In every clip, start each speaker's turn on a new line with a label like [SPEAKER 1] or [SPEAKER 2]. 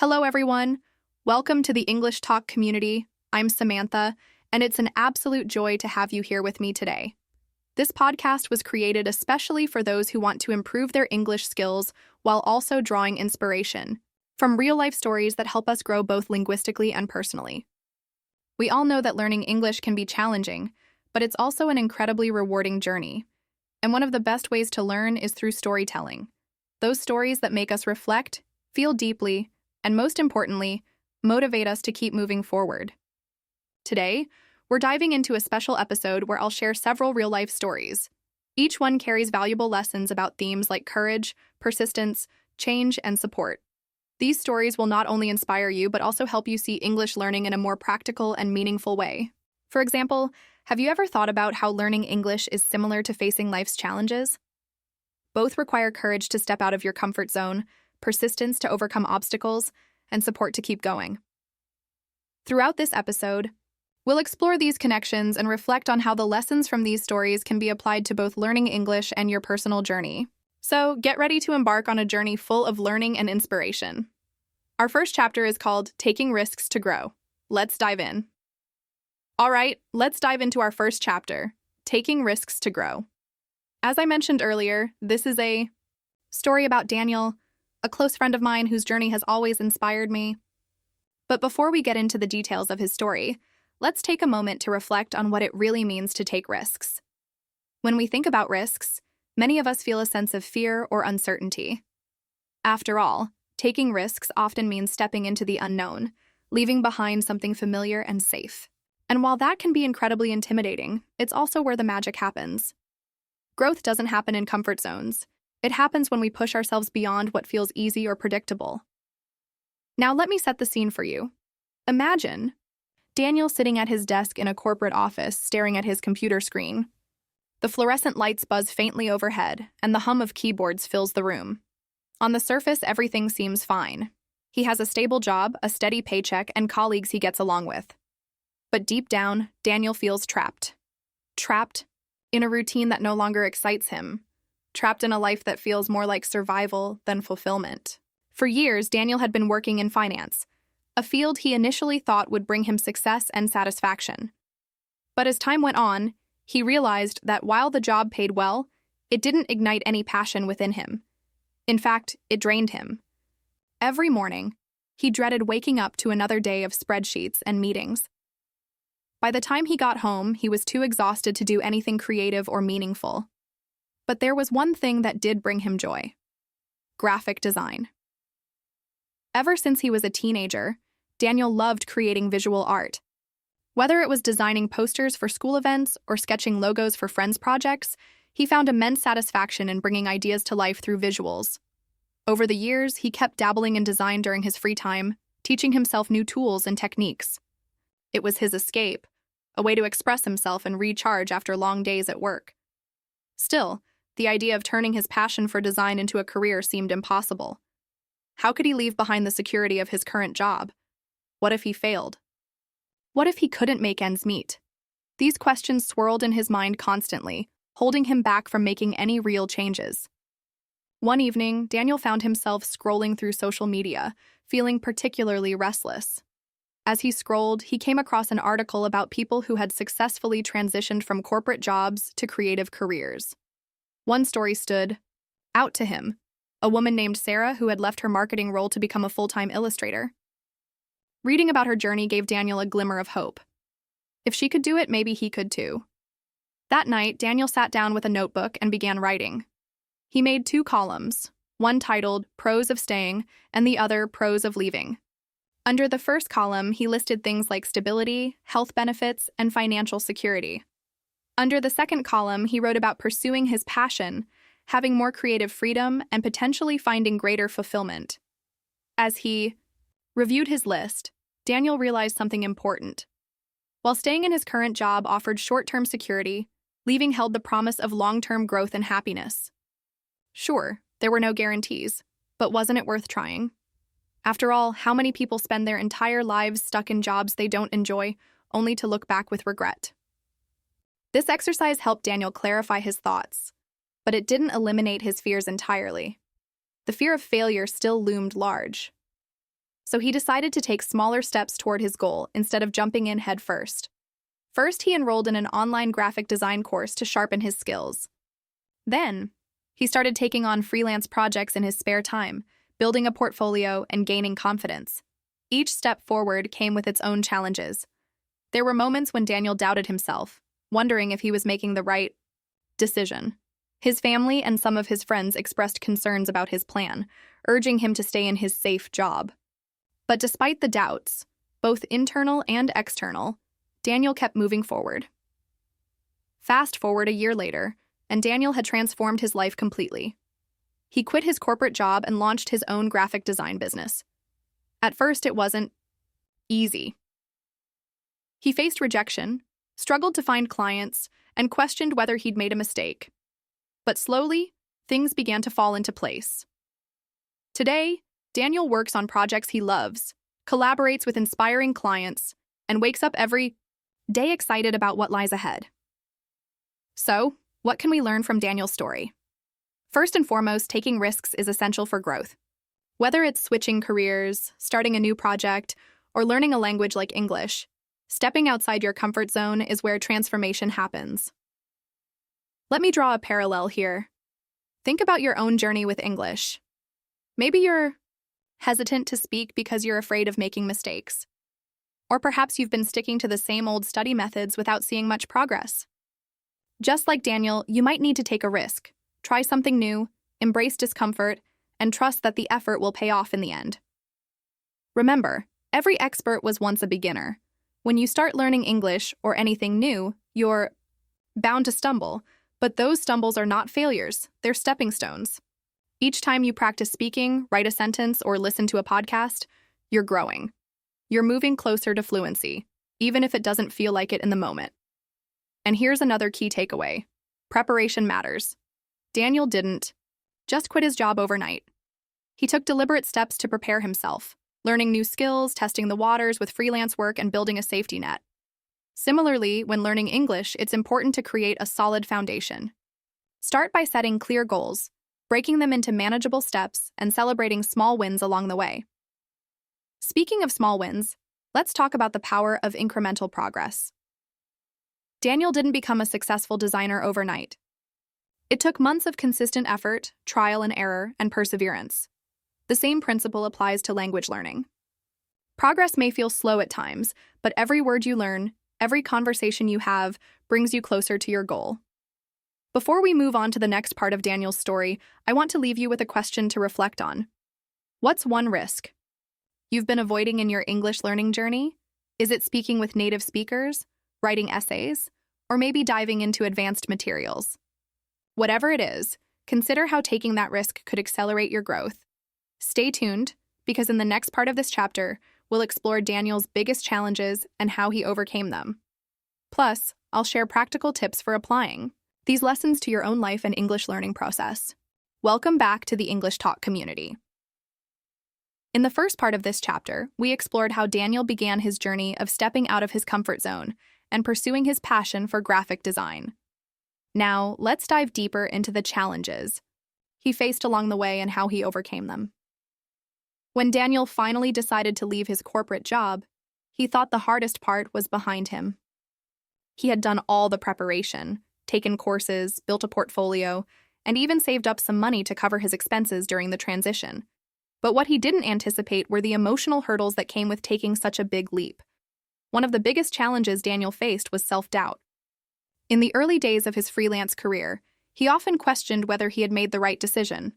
[SPEAKER 1] Hello, everyone. Welcome to the English Talk community. I'm Samantha, and it's an absolute joy to have you here with me today. This podcast was created especially for those who want to improve their English skills while also drawing inspiration from real-life stories that help us grow both linguistically and personally. We all know that learning English can be challenging, but it's also an incredibly rewarding journey. And one of the best ways to learn is through storytelling. Those stories that make us reflect, feel deeply, and most importantly, motivate us to keep moving forward. Today, we're diving into a special episode where I'll share several real-life stories. Each one carries valuable lessons about themes like courage, persistence, change, and support. These stories will not only inspire you, but also help you see English learning in a more practical and meaningful way. For example, have you ever thought about how learning English is similar to facing life's challenges? Both require courage to step out of your comfort zone, persistence to overcome obstacles, and support to keep going. Throughout this episode, we'll explore these connections and reflect on how the lessons from these stories can be applied to both learning English and your personal journey. So, get ready to embark on a journey full of learning and inspiration. Our first chapter is called Taking Risks to Grow. Let's dive in. All right, let's dive into our first chapter, Taking Risks to Grow. As I mentioned earlier, this is a story about Daniel, a close friend of mine whose journey has always inspired me. But before we get into the details of his story, let's take a moment to reflect on what it really means to take risks. When we think about risks, many of us feel a sense of fear or uncertainty. After all, taking risks often means stepping into the unknown, leaving behind something familiar and safe. And while that can be incredibly intimidating, it's also where the magic happens. Growth doesn't happen in comfort zones. It happens when we push ourselves beyond what feels easy or predictable. Now let me set the scene for you. Imagine Daniel sitting at his desk in a corporate office, staring at his computer screen. The fluorescent lights buzz faintly overhead, and the hum of keyboards fills the room. On the surface, everything seems fine. He has a stable job, a steady paycheck, and colleagues he gets along with. But deep down, Daniel feels trapped. Trapped in a routine that no longer excites him. Trapped in a life that feels more like survival than fulfillment. For years, Daniel had been working in finance, a field he initially thought would bring him success and satisfaction. But as time went on, he realized that while the job paid well, it didn't ignite any passion within him. In fact, it drained him. Every morning, he dreaded waking up to another day of spreadsheets and meetings. By the time he got home, he was too exhausted to do anything creative or meaningful. But there was one thing that did bring him joy: graphic design. Ever since he was a teenager, Daniel loved creating visual art. Whether it was designing posters for school events or sketching logos for friends' projects, he found immense satisfaction in bringing ideas to life through visuals. Over the years, he kept dabbling in design during his free time, teaching himself new tools and techniques. It was his escape, a way to express himself and recharge after long days at work. Still, the idea of turning his passion for design into a career seemed impossible. How could he leave behind the security of his current job? What if he failed? What if he couldn't make ends meet? These questions swirled in his mind constantly, holding him back from making any real changes. One evening, Daniel found himself scrolling through social media, feeling particularly restless. As he scrolled, he came across an article about people who had successfully transitioned from corporate jobs to creative careers. One story stood out to him: a woman named Sarah who had left her marketing role to become a full-time illustrator. Reading about her journey gave Daniel a glimmer of hope. If she could do it, maybe he could too. That night, Daniel sat down with a notebook and began writing. He made 2 columns, one titled Pros of Staying and the other Pros of Leaving. Under the first column, he listed things like stability, health benefits, and financial security. Under the second column, he wrote about pursuing his passion, having more creative freedom, and potentially finding greater fulfillment. As he reviewed his list, Daniel realized something important. While staying in his current job offered short-term security, leaving held the promise of long-term growth and happiness. Sure, there were no guarantees, but wasn't it worth trying? After all, how many people spend their entire lives stuck in jobs they don't enjoy, only to look back with regret? This exercise helped Daniel clarify his thoughts, but it didn't eliminate his fears entirely. The fear of failure still loomed large. So he decided to take smaller steps toward his goal instead of jumping in head first. First, he enrolled in an online graphic design course to sharpen his skills. Then, he started taking on freelance projects in his spare time, building a portfolio and gaining confidence. Each step forward came with its own challenges. There were moments when Daniel doubted himself, wondering if he was making the right decision. His family and some of his friends expressed concerns about his plan, urging him to stay in his safe job. But despite the doubts, both internal and external, Daniel kept moving forward. Fast forward a year later, and Daniel had transformed his life completely. He quit his corporate job and launched his own graphic design business. At first, it wasn't easy. He faced rejection, struggled to find clients, and questioned whether he'd made a mistake. But slowly, things began to fall into place. Today, Daniel works on projects he loves, collaborates with inspiring clients, and wakes up every day excited about what lies ahead. So, what can we learn from Daniel's story? First and foremost, taking risks is essential for growth. Whether it's switching careers, starting a new project, or learning a language like English, stepping outside your comfort zone is where transformation happens. Let me draw a parallel here. Think about your own journey with English. Maybe you're hesitant to speak because you're afraid of making mistakes. Or perhaps you've been sticking to the same old study methods without seeing much progress. Just like Daniel, you might need to take a risk, try something new, embrace discomfort, and trust that the effort will pay off in the end. Remember, every expert was once a beginner. When you start learning English or anything new, you're bound to stumble, but those stumbles are not failures, they're stepping stones. Each time you practice speaking, write a sentence, or listen to a podcast, you're growing. You're moving closer to fluency, even if it doesn't feel like it in the moment. And here's another key takeaway. Preparation matters. Daniel didn't just quit his job overnight. He took deliberate steps to prepare himself, learning new skills, testing the waters with freelance work, and building a safety net. Similarly, when learning English, it's important to create a solid foundation. Start by setting clear goals, breaking them into manageable steps, and celebrating small wins along the way. Speaking of small wins, let's talk about the power of incremental progress. Daniel didn't become a successful designer overnight. It took months of consistent effort, trial and error, and perseverance. The same principle applies to language learning. Progress may feel slow at times, but every word you learn, every conversation you have, brings you closer to your goal. Before we move on to the next part of Daniel's story, I want to leave you with a question to reflect on. What's one risk you've been avoiding in your English learning journey? Is it speaking with native speakers, writing essays, or maybe diving into advanced materials? Whatever it is, consider how taking that risk could accelerate your growth. Stay tuned, because in the next part of this chapter, we'll explore Daniel's biggest challenges and how he overcame them. Plus, I'll share practical tips for applying these lessons to your own life and English learning process. Welcome back to the English Talk community. In the first part of this chapter, we explored how Daniel began his journey of stepping out of his comfort zone and pursuing his passion for graphic design. Now, let's dive deeper into the challenges he faced along the way and how he overcame them. When Daniel finally decided to leave his corporate job, he thought the hardest part was behind him. He had done all the preparation, taken courses, built a portfolio, and even saved up some money to cover his expenses during the transition. But what he didn't anticipate were the emotional hurdles that came with taking such a big leap. One of the biggest challenges Daniel faced was self-doubt. In the early days of his freelance career, he often questioned whether he had made the right decision.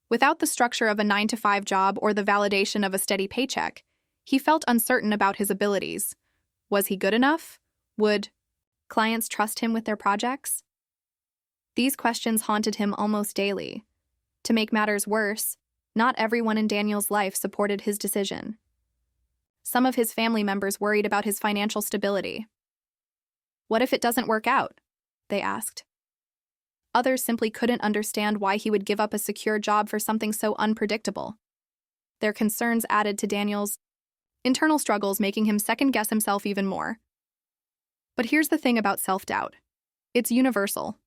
[SPEAKER 1] Without the structure of a 9-to-5 job or the validation of a steady paycheck, he felt uncertain about his abilities. Was he good enough? Would clients trust him with their projects? These questions haunted him almost daily. To make matters worse, not everyone in Daniel's life supported his decision. Some of his family members worried about his financial stability. What if it doesn't work out? They asked. Others simply couldn't understand why he would give up a secure job for something so unpredictable. Their concerns added to Daniel's internal struggles, making him second-guess himself even more. But here's the thing about self-doubt. It's universal.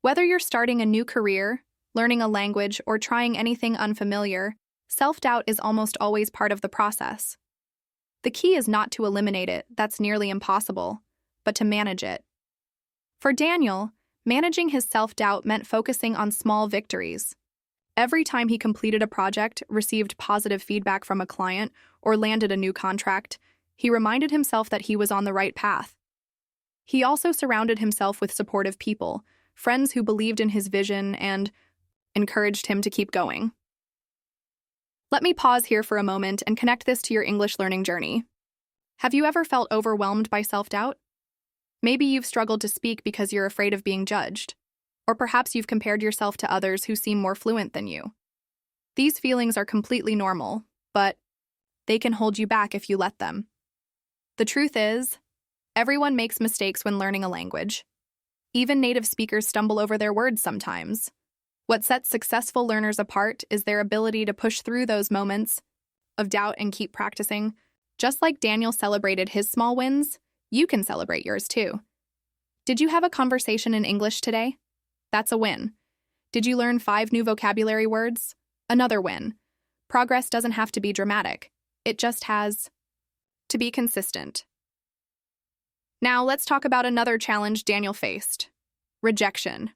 [SPEAKER 1] Whether you're starting a new career, learning a language, or trying anything unfamiliar, Self-doubt is almost always part of the process. The key is not to eliminate it, that's nearly impossible, but to manage it. For Daniel, managing his self-doubt meant focusing on small victories. Every time he completed a project, received positive feedback from a client, or landed a new contract, he reminded himself that he was on the right path. He also surrounded himself with supportive people, friends who believed in his vision and encouraged him to keep going. Let me pause here for a moment and connect this to your English learning journey. Have you ever felt overwhelmed by self-doubt? Maybe you've struggled to speak because you're afraid of being judged. Or perhaps you've compared yourself to others who seem more fluent than you. These feelings are completely normal, but they can hold you back if you let them. The truth is, everyone makes mistakes when learning a language. Even native speakers stumble over their words sometimes. What sets successful learners apart is their ability to push through those moments of doubt and keep practicing. Just like Daniel celebrated his small wins, you can celebrate yours too. Did you have a conversation in English today? That's a win. Did you learn 5 new vocabulary words? Another win. Progress doesn't have to be dramatic. It just has to be consistent. Now let's talk about another challenge Daniel faced: rejection.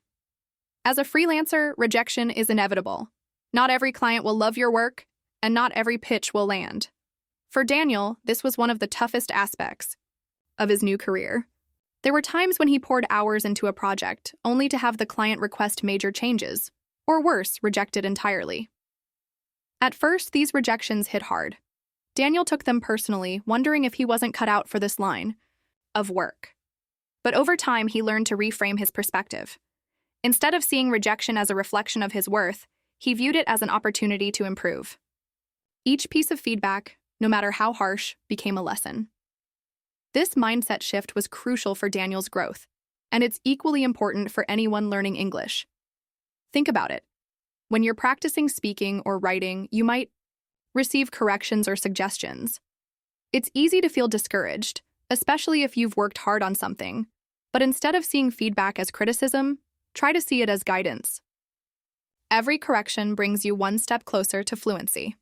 [SPEAKER 1] As a freelancer, rejection is inevitable. Not every client will love your work, and not every pitch will land. For Daniel, this was one of the toughest aspects of his new career. There were times when he poured hours into a project, only to have the client request major changes, or worse, reject it entirely. At first, these rejections hit hard. Daniel took them personally, wondering if he wasn't cut out for this line of work. But over time, he learned to reframe his perspective. Instead of seeing rejection as a reflection of his worth, he viewed it as an opportunity to improve. Each piece of feedback, no matter how harsh, became a lesson. This mindset shift was crucial for Daniel's growth, and it's equally important for anyone learning English. Think about it. When you're practicing speaking or writing, you might receive corrections or suggestions. It's easy to feel discouraged, especially if you've worked hard on something. But instead of seeing feedback as criticism, try to see it as guidance. Every correction brings you one step closer to fluency.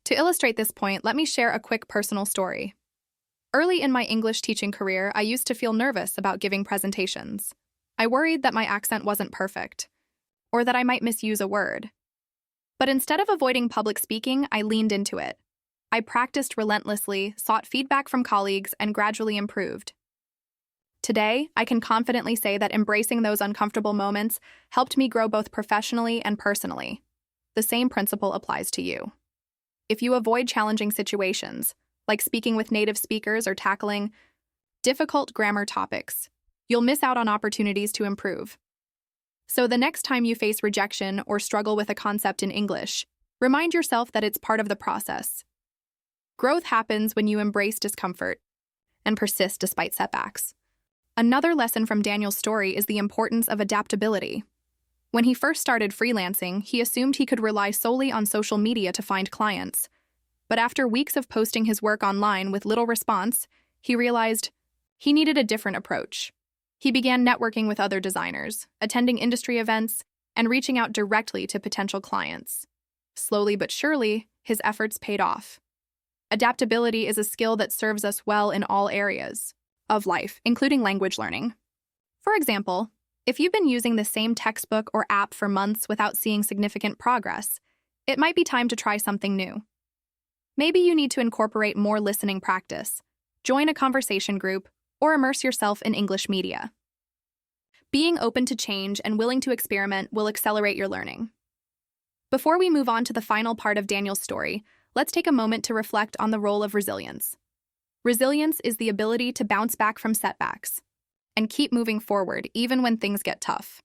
[SPEAKER 1] To illustrate this point, let me share a quick personal story. Early in my English teaching career, I used to feel nervous about giving presentations. I worried that my accent wasn't perfect, or that I might misuse a word. But instead of avoiding public speaking, I leaned into it. I practiced relentlessly, sought feedback from colleagues, and gradually improved. Today, I can confidently say that embracing those uncomfortable moments helped me grow both professionally and personally. The same principle applies to you. If you avoid challenging situations, like speaking with native speakers or tackling difficult grammar topics, you'll miss out on opportunities to improve. So the next time you face rejection or struggle with a concept in English, remind yourself that it's part of the process. Growth happens when you embrace discomfort and persist despite setbacks. Another lesson from Daniel's story is the importance of adaptability. When he first started freelancing, he assumed he could rely solely on social media to find clients. But after weeks of posting his work online with little response, he realized he needed a different approach. He began networking with other designers, attending industry events, and reaching out directly to potential clients. Slowly but surely, his efforts paid off. Adaptability is a skill that serves us well in all areas of life, including language learning. For example, if you've been using the same textbook or app for months without seeing significant progress, it might be time to try something new. Maybe you need to incorporate more listening practice, join a conversation group, or immerse yourself in English media. Being open to change and willing to experiment will accelerate your learning. Before we move on to the final part of Daniel's story, let's take a moment to reflect on the role of resilience. Resilience is the ability to bounce back from setbacks and keep moving forward even when things get tough.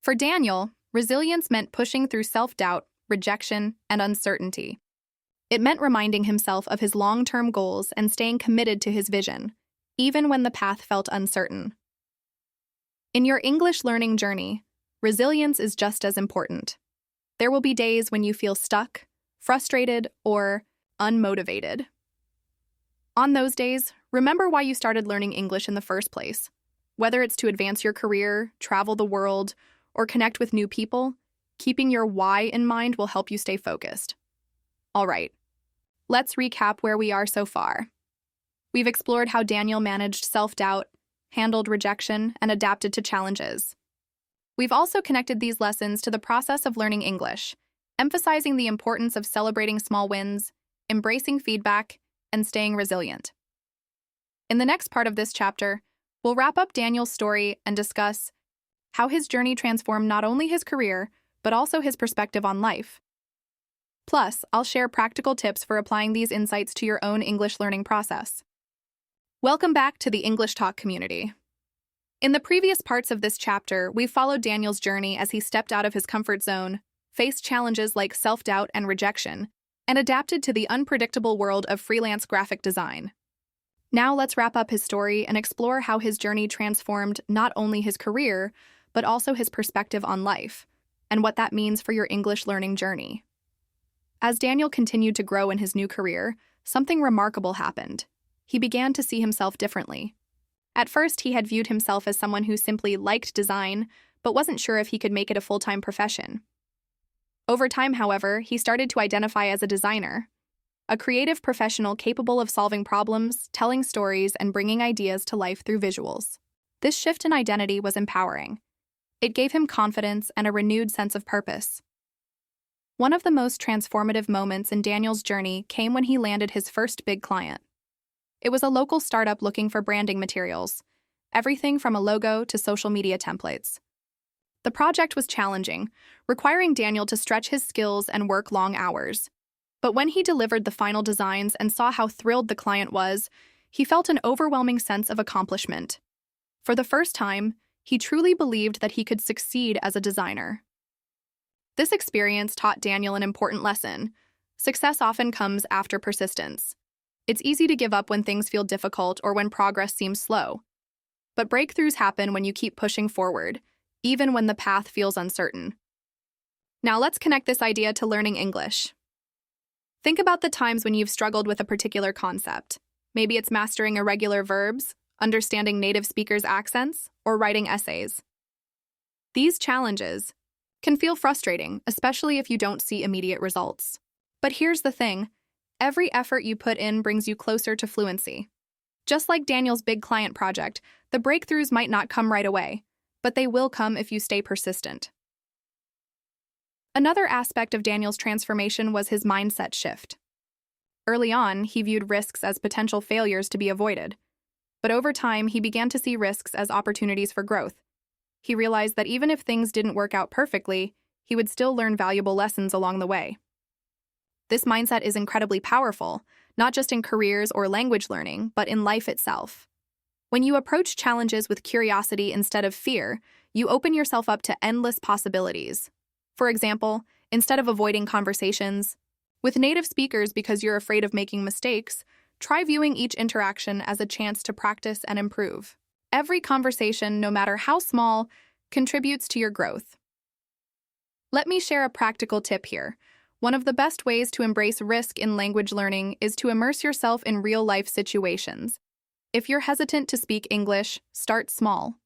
[SPEAKER 1] For Daniel, resilience meant pushing through self-doubt, rejection, and uncertainty. It meant reminding himself of his long-term goals and staying committed to his vision, even when the path felt uncertain. In your English learning journey, resilience is just as important. There will be days when you feel stuck, frustrated, or unmotivated. On those days, remember why you started learning English in the first place. Whether it's to advance your career, travel the world, or connect with new people, Keeping your why in mind will help you stay focused. All right, let's recap where we are so far. We've explored how Daniel managed self-doubt, handled rejection, and adapted to challenges. We've also connected these lessons to the process of learning English, emphasizing the importance of celebrating small wins, embracing feedback, and staying resilient. In the next part of this chapter, we'll wrap up Daniel's story and discuss how his journey transformed not only his career, but also his perspective on life. Plus, I'll share practical tips for applying these insights to your own English learning process. Welcome back to the English Talk community. In the previous parts of this chapter, we followed Daniel's journey as he stepped out of his comfort zone, faced challenges like self-doubt and rejection, and adapted to the unpredictable world of freelance graphic design. Now let's wrap up his story and explore how his journey transformed not only his career, but also his perspective on life, and what that means for your English learning journey. As Daniel continued to grow in his new career, something remarkable happened. He began to see himself differently. At first, he had viewed himself as someone who simply liked design, but wasn't sure if he could make it a full-time profession. Over time, however, he started to identify as a designer, a creative professional capable of solving problems, telling stories, and bringing ideas to life through visuals. This shift in identity was empowering. It gave him confidence and a renewed sense of purpose. One of the most transformative moments in Daniel's journey came when he landed his first big client. It was a local startup looking for branding materials, everything from a logo to social media templates. The project was challenging, requiring Daniel to stretch his skills and work long hours. But when he delivered the final designs and saw how thrilled the client was, he felt an overwhelming sense of accomplishment. For the first time, he truly believed that he could succeed as a designer. This experience taught Daniel an important lesson. Success often comes after persistence. It's easy to give up when things feel difficult or when progress seems slow. But breakthroughs happen when you keep pushing forward, even when the path feels uncertain. Now let's connect this idea to learning English. Think about the times when you've struggled with a particular concept. Maybe it's mastering irregular verbs, understanding native speakers' accents, or writing essays. These challenges can feel frustrating, especially if you don't see immediate results. But here's the thing. Every effort you put in brings you closer to fluency. Just like Daniel's big client project, the breakthroughs might not come right away, but they will come if you stay persistent. Another aspect of Daniel's transformation was his mindset shift. Early on, he viewed risks as potential failures to be avoided. But over time, he began to see risks as opportunities for growth. He realized that even if things didn't work out perfectly, he would still learn valuable lessons along the way. This mindset is incredibly powerful, not just in careers or language learning, but in life itself. When you approach challenges with curiosity instead of fear, you open yourself up to endless possibilities. For example, instead of avoiding conversations with native speakers because you're afraid of making mistakes, try viewing each interaction as a chance to practice and improve. Every conversation, no matter how small, contributes to your growth. Let me share a practical tip here. One of the best ways to embrace risk in language learning is to immerse yourself in real-life situations. If you're hesitant to speak English, start small.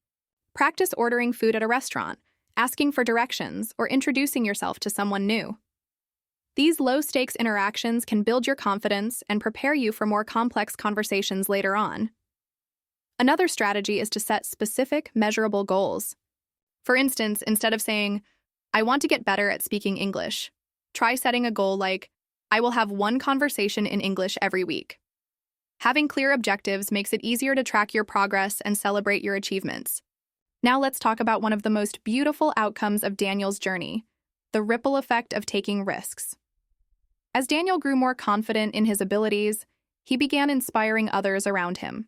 [SPEAKER 1] Practice ordering food at a restaurant, asking for directions, or introducing yourself to someone new. These low-stakes interactions can build your confidence and prepare you for more complex conversations later on. Another strategy is to set specific, measurable goals. For instance, instead of saying, "I want to get better at speaking English," try setting a goal like, "I will have one conversation in English every week." Having clear objectives makes it easier to track your progress and celebrate your achievements. Now let's talk about one of the most beautiful outcomes of Daniel's journey, the ripple effect of taking risks. As Daniel grew more confident in his abilities, he began inspiring others around him.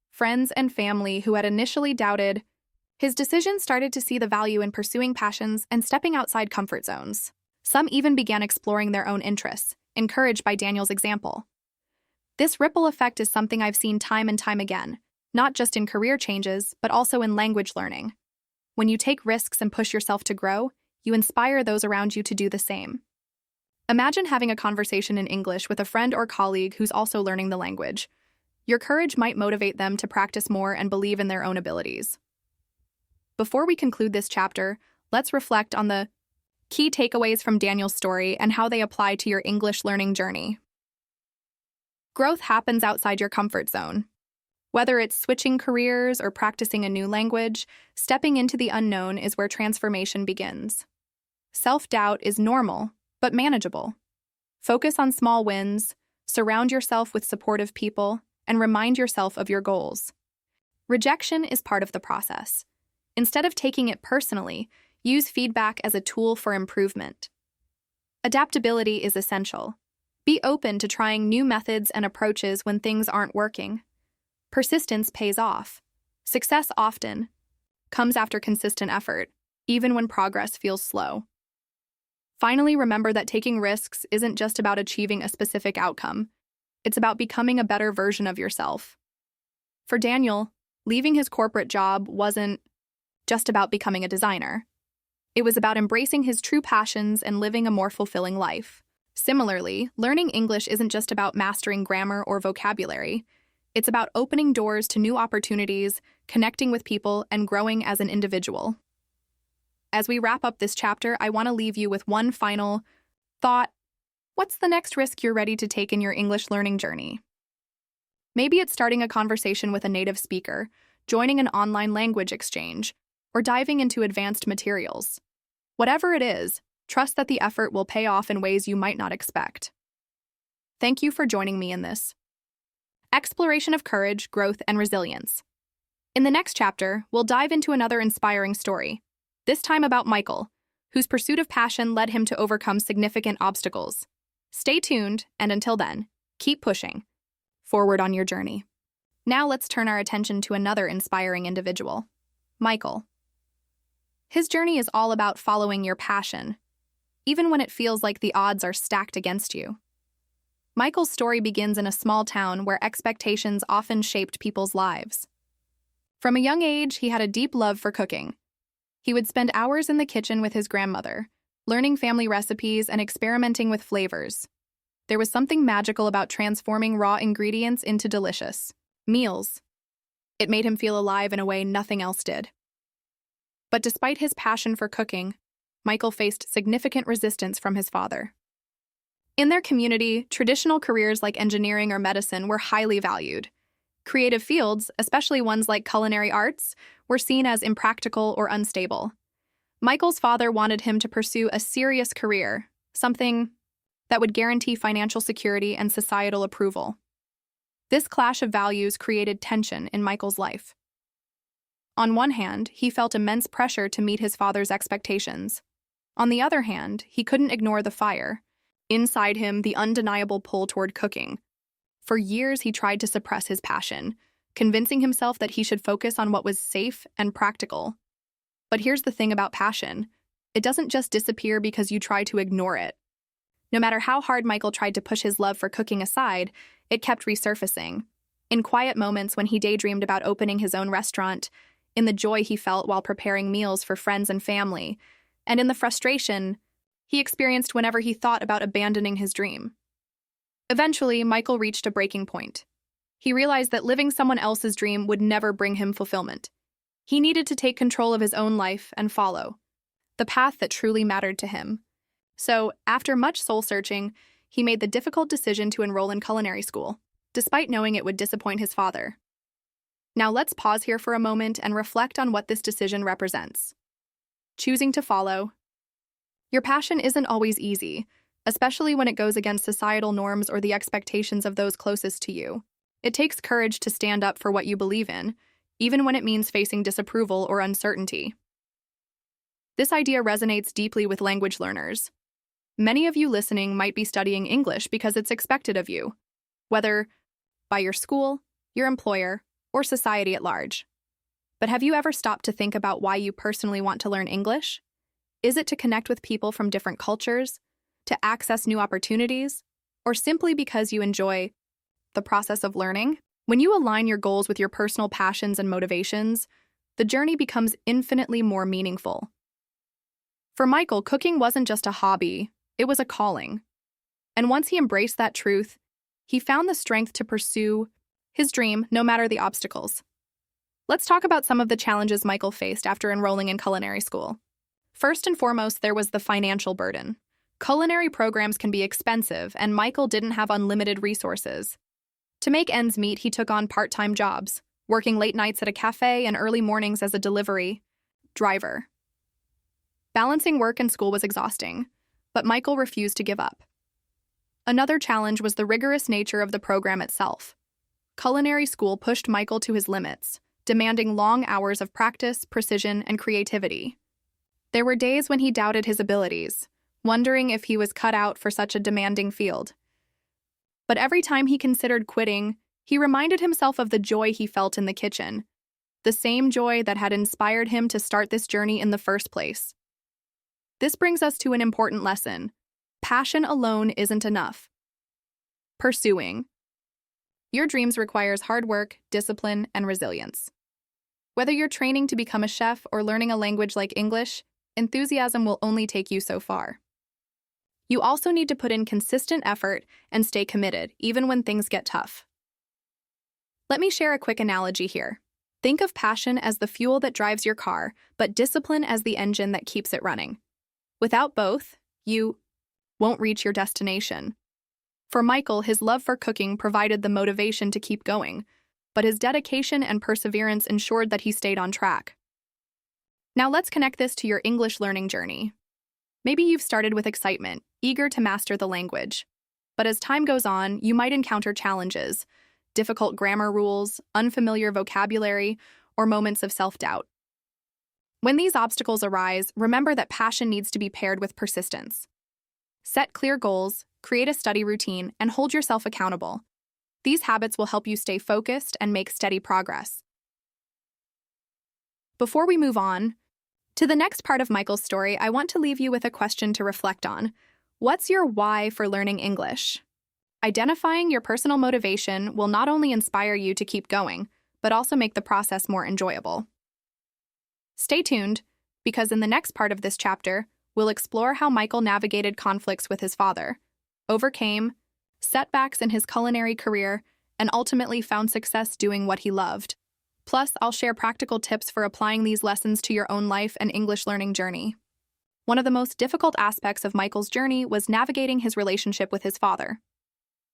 [SPEAKER 1] Friends and family who had initially doubted his decision started to see the value in pursuing passions and stepping outside comfort zones. Some even began exploring their own interests, encouraged by Daniel's example. This ripple effect is something I've seen time and time again, not just in career changes, but also in language learning. When you take risks and push yourself to grow, you inspire those around you to do the same. Imagine having a conversation in English with a friend or colleague who's also learning the language. Your courage might motivate them to practice more and believe in their own abilities. Before we conclude this chapter, let's reflect on the Key takeaways from Daniel's story and how they apply to your English learning journey. Growth happens outside your comfort zone. Whether it's switching careers or practicing a new language, stepping into the unknown is where transformation begins. Self-doubt is normal, but manageable. Focus on small wins, surround yourself with supportive people, and remind yourself of your goals. Rejection is part of the process. Instead of taking it personally, use feedback as a tool for improvement. Adaptability is essential. Be open to trying new methods and approaches when things aren't working. Persistence pays off. Success often comes after consistent effort, even when progress feels slow. Finally, remember that taking risks isn't just about achieving a specific outcome. It's about becoming a better version of yourself. For Daniel, leaving his corporate job wasn't just about becoming a designer. It was about embracing his true passions and living a more fulfilling life. Similarly, learning English isn't just about mastering grammar or vocabulary. It's about opening doors to new opportunities, connecting with people, and growing as an individual. As we wrap up this chapter, I want to leave you with one final thought. What's the next risk you're ready to take in your English learning journey? Maybe it's starting a conversation with a native speaker, joining an online language exchange, or diving into advanced materials. Whatever it is, trust that the effort will pay off in ways you might not expect. Thank you for joining me in this exploration of courage, growth, and resilience. In the next chapter, we'll dive into another inspiring story, this time about Michael, whose pursuit of passion led him to overcome significant obstacles. Stay tuned, and until then, keep pushing forward on your journey. Now let's turn our attention to another inspiring individual, Michael. His journey is all about following your passion, even when it feels like the odds are stacked against you. Michael's story begins in a small town where expectations often shaped people's lives. From a young age, he had a deep love for cooking. He would spend hours in the kitchen with his grandmother, learning family recipes and experimenting with flavors. There was something magical about transforming raw ingredients into delicious meals. It made him feel alive in a way nothing else did. But despite his passion for cooking, Michael faced significant resistance from his father. In their community, traditional careers like engineering or medicine were highly valued. Creative fields, especially ones like culinary arts, were seen as impractical or unstable. Michael's father wanted him to pursue a serious career, something that would guarantee financial security and societal approval. This clash of values created tension in Michael's life. On one hand, he felt immense pressure to meet his father's expectations. On the other hand, he couldn't ignore the fire. Inside him, the undeniable pull toward cooking. For years, he tried to suppress his passion, convincing himself that he should focus on what was safe and practical. But here's the thing about passion. It doesn't just disappear because you try to ignore it. No matter how hard Michael tried to push his love for cooking aside, it kept resurfacing. In quiet moments when he daydreamed about opening his own restaurant, in the joy he felt while preparing meals for friends and family, and in the frustration he experienced whenever he thought about abandoning his dream. Eventually, Michael reached a breaking point. He realized that living someone else's dream would never bring him fulfillment. He needed to take control of his own life and follow the path that truly mattered to him. So, after much soul-searching, he made the difficult decision to enroll in culinary school, despite knowing it would disappoint his father. Now let's pause here for a moment and reflect on what this decision represents. Choosing to follow. Your passion isn't always easy, especially when it goes against societal norms or the expectations of those closest to you. It takes courage to stand up for what you believe in, even when it means facing disapproval or uncertainty. This idea resonates deeply with language learners. Many of you listening might be studying English because it's expected of you, whether by your school, your employer, or society at large. But have you ever stopped to think about why you personally want to learn English? Is it to connect with people from different cultures, to access new opportunities, or simply because you enjoy the process of learning? When you align your goals with your personal passions and motivations, the journey becomes infinitely more meaningful. For Michael, cooking wasn't just a hobby, it was a calling. And once he embraced that truth, he found the strength to pursue his dream no matter the obstacles. Let's talk about some of the challenges Michael faced after enrolling in culinary school. First and foremost, there was the financial burden. Culinary programs can be expensive, and Michael didn't have unlimited resources. To make ends meet, he took on part-time jobs, working late nights at a cafe and early mornings as a delivery driver. Balancing work and school was exhausting, but Michael refused to give up. Another challenge was the rigorous nature of the program itself. Culinary school pushed Michael to his limits, demanding long hours of practice, precision, and creativity. There were days when he doubted his abilities, wondering if he was cut out for such a demanding field. But every time he considered quitting, he reminded himself of the joy he felt in the kitchen, the same joy that had inspired him to start this journey in the first place. This brings us to an important lesson. Passion alone isn't enough. Pursuing your dreams requires hard work, discipline, and resilience. Whether you're training to become a chef or learning a language like English, enthusiasm will only take you so far. You also need to put in consistent effort and stay committed, even when things get tough. Let me share a quick analogy here. Think of passion as the fuel that drives your car, but discipline as the engine that keeps it running. Without both, you won't reach your destination. For Michael, his love for cooking provided the motivation to keep going, but his dedication and perseverance ensured that he stayed on track. Now let's connect this to your English learning journey. Maybe you've started with excitement, eager to master the language. But as time goes on, you might encounter challenges, difficult grammar rules, unfamiliar vocabulary, or moments of self-doubt. When these obstacles arise, remember that passion needs to be paired with persistence. Set clear goals, create a study routine, and hold yourself accountable. These habits will help you stay focused and make steady progress. Before we move on to the next part of Michael's story, I want to leave you with a question to reflect on. What's your why for learning English? Identifying your personal motivation will not only inspire you to keep going, but also make the process more enjoyable. Stay tuned, because in the next part of this chapter, we'll explore how Michael navigated conflicts with his father, overcame setbacks in his culinary career, and ultimately found success doing what he loved. Plus, I'll share practical tips for applying these lessons to your own life and English learning journey. One of the most difficult aspects of Michael's journey was navigating his relationship with his father.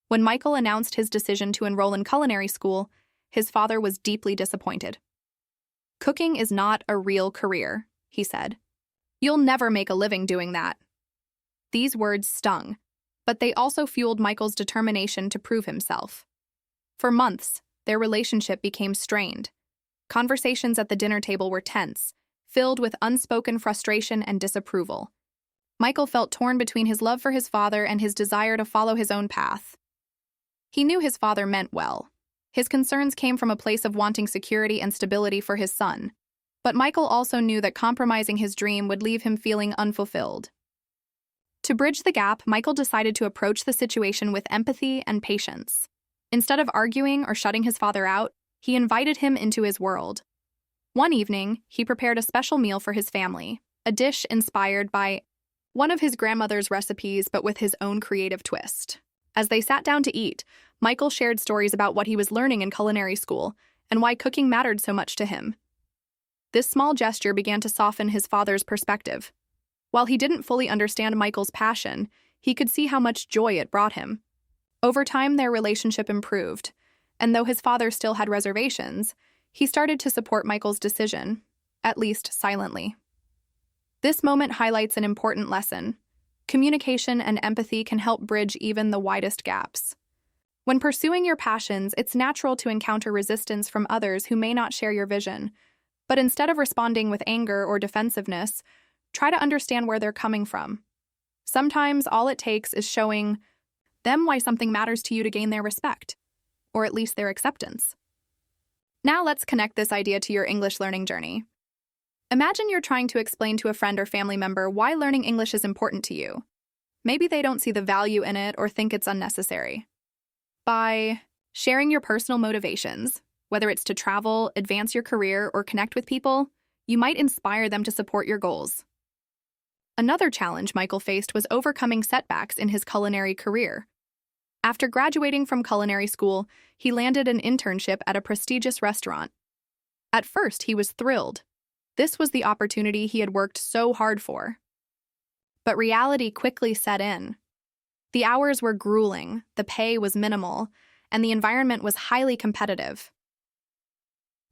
[SPEAKER 1] When Michael announced his decision to enroll in culinary school, his father was deeply disappointed. "Cooking is not a real career," he said. "You'll never make a living doing that." These words stung, but they also fueled Michael's determination to prove himself. For months, their relationship became strained. Conversations at the dinner table were tense, filled with unspoken frustration and disapproval. Michael felt torn between his love for his father and his desire to follow his own path. He knew his father meant well. His concerns came from a place of wanting security and stability for his son. But Michael also knew that compromising his dream would leave him feeling unfulfilled. To bridge the gap, Michael decided to approach the situation with empathy and patience. Instead of arguing or shutting his father out, he invited him into his world. One evening, he prepared a special meal for his family, a dish inspired by one of his grandmother's recipes but with his own creative twist. As they sat down to eat, Michael shared stories about what he was learning in culinary school and why cooking mattered so much to him. This small gesture began to soften his father's perspective. While he didn't fully understand Michael's passion, he could see how much joy it brought him. Over time, their relationship improved, and though his father still had reservations, he started to support Michael's decision, at least silently. This moment highlights an important lesson. Communication and empathy can help bridge even the widest gaps. When pursuing your passions, it's natural to encounter resistance from others who may not share your vision. But instead of responding with anger or defensiveness, try to understand where they're coming from. Sometimes all it takes is showing them why something matters to you to gain their respect, or at least their acceptance. Now let's connect this idea to your English learning journey. Imagine you're trying to explain to a friend or family member why learning English is important to you. Maybe they don't see the value in it or think it's unnecessary. By sharing your personal motivations, whether it's to travel, advance your career, or connect with people, you might inspire them to support your goals. Another challenge Michael faced was overcoming setbacks in his culinary career. After graduating from culinary school, he landed an internship at a prestigious restaurant. At first, he was thrilled. This was the opportunity he had worked so hard for. But reality quickly set in. The hours were grueling, the pay was minimal, and the environment was highly competitive.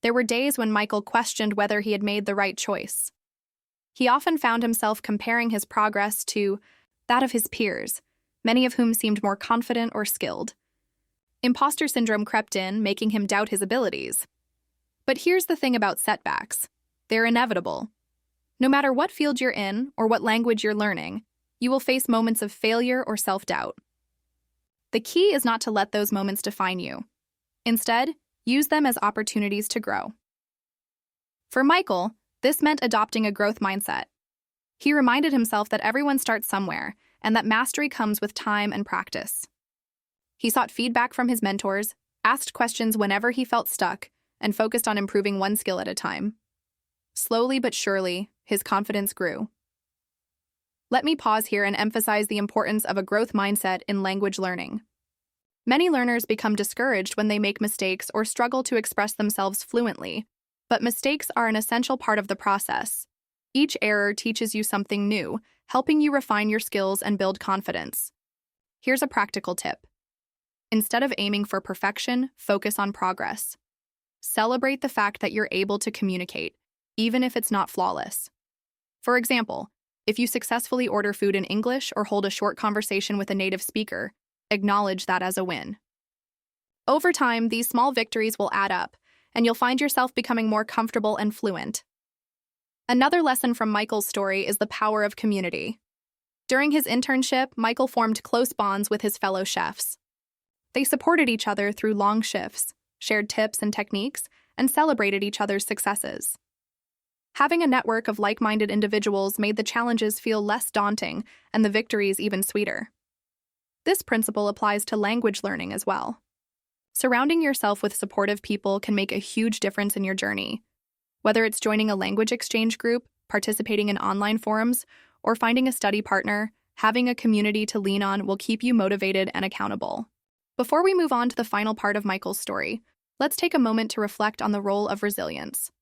[SPEAKER 1] There were days when Michael questioned whether he had made the right choice. He often found himself comparing his progress to that of his peers, many of whom seemed more confident or skilled. Imposter syndrome crept in, making him doubt his abilities. But here's the thing about setbacks. They're inevitable. No matter what field you're in or what language you're learning, you will face moments of failure or self-doubt. The key is not to let those moments define you. Instead, use them as opportunities to grow. For Michael, this meant adopting a growth mindset. He reminded himself that everyone starts somewhere and that mastery comes with time and practice. He sought feedback from his mentors, asked questions whenever he felt stuck, and focused on improving one skill at a time. Slowly but surely, his confidence grew. Let me pause here and emphasize the importance of a growth mindset in language learning. Many learners become discouraged when they make mistakes or struggle to express themselves fluently, but mistakes are an essential part of the process. Each error teaches you something new, helping you refine your skills and build confidence. Here's a practical tip. Instead of aiming for perfection, focus on progress. Celebrate the fact that you're able to communicate, even if it's not flawless. For example, if you successfully order food in English or hold a short conversation with a native speaker, acknowledge that as a win. Over time, these small victories will add up, and you'll find yourself becoming more comfortable and fluent. Another lesson from Michael's story is the power of community. During his internship, Michael formed close bonds with his fellow chefs. They supported each other through long shifts, shared tips and techniques, and celebrated each other's successes. Having a network of like-minded individuals made the challenges feel less daunting and the victories even sweeter. This principle applies to language learning as well. Surrounding yourself with supportive people can make a huge difference in your journey. Whether it's joining a language exchange group, participating in online forums, or finding a study partner, having a community to lean on will keep you motivated and accountable. Before we move on to the final part of Michael's story, let's take a moment to reflect on the role of resilience.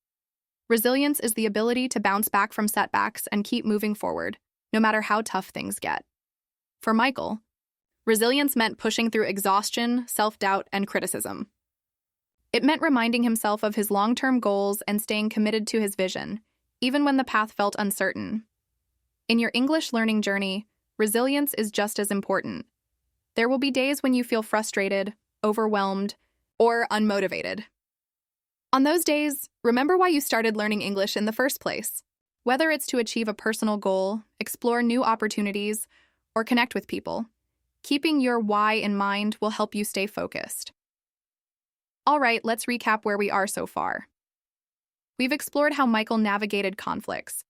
[SPEAKER 1] Resilience is the ability to bounce back from setbacks and keep moving forward, no matter how tough things get. For Michael, resilience meant pushing through exhaustion, self-doubt, and criticism. It meant reminding himself of his long-term goals and staying committed to his vision, even when the path felt uncertain. In your English learning journey, resilience is just as important. There will be days when you feel frustrated, overwhelmed, or unmotivated. On those days, remember why you started learning English in the first place. Whether it's to achieve a personal goal, explore new opportunities, or connect with people, keeping your why in mind will help you stay focused. All right, let's recap where we are so far. We've explored how Michael navigated conflicts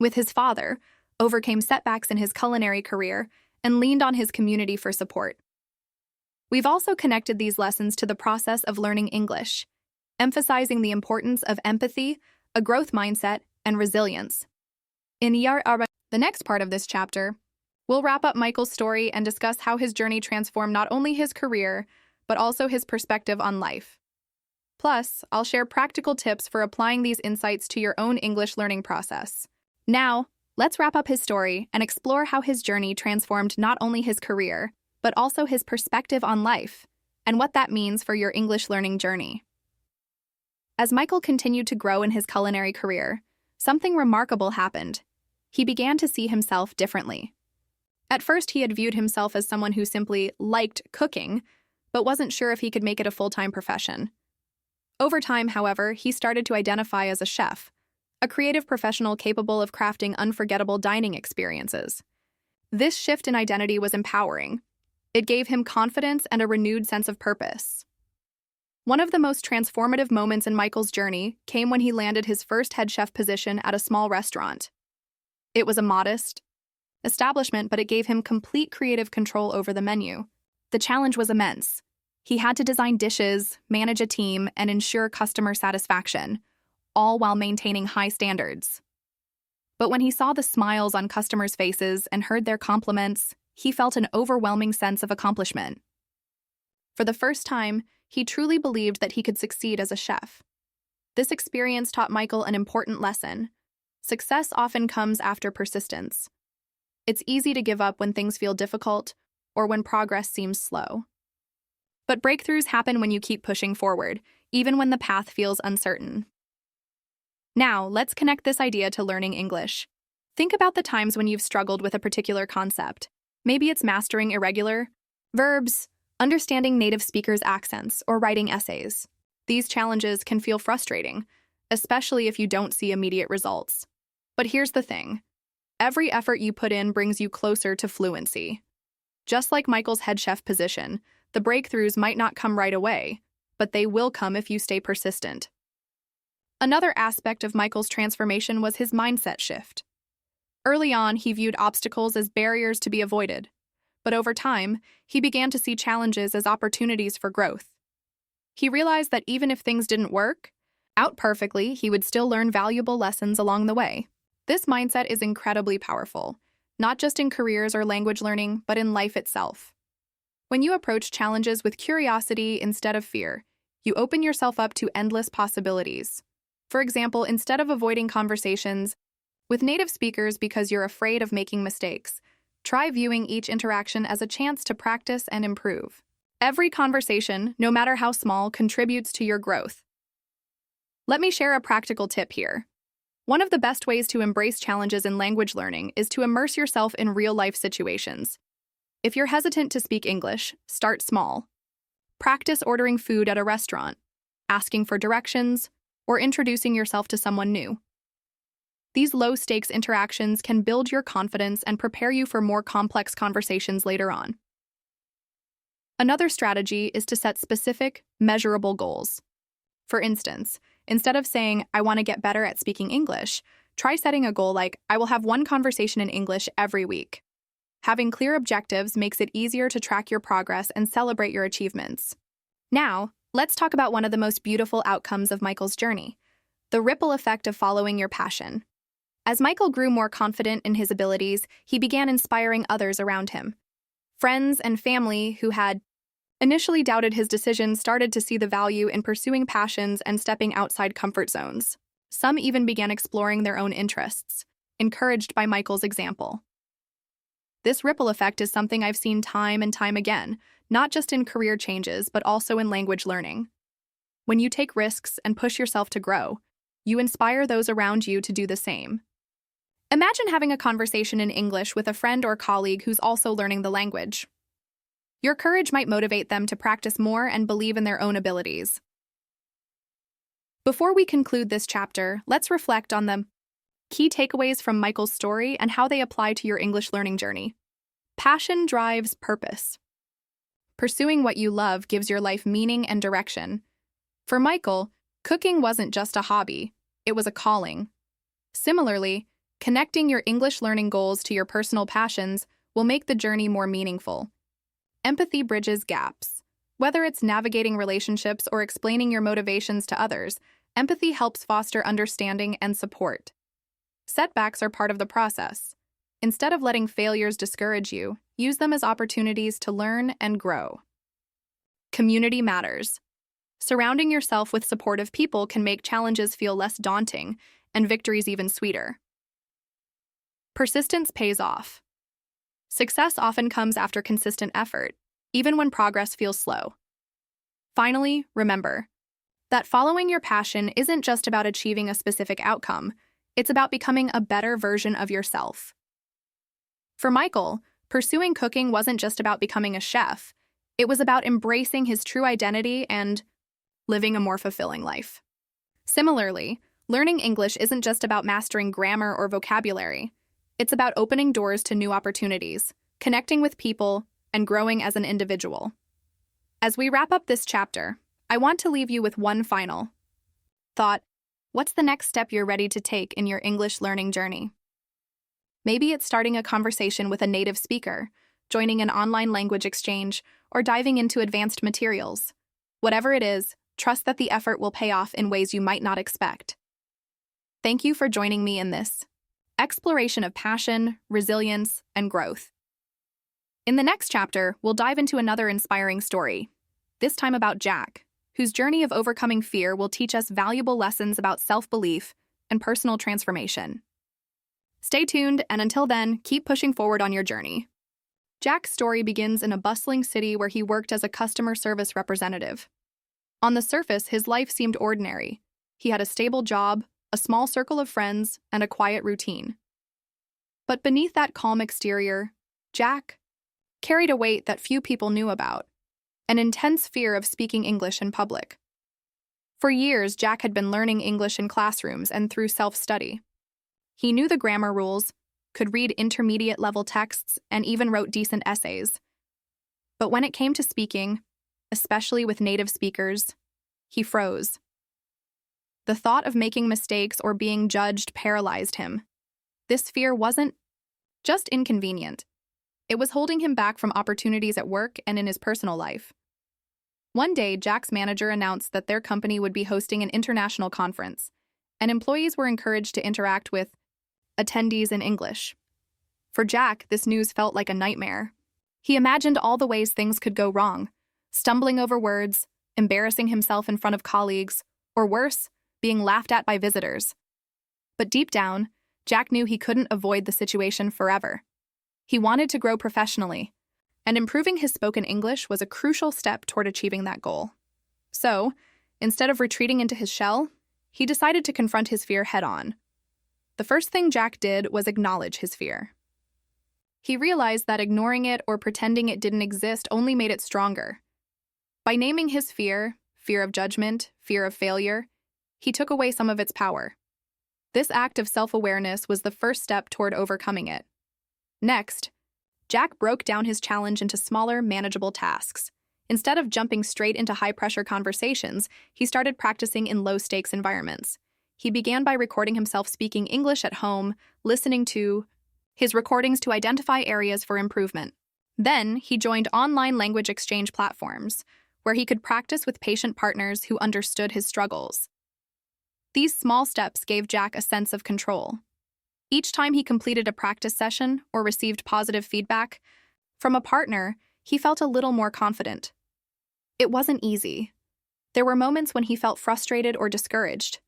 [SPEAKER 1] with his father, overcame setbacks in his culinary career, and leaned on his community for support. We've also connected these lessons to the process of learning English, emphasizing the importance of empathy, a growth mindset, and resilience. In the next part of this chapter, we'll wrap up Michael's story and discuss how his journey transformed not only his career, but also his perspective on life. Plus, I'll share practical tips for applying these insights to your own English learning process. Now, let's wrap up his story and explore how his journey transformed not only his career, but also his perspective on life, and what that means for your English learning journey. As Michael continued to grow in his culinary career, something remarkable happened. He began to see himself differently. At first, he had viewed himself as someone who simply liked cooking, but wasn't sure if he could make it a full-time profession. Over time, however, he started to identify as a chef, a creative professional capable of crafting unforgettable dining experiences. This shift in identity was empowering. It gave him confidence and a renewed sense of purpose. One of the most transformative moments in Michael's journey came when he landed his first head chef position at a small restaurant. It was a modest establishment, but it gave him complete creative control over the menu. The challenge was immense. He had to design dishes, manage a team, and ensure customer satisfaction, all while maintaining high standards. But when he saw the smiles on customers' faces and heard their compliments, he felt an overwhelming sense of accomplishment. For the first time, he truly believed that he could succeed as a chef. This experience taught Michael an important lesson. Success often comes after persistence. It's easy to give up when things feel difficult or when progress seems slow. But breakthroughs happen when you keep pushing forward, even when the path feels uncertain. Now, let's connect this idea to learning English. Think about the times when you've struggled with a particular concept. Maybe it's mastering irregular verbs, understanding native speakers' accents, or writing essays. These challenges can feel frustrating, especially if you don't see immediate results. But here's the thing. Every effort you put in brings you closer to fluency. Just like Michael's head chef position, the breakthroughs might not come right away, but they will come if you stay persistent. Another aspect of Michael's transformation was his mindset shift. Early on, he viewed obstacles as barriers to be avoided, but over time, he began to see challenges as opportunities for growth. He realized that even if things didn't work out perfectly, he would still learn valuable lessons along the way. This mindset is incredibly powerful, not just in careers or language learning, but in life itself. When you approach challenges with curiosity instead of fear, you open yourself up to endless possibilities. For example, instead of avoiding conversations with native speakers because you're afraid of making mistakes, try viewing each interaction as a chance to practice and improve. Every conversation, no matter how small, contributes to your growth. Let me share a practical tip here. One of the best ways to embrace challenges in language learning is to immerse yourself in real-life situations. If you're hesitant to speak English, start small. Practice ordering food at a restaurant, asking for directions, or introducing yourself to someone new. These low-stakes interactions can build your confidence and prepare you for more complex conversations later on. Another strategy is to set specific, measurable goals. For instance, instead of saying, "I want to get better at speaking English," try setting a goal like, "I will have one conversation in English every week." Having clear objectives makes it easier to track your progress and celebrate your achievements. Now, let's talk about one of the most beautiful outcomes of Michael's journey, the ripple effect of following your passion. As Michael grew more confident in his abilities, he began inspiring others around him. Friends and family who had initially doubted his decisions started to see the value in pursuing passions and stepping outside comfort zones. Some even began exploring their own interests, encouraged by Michael's example. This ripple effect is something I've seen time and time again, not just in career changes, but also in language learning. When you take risks and push yourself to grow, you inspire those around you to do the same. Imagine having a conversation in English with a friend or colleague who's also learning the language. Your courage might motivate them to practice more and believe in their own abilities. Before we conclude this chapter, let's reflect on the key takeaways from Michael's story and how they apply to your English learning journey. Passion drives purpose. Pursuing what you love gives your life meaning and direction. For Michael, cooking wasn't just a hobby, it was a calling. Similarly, connecting your English learning goals to your personal passions will make the journey more meaningful. Empathy bridges gaps. Whether it's navigating relationships or explaining your motivations to others, empathy helps foster understanding and support. Setbacks are part of the process. Instead of letting failures discourage you, use them as opportunities to learn and grow. Community matters. Surrounding yourself with supportive people can make challenges feel less daunting and victories even sweeter. Persistence pays off. Success often comes after consistent effort, even when progress feels slow. Finally, remember that following your passion isn't just about achieving a specific outcome, it's about becoming a better version of yourself. For Michael, pursuing cooking wasn't just about becoming a chef, it was about embracing his true identity and living a more fulfilling life. Similarly, learning English isn't just about mastering grammar or vocabulary. It's about opening doors to new opportunities, connecting with people, and growing as an individual. As we wrap up this chapter, I want to leave you with one final thought. What's the next step you're ready to take in your English learning journey? Maybe it's starting a conversation with a native speaker, joining an online language exchange, or diving into advanced materials. Whatever it is, trust that the effort will pay off in ways you might not expect. Thank you for joining me in this exploration of passion, resilience, and growth. In the next chapter, we'll dive into another inspiring story, this time about Jack, whose journey of overcoming fear will teach us valuable lessons about self-belief and personal transformation. Stay tuned, and until then, keep pushing forward on your journey. Jack's story begins in a bustling city where he worked as a customer service representative. On the surface, his life seemed ordinary. He had a stable job, a small circle of friends, and a quiet routine. But beneath that calm exterior, Jack carried a weight that few people knew about, an intense fear of speaking English in public. For years, Jack had been learning English in classrooms and through self-study. He knew the grammar rules, could read intermediate-level texts, and even wrote decent essays. But when it came to speaking, especially with native speakers, he froze. The thought of making mistakes or being judged paralyzed him. This fear wasn't just inconvenient. It was holding him back from opportunities at work and in his personal life. One day, Jack's manager announced that their company would be hosting an international conference, and employees were encouraged to interact with attendees in English. For Jack, this news felt like a nightmare. He imagined all the ways things could go wrong, stumbling over words, embarrassing himself in front of colleagues, or worse, being laughed at by visitors. But deep down, Jack knew he couldn't avoid the situation forever. He wanted to grow professionally, and improving his spoken English was a crucial step toward achieving that goal. So, instead of retreating into his shell, he decided to confront his fear head-on. The first thing Jack did was acknowledge his fear. He realized that ignoring it or pretending it didn't exist only made it stronger. By naming his fear, fear of judgment, fear of failure, he took away some of its power. This act of self-awareness was the first step toward overcoming it. Next, Jack broke down his challenge into smaller, manageable tasks. Instead of jumping straight into high-pressure conversations, he started practicing in low-stakes environments. He began by recording himself speaking English at home, listening to his recordings to identify areas for improvement. Then, he joined online language exchange platforms, where he could practice with patient partners who understood his struggles. These small steps gave Jack a sense of control. Each time he completed a practice session or received positive feedback from a partner, he felt a little more confident. It wasn't easy. There were moments when he felt frustrated or discouraged,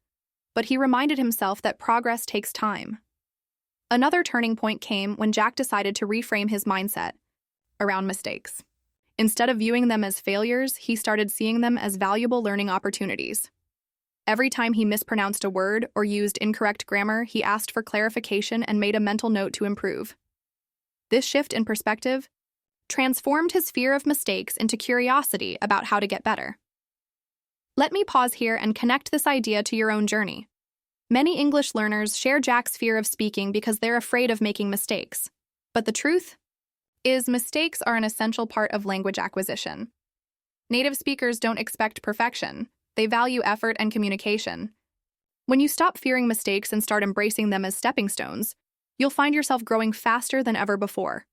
[SPEAKER 1] but he reminded himself that progress takes time. Another turning point came when Jack decided to reframe his mindset around mistakes. Instead of viewing them as failures, he started seeing them as valuable learning opportunities. Every time he mispronounced a word or used incorrect grammar, he asked for clarification and made a mental note to improve. This shift in perspective transformed his fear of mistakes into curiosity about how to get better. Let me pause here and connect this idea to your own journey. Many English learners share Jack's fear of speaking because they're afraid of making mistakes. But the truth is, mistakes are an essential part of language acquisition. Native speakers don't expect perfection. They value effort and communication. When you stop fearing mistakes and start embracing them as stepping stones, you'll find yourself growing faster than ever before.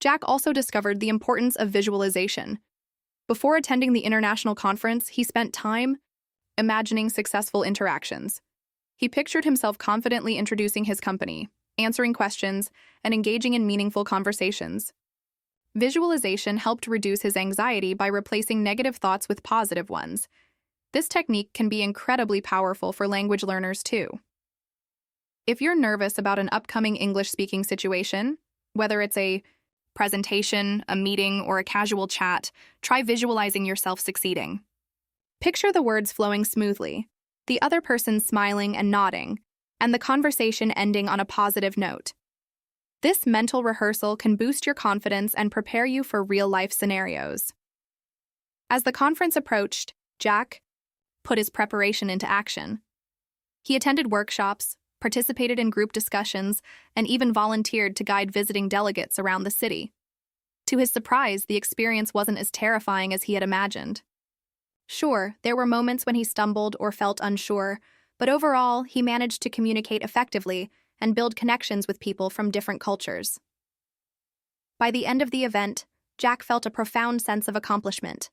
[SPEAKER 1] Jack also discovered the importance of visualization. Before attending the international conference, he spent time imagining successful interactions. He pictured himself confidently introducing his company, answering questions, and engaging in meaningful conversations. Visualization helped reduce his anxiety by replacing negative thoughts with positive ones. This technique can be incredibly powerful for language learners too. If you're nervous about an upcoming English-speaking situation, whether it's a presentation, a meeting, or a casual chat, try visualizing yourself succeeding. Picture the words flowing smoothly, the other person smiling and nodding, and the conversation ending on a positive note. This mental rehearsal can boost your confidence and prepare you for real-life scenarios. As the conference approached, Jack put his preparation into action. He attended workshops, participated in group discussions, and even volunteered to guide visiting delegates around the city. To his surprise, the experience wasn't as terrifying as he had imagined. Sure, there were moments when he stumbled or felt unsure, but overall, he managed to communicate effectively and build connections with people from different cultures. By the end of the event, Jack felt a profound sense of accomplishment.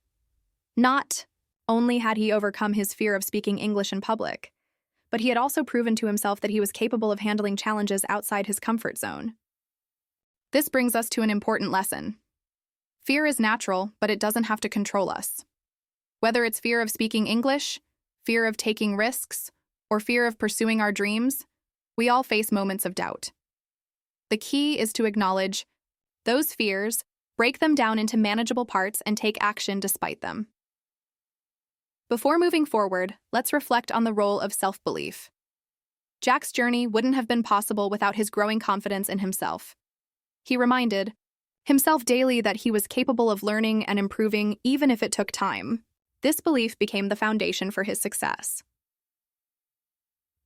[SPEAKER 1] Not only had he overcome his fear of speaking English in public, but he had also proven to himself that he was capable of handling challenges outside his comfort zone. This brings us to an important lesson. Fear is natural, but it doesn't have to control us. Whether it's fear of speaking English, fear of taking risks, or fear of pursuing our dreams, we all face moments of doubt. The key is to acknowledge those fears, break them down into manageable parts, and take action despite them. Before moving forward, let's reflect on the role of self-belief. Jack's journey wouldn't have been possible without his growing confidence in himself. He reminded himself daily that he was capable of learning and improving even if it took time. This belief became the foundation for his success.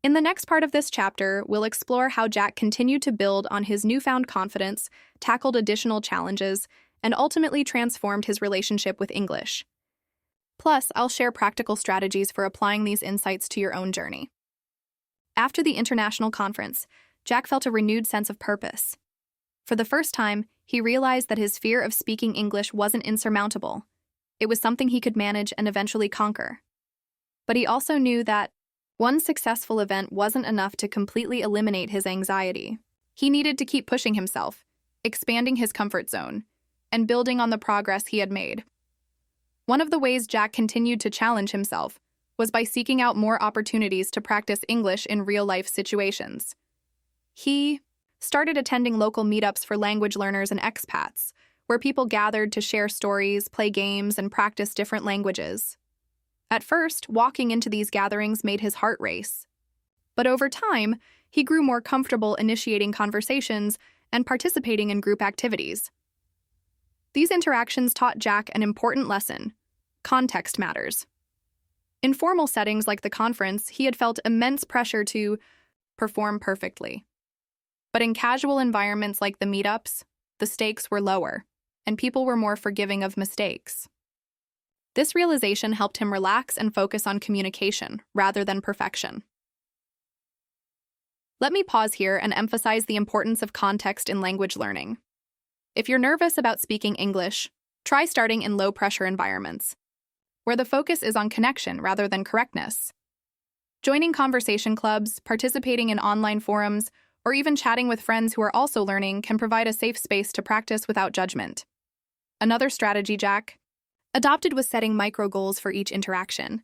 [SPEAKER 1] In the next part of this chapter, we'll explore how Jack continued to build on his newfound confidence, tackled additional challenges, and ultimately transformed his relationship with English. Plus, I'll share practical strategies for applying these insights to your own journey. After the international conference, Jack felt a renewed sense of purpose. For the first time, he realized that his fear of speaking English wasn't insurmountable. It was something he could manage and eventually conquer. But he also knew that one successful event wasn't enough to completely eliminate his anxiety. He needed to keep pushing himself, expanding his comfort zone, and building on the progress he had made. One of the ways Jack continued to challenge himself was by seeking out more opportunities to practice English in real-life situations. He started attending local meetups for language learners and expats, where people gathered to share stories, play games, and practice different languages. At first, walking into these gatherings made his heart race. But over time, he grew more comfortable initiating conversations and participating in group activities. These interactions taught Jack an important lesson: context matters. In formal settings like the conference, he had felt immense pressure to perform perfectly. But in casual environments like the meetups, the stakes were lower, and people were more forgiving of mistakes. This realization helped him relax and focus on communication rather than perfection. Let me pause here and emphasize the importance of context in language learning. If you're nervous about speaking English, try starting in low-pressure environments, where the focus is on connection rather than correctness. Joining conversation clubs, participating in online forums, or even chatting with friends who are also learning can provide a safe space to practice without judgment. Another strategy Jack adopted was setting micro goals for each interaction.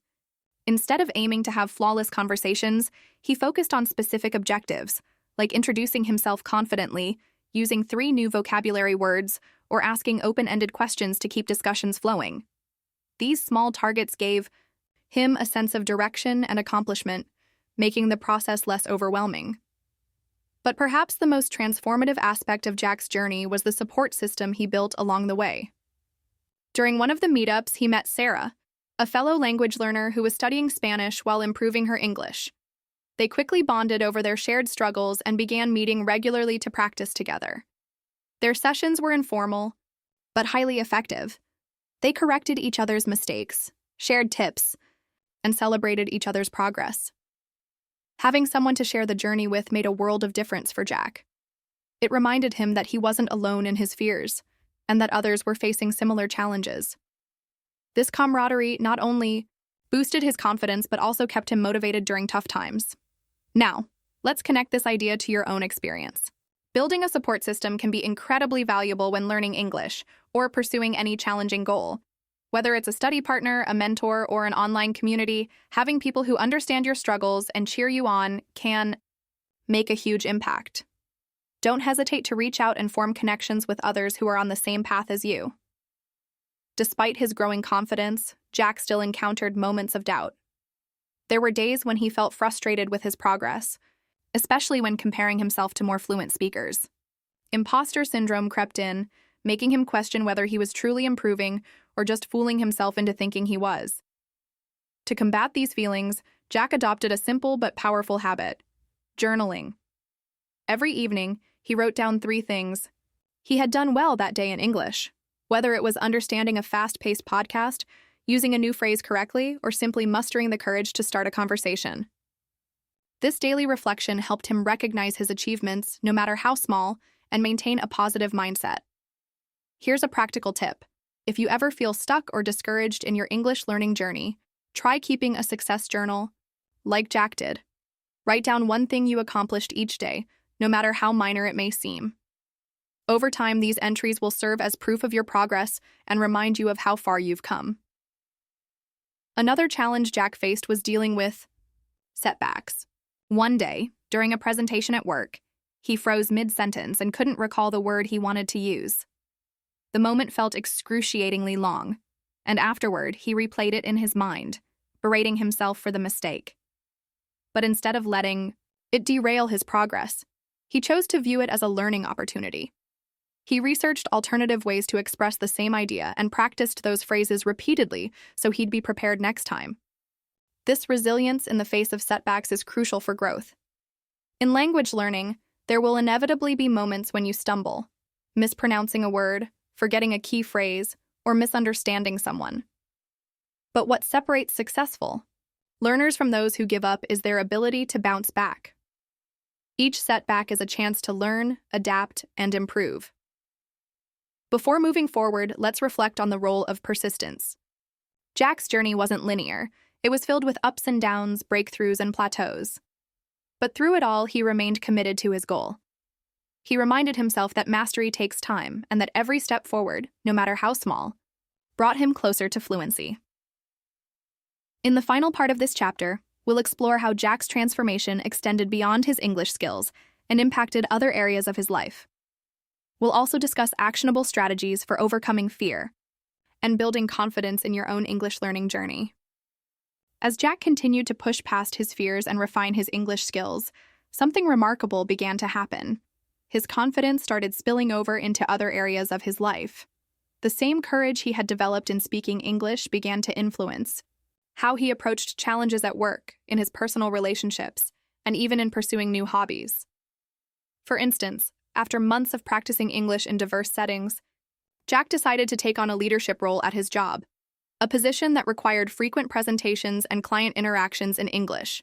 [SPEAKER 1] Instead of aiming to have flawless conversations, he focused on specific objectives, like introducing himself confidently, using 3 new vocabulary words, or asking open-ended questions to keep discussions flowing. These small targets gave him a sense of direction and accomplishment, making the process less overwhelming. But perhaps the most transformative aspect of Jack's journey was the support system he built along the way. During one of the meetups, he met Sarah, a fellow language learner who was studying Spanish while improving her English. They quickly bonded over their shared struggles and began meeting regularly to practice together. Their sessions were informal, but highly effective. They corrected each other's mistakes, shared tips, and celebrated each other's progress. Having someone to share the journey with made a world of difference for Jack. It reminded him that he wasn't alone in his fears, and that others were facing similar challenges. This camaraderie not only boosted his confidence but also kept him motivated during tough times. Now, let's connect this idea to your own experience. Building a support system can be incredibly valuable when learning English or pursuing any challenging goal. Whether it's a study partner, a mentor, or an online community, having people who understand your struggles and cheer you on can make a huge impact. Don't hesitate to reach out and form connections with others who are on the same path as you. Despite his growing confidence, Jack still encountered moments of doubt. There were days when he felt frustrated with his progress, especially when comparing himself to more fluent speakers. Imposter syndrome crept in, making him question whether he was truly improving or just fooling himself into thinking he was. To combat these feelings, Jack adopted a simple but powerful habit: journaling. Every evening, he wrote down 3 things he had done well that day in English, whether it was understanding a fast-paced podcast, using a new phrase correctly, or simply mustering the courage to start a conversation. This daily reflection helped him recognize his achievements, no matter how small, and maintain a positive mindset. Here's a practical tip. If you ever feel stuck or discouraged in your English learning journey, try keeping a success journal, like Jack did. Write down 1 thing you accomplished each day, no matter how minor it may seem. Over time, these entries will serve as proof of your progress and remind you of how far you've come. Another challenge Jack faced was dealing with setbacks. One day, during a presentation at work, he froze mid-sentence and couldn't recall the word he wanted to use. The moment felt excruciatingly long, and afterward, he replayed it in his mind, berating himself for the mistake. But instead of letting it derail his progress, he chose to view it as a learning opportunity. He researched alternative ways to express the same idea and practiced those phrases repeatedly so he'd be prepared next time. This resilience in the face of setbacks is crucial for growth. In language learning, there will inevitably be moments when you stumble, mispronouncing a word, forgetting a key phrase, or misunderstanding someone. But what separates successful learners from those who give up is their ability to bounce back. Each setback is a chance to learn, adapt, and improve. Before moving forward, let's reflect on the role of persistence. Jack's journey wasn't linear. It was filled with ups and downs, breakthroughs, and plateaus. But through it all, he remained committed to his goal. He reminded himself that mastery takes time and that every step forward, no matter how small, brought him closer to fluency. In the final part of this chapter, we'll explore how Jack's transformation extended beyond his English skills and impacted other areas of his life. We'll also discuss actionable strategies for overcoming fear and building confidence in your own English learning journey. As Jack continued to push past his fears and refine his English skills, something remarkable began to happen. His confidence started spilling over into other areas of his life. The same courage he had developed in speaking English began to influence how he approached challenges at work, in his personal relationships, and even in pursuing new hobbies. For instance, after months of practicing English in diverse settings, Jack decided to take on a leadership role at his job, a position that required frequent presentations and client interactions in English.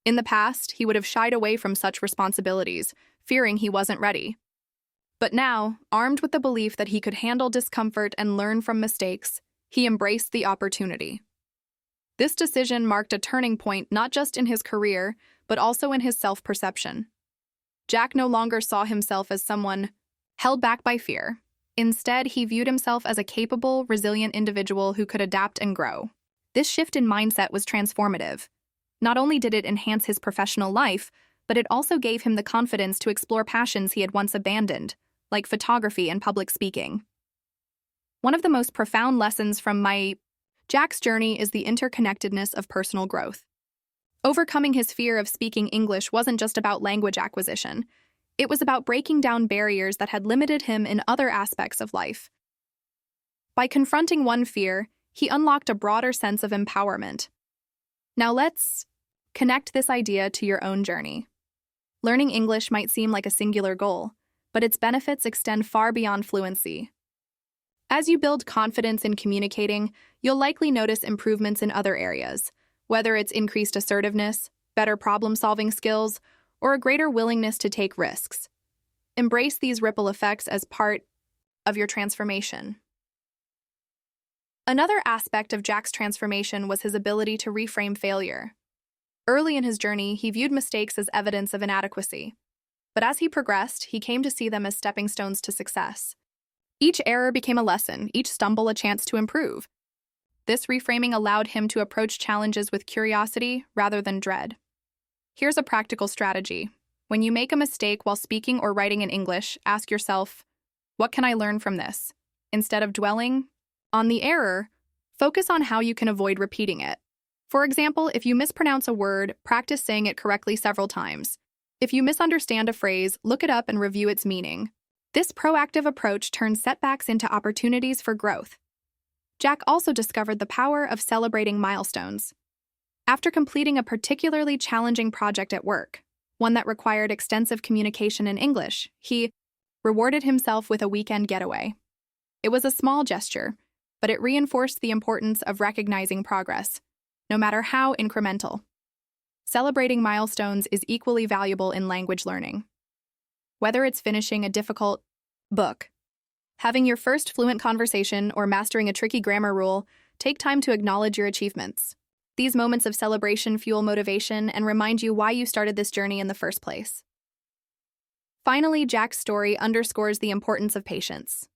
[SPEAKER 1] In the past, he would have shied away from such responsibilities, fearing he wasn't ready. But now, armed with the belief that he could handle discomfort and learn from mistakes, he embraced the opportunity. This decision marked a turning point not just in his career, but also in his self-perception. Jack no longer saw himself as someone held back by fear. Instead, he viewed himself as a capable, resilient individual who could adapt and grow. This shift in mindset was transformative. Not only did it enhance his professional life, but it also gave him the confidence to explore passions he had once abandoned, like photography and public speaking. One of the most profound lessons from Jack's journey is the interconnectedness of personal growth. Overcoming his fear of speaking English wasn't just about language acquisition. It was about breaking down barriers that had limited him in other aspects of life. By confronting one fear, he unlocked a broader sense of empowerment. Now let's connect this idea to your own journey. Learning English might seem like a singular goal, but its benefits extend far beyond fluency. As you build confidence in communicating, you'll likely notice improvements in other areas, whether it's increased assertiveness, better problem-solving skills, or a greater willingness to take risks. Embrace these ripple effects as part of your transformation. Another aspect of Jack's transformation was his ability to reframe failure. Early in his journey, he viewed mistakes as evidence of inadequacy. But as he progressed, he came to see them as stepping stones to success. Each error became a lesson, each stumble a chance to improve. This reframing allowed him to approach challenges with curiosity rather than dread. Here's a practical strategy. When you make a mistake while speaking or writing in English, ask yourself, what can I learn from this? Instead of dwelling on the error, focus on how you can avoid repeating it. For example, if you mispronounce a word, practice saying it correctly several times. If you misunderstand a phrase, look it up and review its meaning. This proactive approach turns setbacks into opportunities for growth. Jack also discovered the power of celebrating milestones. After completing a particularly challenging project at work, one that required extensive communication in English, he rewarded himself with a weekend getaway. It was a small gesture, but it reinforced the importance of recognizing progress, no matter how incremental. Celebrating milestones is equally valuable in language learning. Whether it's finishing a difficult book, having your first fluent conversation, or mastering a tricky grammar rule, take time to acknowledge your achievements. These moments of celebration fuel motivation and remind you why you started this journey in the first place. Finally, Jack's story underscores the importance of patience.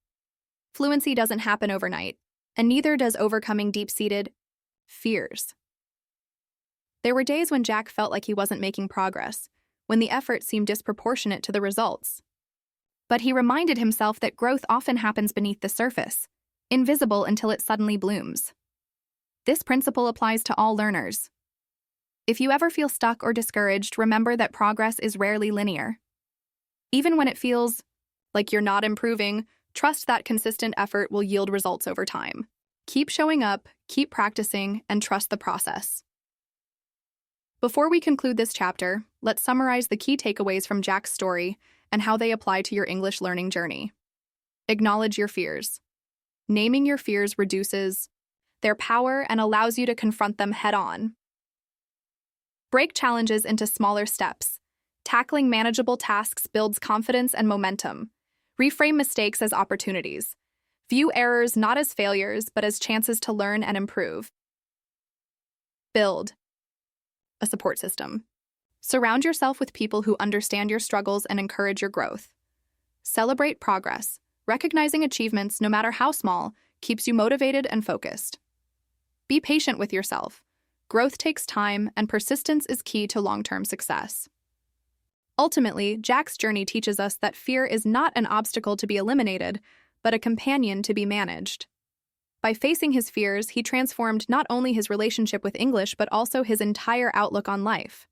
[SPEAKER 1] Fluency doesn't happen overnight, and neither does overcoming deep-seated fears. There were days when Jack felt like he wasn't making progress, when the effort seemed disproportionate to the results. But he reminded himself that growth often happens beneath the surface, invisible until it suddenly blooms. This principle applies to all learners. If you ever feel stuck or discouraged, remember that progress is rarely linear. Even when it feels like you're not improving, trust that consistent effort will yield results over time. Keep showing up, keep practicing, and trust the process. Before we conclude this chapter, let's summarize the key takeaways from Jack's story and how they apply to your English learning journey. Acknowledge your fears. Naming your fears reduces their power and allows you to confront them head-on. Break challenges into smaller steps. Tackling manageable tasks builds confidence and momentum. Reframe mistakes as opportunities. View errors not as failures, but as chances to learn and improve. Build a support system. Surround yourself with people who understand your struggles and encourage your growth. Celebrate progress. Recognizing achievements, no matter how small, keeps you motivated and focused. Be patient with yourself. Growth takes time, and persistence is key to long-term success. Ultimately, Jack's journey teaches us that fear is not an obstacle to be eliminated, but a companion to be managed. By facing his fears, he transformed not only his relationship with English, but also his entire outlook on life.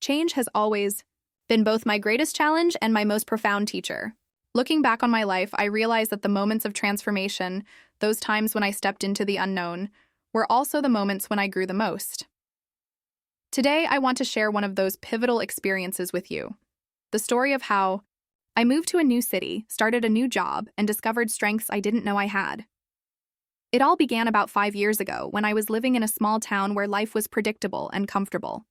[SPEAKER 1] Change has always been both my greatest challenge and my most profound teacher. Looking back on my life, I realize that the moments of transformation, those times when I stepped into the unknown, were also the moments when I grew the most. Today, I want to share one of those pivotal experiences with you. The story of how I moved to a new city, started a new job, and discovered strengths I didn't know I had. It all began about 5 years ago when I was living in a small town where life was predictable and comfortable.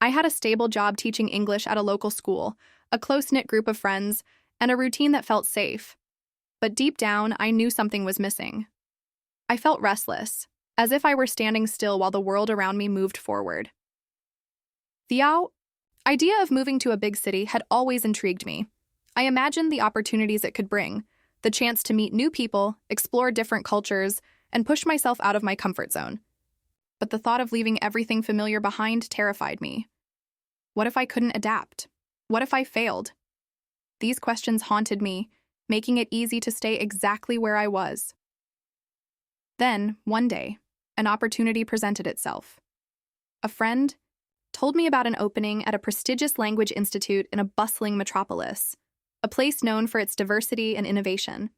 [SPEAKER 1] I had a stable job teaching English at a local school, a close-knit group of friends, and a routine that felt safe. But deep down, I knew something was missing. I felt restless, as if I were standing still while the world around me moved forward. The idea of moving to a big city had always intrigued me. I imagined the opportunities it could bring, the chance to meet new people, explore different cultures, and push myself out of my comfort zone. But the thought of leaving everything familiar behind terrified me. What if I couldn't adapt? What if I failed? These questions haunted me, making it easy to stay exactly where I was. Then, one day, an opportunity presented itself. A friend told me about an opening at a prestigious language institute in a bustling metropolis, a place known for its diversity and innovation.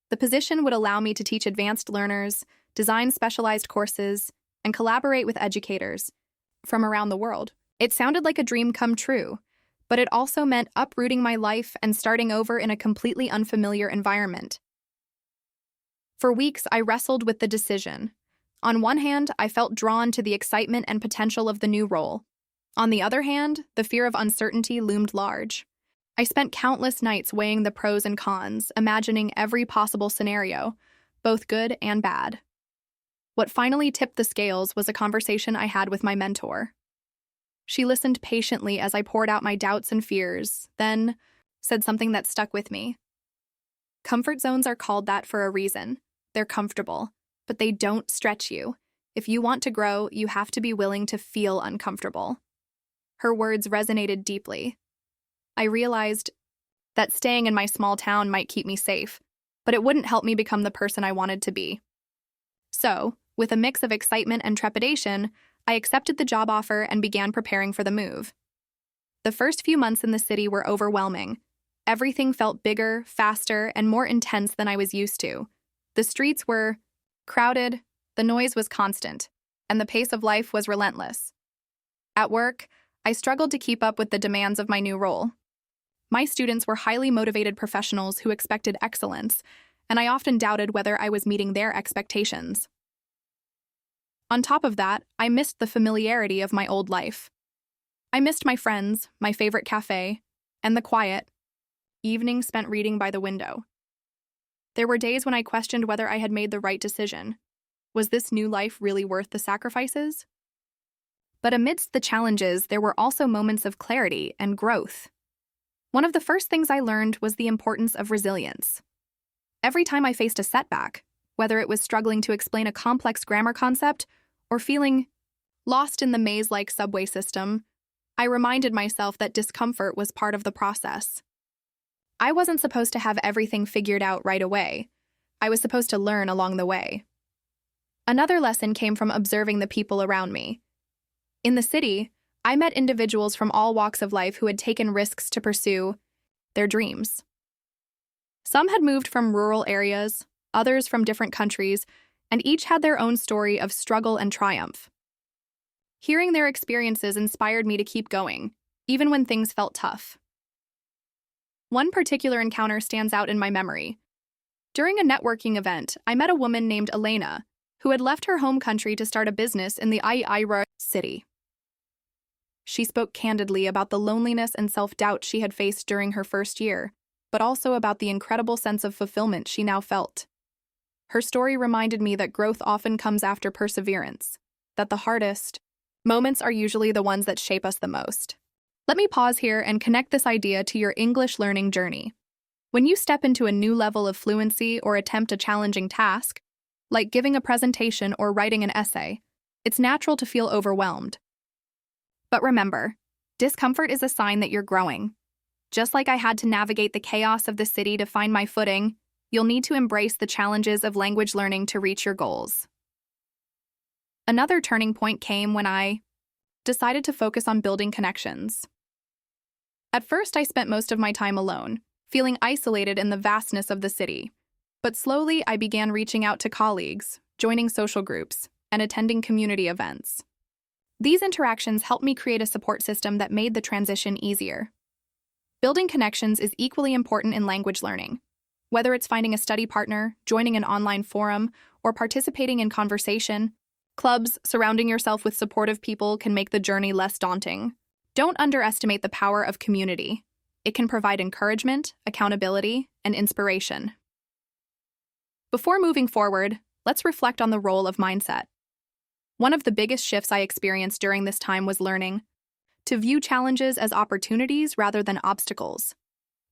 [SPEAKER 1] The position would allow me to teach advanced learners, design specialized courses, and collaborate with educators from around the world. It sounded like a dream come true, but it also meant uprooting my life and starting over in a completely unfamiliar environment. For weeks, I wrestled with the decision. On one hand, I felt drawn to the excitement and potential of the new role. On the other hand, the fear of uncertainty loomed large. I spent countless nights weighing the pros and cons, imagining every possible scenario, both good and bad. What finally tipped the scales was a conversation I had with my mentor. She listened patiently as I poured out my doubts and fears, then said something that stuck with me. Comfort zones are called that for a reason. They're comfortable, but they don't stretch you. If you want to grow, you have to be willing to feel uncomfortable. Her words resonated deeply. I realized that staying in my small town might keep me safe, but it wouldn't help me become the person I wanted to be. So, with a mix of excitement and trepidation, I accepted the job offer and began preparing for the move. The first few months in the city were overwhelming. Everything felt bigger, faster, and more intense than I was used to. The streets were crowded, the noise was constant, and the pace of life was relentless. At work, I struggled to keep up with the demands of my new role. My students were highly motivated professionals who expected excellence, and I often doubted whether I was meeting their expectations. On top of that, I missed the familiarity of my old life. I missed my friends, my favorite cafe, and the quiet evenings spent reading by the window. There were days when I questioned whether I had made the right decision. Was this new life really worth the sacrifices? But amidst the challenges, there were also moments of clarity and growth. One of the first things I learned was the importance of resilience. Every time I faced a setback, whether it was struggling to explain a complex grammar concept or feeling lost in the maze-like subway system. I reminded myself that discomfort was part of the process. I wasn't supposed to have everything figured out right away. I was supposed to learn along the way. Another lesson came from observing the people around me. In the city, I met individuals from all walks of life who had taken risks to pursue their dreams. Some had moved from rural areas, others from different countries, and each had their own story of struggle and triumph. Hearing their experiences inspired me to keep going, even when things felt tough. One particular encounter stands out in my memory. During a networking event, I met a woman named Elena, who had left her home country to start a business in the Ira city. She spoke candidly about the loneliness and self-doubt she had faced during her first year, but also about the incredible sense of fulfillment she now felt. Her story reminded me that growth often comes after perseverance, that the hardest moments are usually the ones that shape us the most. Let me pause here and connect this idea to your English learning journey. When you step into a new level of fluency or attempt a challenging task, like giving a presentation or writing an essay, it's natural to feel overwhelmed. But remember, discomfort is a sign that you're growing. Just like I had to navigate the chaos of the city to find my footing, you'll need to embrace the challenges of language learning to reach your goals. Another turning point came when I decided to focus on building connections. At first, I spent most of my time alone, feeling isolated in the vastness of the city. But slowly, I began reaching out to colleagues, joining social groups, and attending community events. These interactions helped me create a support system that made the transition easier. Building connections is equally important in language learning. Whether it's finding a study partner, joining an online forum, or participating in conversation clubs, surrounding yourself with supportive people can make the journey less daunting. Don't underestimate the power of community. It can provide encouragement, accountability, and inspiration. Before moving forward, let's reflect on the role of mindset. One of the biggest shifts I experienced during this time was learning to view challenges as opportunities rather than obstacles.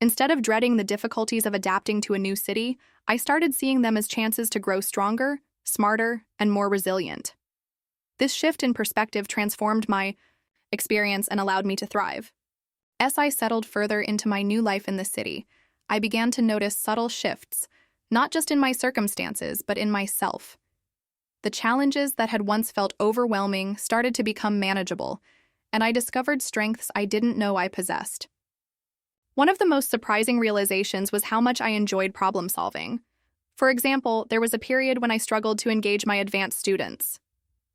[SPEAKER 1] Instead of dreading the difficulties of adapting to a new city, I started seeing them as chances to grow stronger, smarter, and more resilient. This shift in perspective transformed my experience and allowed me to thrive. As I settled further into my new life in the city, I began to notice subtle shifts, not just in my circumstances, but in myself. The challenges that had once felt overwhelming started to become manageable, and I discovered strengths I didn't know I possessed. One of the most surprising realizations was how much I enjoyed problem solving. For example, there was a period when I struggled to engage my advanced students.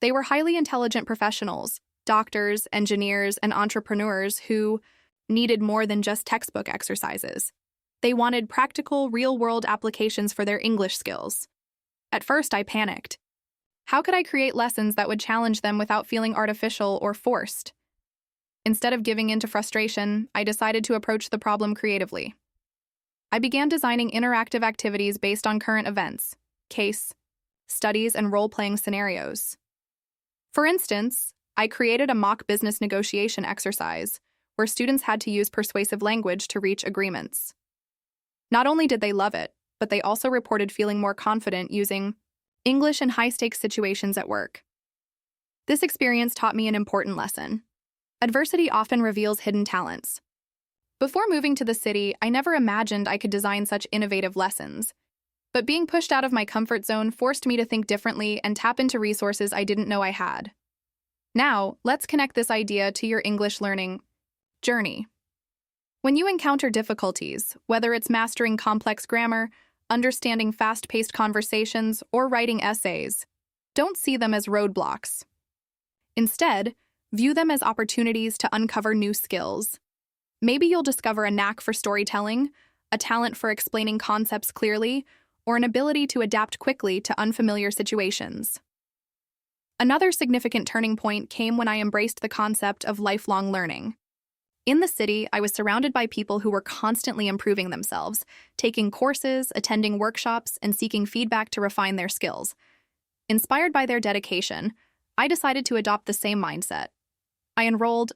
[SPEAKER 1] They were highly intelligent professionals, doctors, engineers, and entrepreneurs who needed more than just textbook exercises. They wanted practical, real-world applications for their English skills. At first, I panicked. How could I create lessons that would challenge them without feeling artificial or forced? Instead of giving in to frustration, I decided to approach the problem creatively. I began designing interactive activities based on current events, case studies, and role-playing scenarios. For instance, I created a mock business negotiation exercise where students had to use persuasive language to reach agreements. Not only did they love it, but they also reported feeling more confident using English in high-stakes situations at work. This experience taught me an important lesson. Adversity often reveals hidden talents. Before moving to the city, I never imagined I could design such innovative lessons. But being pushed out of my comfort zone forced me to think differently and tap into resources I didn't know I had. Now, let's connect this idea to your English learning journey. When you encounter difficulties, whether it's mastering complex grammar, understanding fast-paced conversations, or writing essays, don't see them as roadblocks. Instead, view them as opportunities to uncover new skills. Maybe you'll discover a knack for storytelling, a talent for explaining concepts clearly, or an ability to adapt quickly to unfamiliar situations. Another significant turning point came when I embraced the concept of lifelong learning. In the city, I was surrounded by people who were constantly improving themselves, taking courses, attending workshops, and seeking feedback to refine their skills. Inspired by their dedication, I decided to adopt the same mindset. I enrolled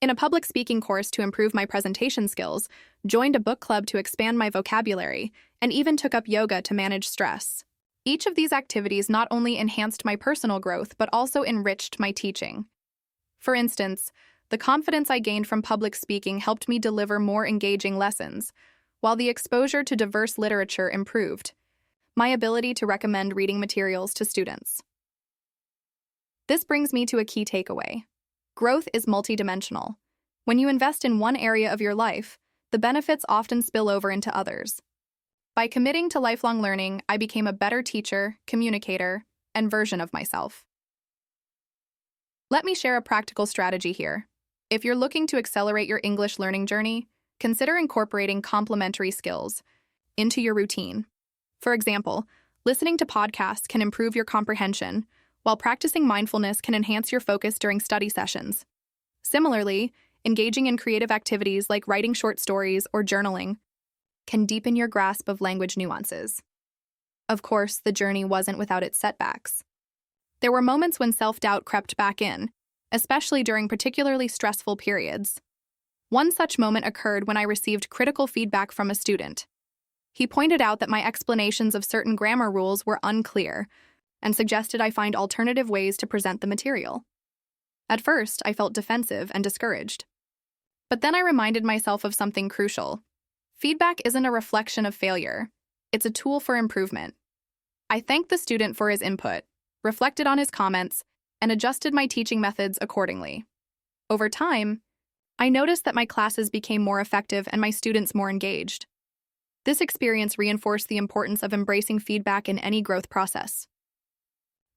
[SPEAKER 1] in a public speaking course to improve my presentation skills, joined a book club to expand my vocabulary, and even took up yoga to manage stress. Each of these activities not only enhanced my personal growth, but also enriched my teaching. For instance, the confidence I gained from public speaking helped me deliver more engaging lessons, while the exposure to diverse literature improved my ability to recommend reading materials to students. This brings me to a key takeaway. Growth is multidimensional. When you invest in one area of your life, the benefits often spill over into others. By committing to lifelong learning, I became a better teacher, communicator, and version of myself. Let me share a practical strategy here. If you're looking to accelerate your English learning journey, consider incorporating complementary skills into your routine. For example, listening to podcasts can improve your comprehension, while practicing mindfulness can enhance your focus during study sessions. Similarly, engaging in creative activities like writing short stories or journaling can deepen your grasp of language nuances. Of course, the journey wasn't without its setbacks. There were moments when self-doubt crept back in, especially during particularly stressful periods. One such moment occurred when I received critical feedback from a student. He pointed out that my explanations of certain grammar rules were unclear and suggested I find alternative ways to present the material. At first, I felt defensive and discouraged. But then I reminded myself of something crucial. Feedback isn't a reflection of failure. It's a tool for improvement. I thanked the student for his input, reflected on his comments, and adjusted my teaching methods accordingly. Over time, I noticed that my classes became more effective and my students more engaged. This experience reinforced the importance of embracing feedback in any growth process.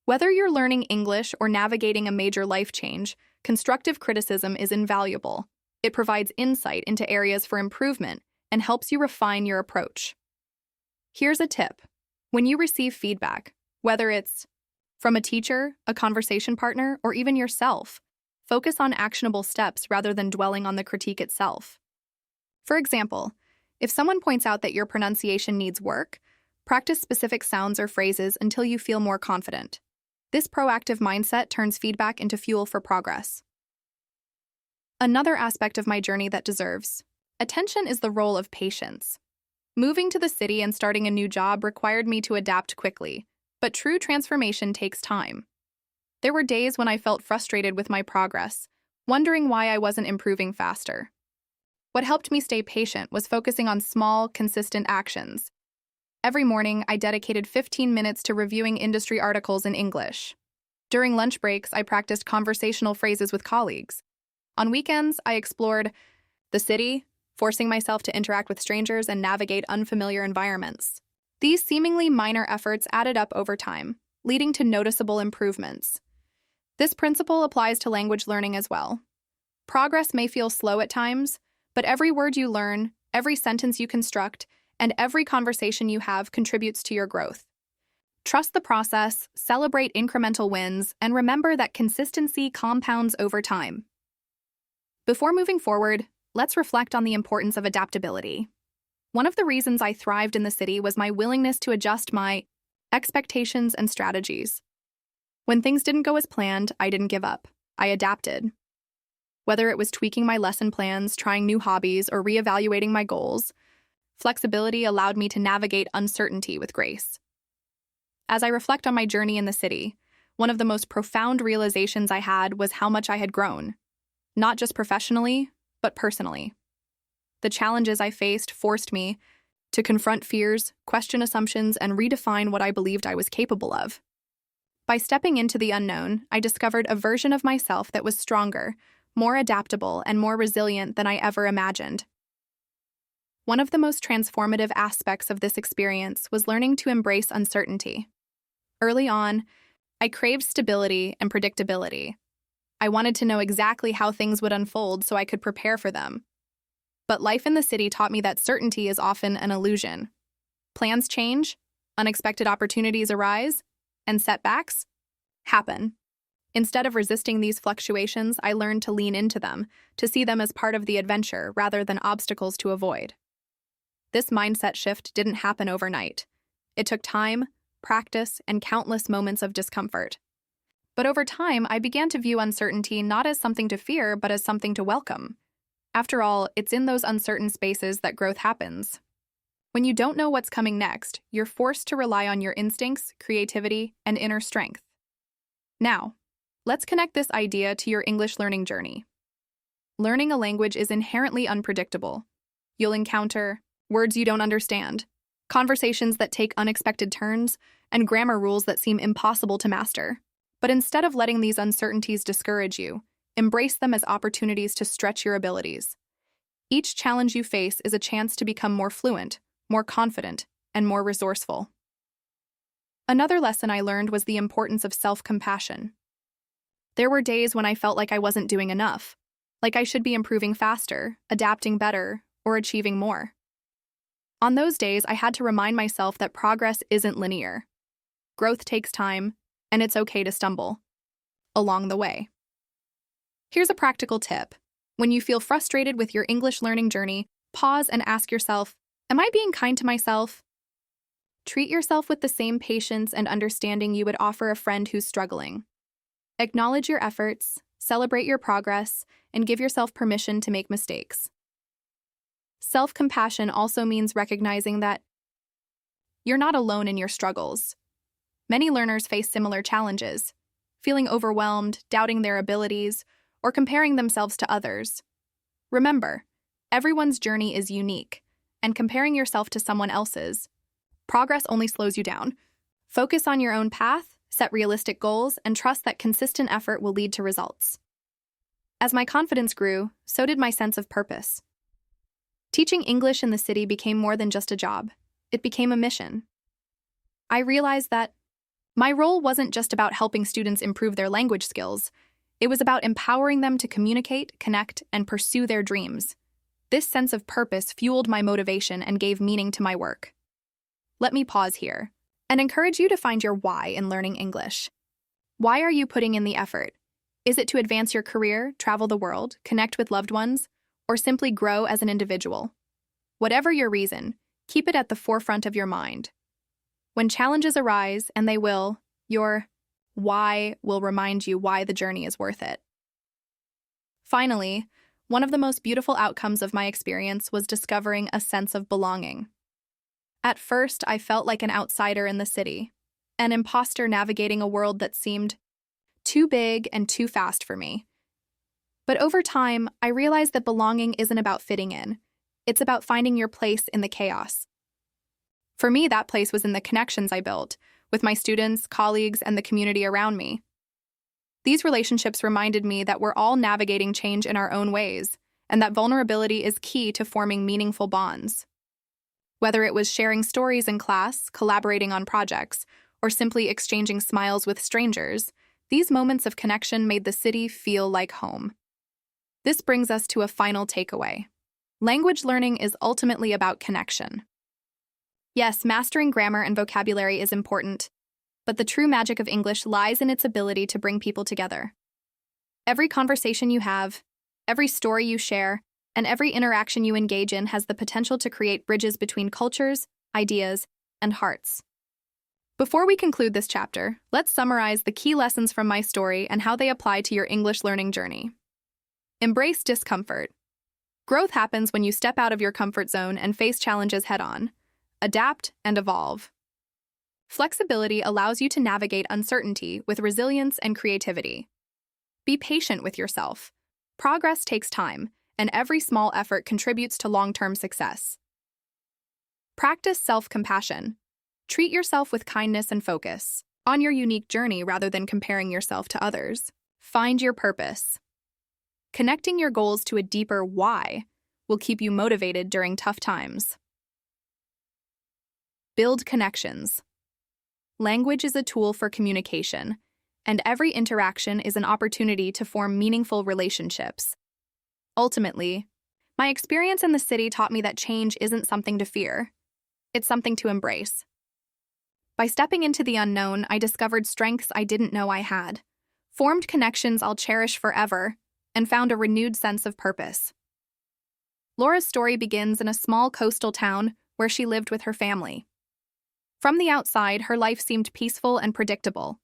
[SPEAKER 1] Whether you're learning English or navigating a major life change, constructive criticism is invaluable. It provides insight into areas for improvement and helps you refine your approach. Here's a tip. When you receive feedback, whether it's from a teacher, a conversation partner, or even yourself, focus on actionable steps rather than dwelling on the critique itself. For example, if someone points out that your pronunciation needs work, practice specific sounds or phrases until you feel more confident. This proactive mindset turns feedback into fuel for progress. Another aspect of my journey that deserves attention is the role of patience. Moving to the city and starting a new job required me to adapt quickly, but true transformation takes time. There were days when I felt frustrated with my progress, wondering why I wasn't improving faster. What helped me stay patient was focusing on small, consistent actions. Every morning, I dedicated 15 minutes to reviewing industry articles in English. During lunch breaks, I practiced conversational phrases with colleagues. On weekends, I explored the city, forcing myself to interact with strangers and navigate unfamiliar environments. These seemingly minor efforts added up over time, leading to noticeable improvements. This principle applies to language learning as well. Progress may feel slow at times, but every word you learn, every sentence you construct, and every conversation you have contributes to your growth. Trust the process, celebrate incremental wins, and remember that consistency compounds over time. Before moving forward, let's reflect on the importance of adaptability. One of the reasons I thrived in the city was my willingness to adjust my expectations and strategies. When things didn't go as planned, I didn't give up. I adapted. Whether it was tweaking my lesson plans, trying new hobbies, or reevaluating my goals, flexibility allowed me to navigate uncertainty with grace. As I reflect on my journey in the city, one of the most profound realizations I had was how much I had grown, not just professionally, but personally. The challenges I faced forced me to confront fears, question assumptions, and redefine what I believed I was capable of. By stepping into the unknown, I discovered a version of myself that was stronger, more adaptable, and more resilient than I ever imagined. One of the most transformative aspects of this experience was learning to embrace uncertainty. Early on, I craved stability and predictability. I wanted to know exactly how things would unfold so I could prepare for them. But life in the city taught me that certainty is often an illusion. Plans change, unexpected opportunities arise, and setbacks happen. Instead of resisting these fluctuations, I learned to lean into them, to see them as part of the adventure rather than obstacles to avoid. This mindset shift didn't happen overnight. It took time, practice, and countless moments of discomfort. But over time, I began to view uncertainty not as something to fear, but as something to welcome. After all, it's in those uncertain spaces that growth happens. When you don't know what's coming next, you're forced to rely on your instincts, creativity, and inner strength. Now, let's connect this idea to your English learning journey. Learning a language is inherently unpredictable. You'll encounter words you don't understand, conversations that take unexpected turns, and grammar rules that seem impossible to master. But instead of letting these uncertainties discourage you, embrace them as opportunities to stretch your abilities. Each challenge you face is a chance to become more fluent, more confident, and more resourceful. Another lesson I learned was the importance of self-compassion. There were days when I felt like I wasn't doing enough, like I should be improving faster, adapting better, or achieving more. On those days, I had to remind myself that progress isn't linear. Growth takes time, and it's okay to stumble along the way. Here's a practical tip. When you feel frustrated with your English learning journey, pause and ask yourself, am I being kind to myself? Treat yourself with the same patience and understanding you would offer a friend who's struggling. Acknowledge your efforts, celebrate your progress, and give yourself permission to make mistakes. Self-compassion also means recognizing that you're not alone in your struggles. Many learners face similar challenges, feeling overwhelmed, doubting their abilities, or comparing themselves to others. Remember, everyone's journey is unique, and comparing yourself to someone else's, progress only slows you down. Focus on your own path, set realistic goals, and trust that consistent effort will lead to results. As my confidence grew, so did my sense of purpose. Teaching English in the city became more than just a job. It became a mission. I realized that my role wasn't just about helping students improve their language skills. It was about empowering them to communicate, connect, and pursue their dreams. This sense of purpose fueled my motivation and gave meaning to my work. Let me pause here and encourage you to find your why in learning English. Why are you putting in the effort? Is it to advance your career, travel the world, connect with loved ones, or simply grow as an individual? Whatever your reason, keep it at the forefront of your mind. When challenges arise, and they will, your why will remind you why the journey is worth it. Finally, one of the most beautiful outcomes of my experience was discovering a sense of belonging. At first, I felt like an outsider in the city, an imposter navigating a world that seemed too big and too fast for me. But over time, I realized that belonging isn't about fitting in. It's about finding your place in the chaos. For me, that place was in the connections I built with my students, colleagues, and the community around me. These relationships reminded me that we're all navigating change in our own ways, and that vulnerability is key to forming meaningful bonds. Whether it was sharing stories in class, collaborating on projects, or simply exchanging smiles with strangers, these moments of connection made the city feel like home. This brings us to a final takeaway. Language learning is ultimately about connection. Yes, mastering grammar and vocabulary is important, but the true magic of English lies in its ability to bring people together. Every conversation you have, every story you share, and every interaction you engage in has the potential to create bridges between cultures, ideas, and hearts. Before we conclude this chapter, let's summarize the key lessons from my story and how they apply to your English learning journey. Embrace discomfort. Growth happens when you step out of your comfort zone and face challenges head-on. Adapt and evolve. Flexibility allows you to navigate uncertainty with resilience and creativity. Be patient with yourself. Progress takes time, and every small effort contributes to long-term success. Practice self-compassion. Treat yourself with kindness and focus on your unique journey rather than comparing yourself to others. Find your purpose. Connecting your goals to a deeper why will keep you motivated during tough times. Build connections. Language is a tool for communication, and every interaction is an opportunity to form meaningful relationships. Ultimately, my experience in the city taught me that change isn't something to fear. It's something to embrace. By stepping into the unknown, I discovered strengths I didn't know I had, formed connections I'll cherish forever, and found a renewed sense of purpose. Laura's story begins in a small coastal town where she lived with her family. From the outside, her life seemed peaceful and predictable.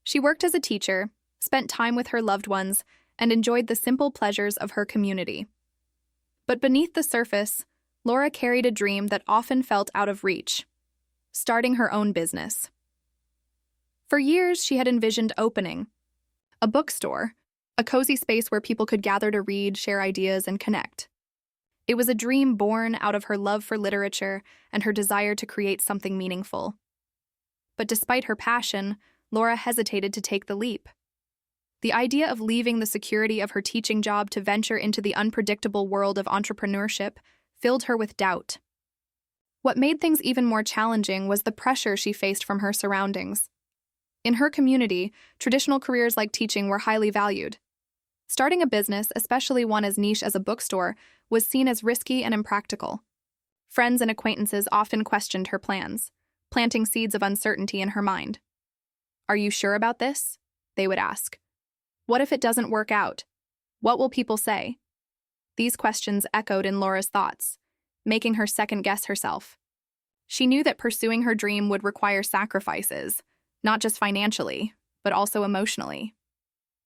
[SPEAKER 1] She worked as a teacher, spent time with her loved ones, and enjoyed the simple pleasures of her community. But beneath the surface, Laura carried a dream that often felt out of reach: starting her own business. For years, she had envisioned opening a bookstore, a cozy space where people could gather to read, share ideas, and connect. It was a dream born out of her love for literature and her desire to create something meaningful. But despite her passion, Laura hesitated to take the leap. The idea of leaving the security of her teaching job to venture into the unpredictable world of entrepreneurship filled her with doubt. What made things even more challenging was the pressure she faced from her surroundings. In her community, traditional careers like teaching were highly valued. Starting a business, especially one as niche as a bookstore, was seen as risky and impractical. Friends and acquaintances often questioned her plans, planting seeds of uncertainty in her mind. "Are you sure about this?" they would ask. "What if it doesn't work out? What will people say?" These questions echoed in Laura's thoughts, making her second-guess herself. She knew that pursuing her dream would require sacrifices, not just financially, but also emotionally.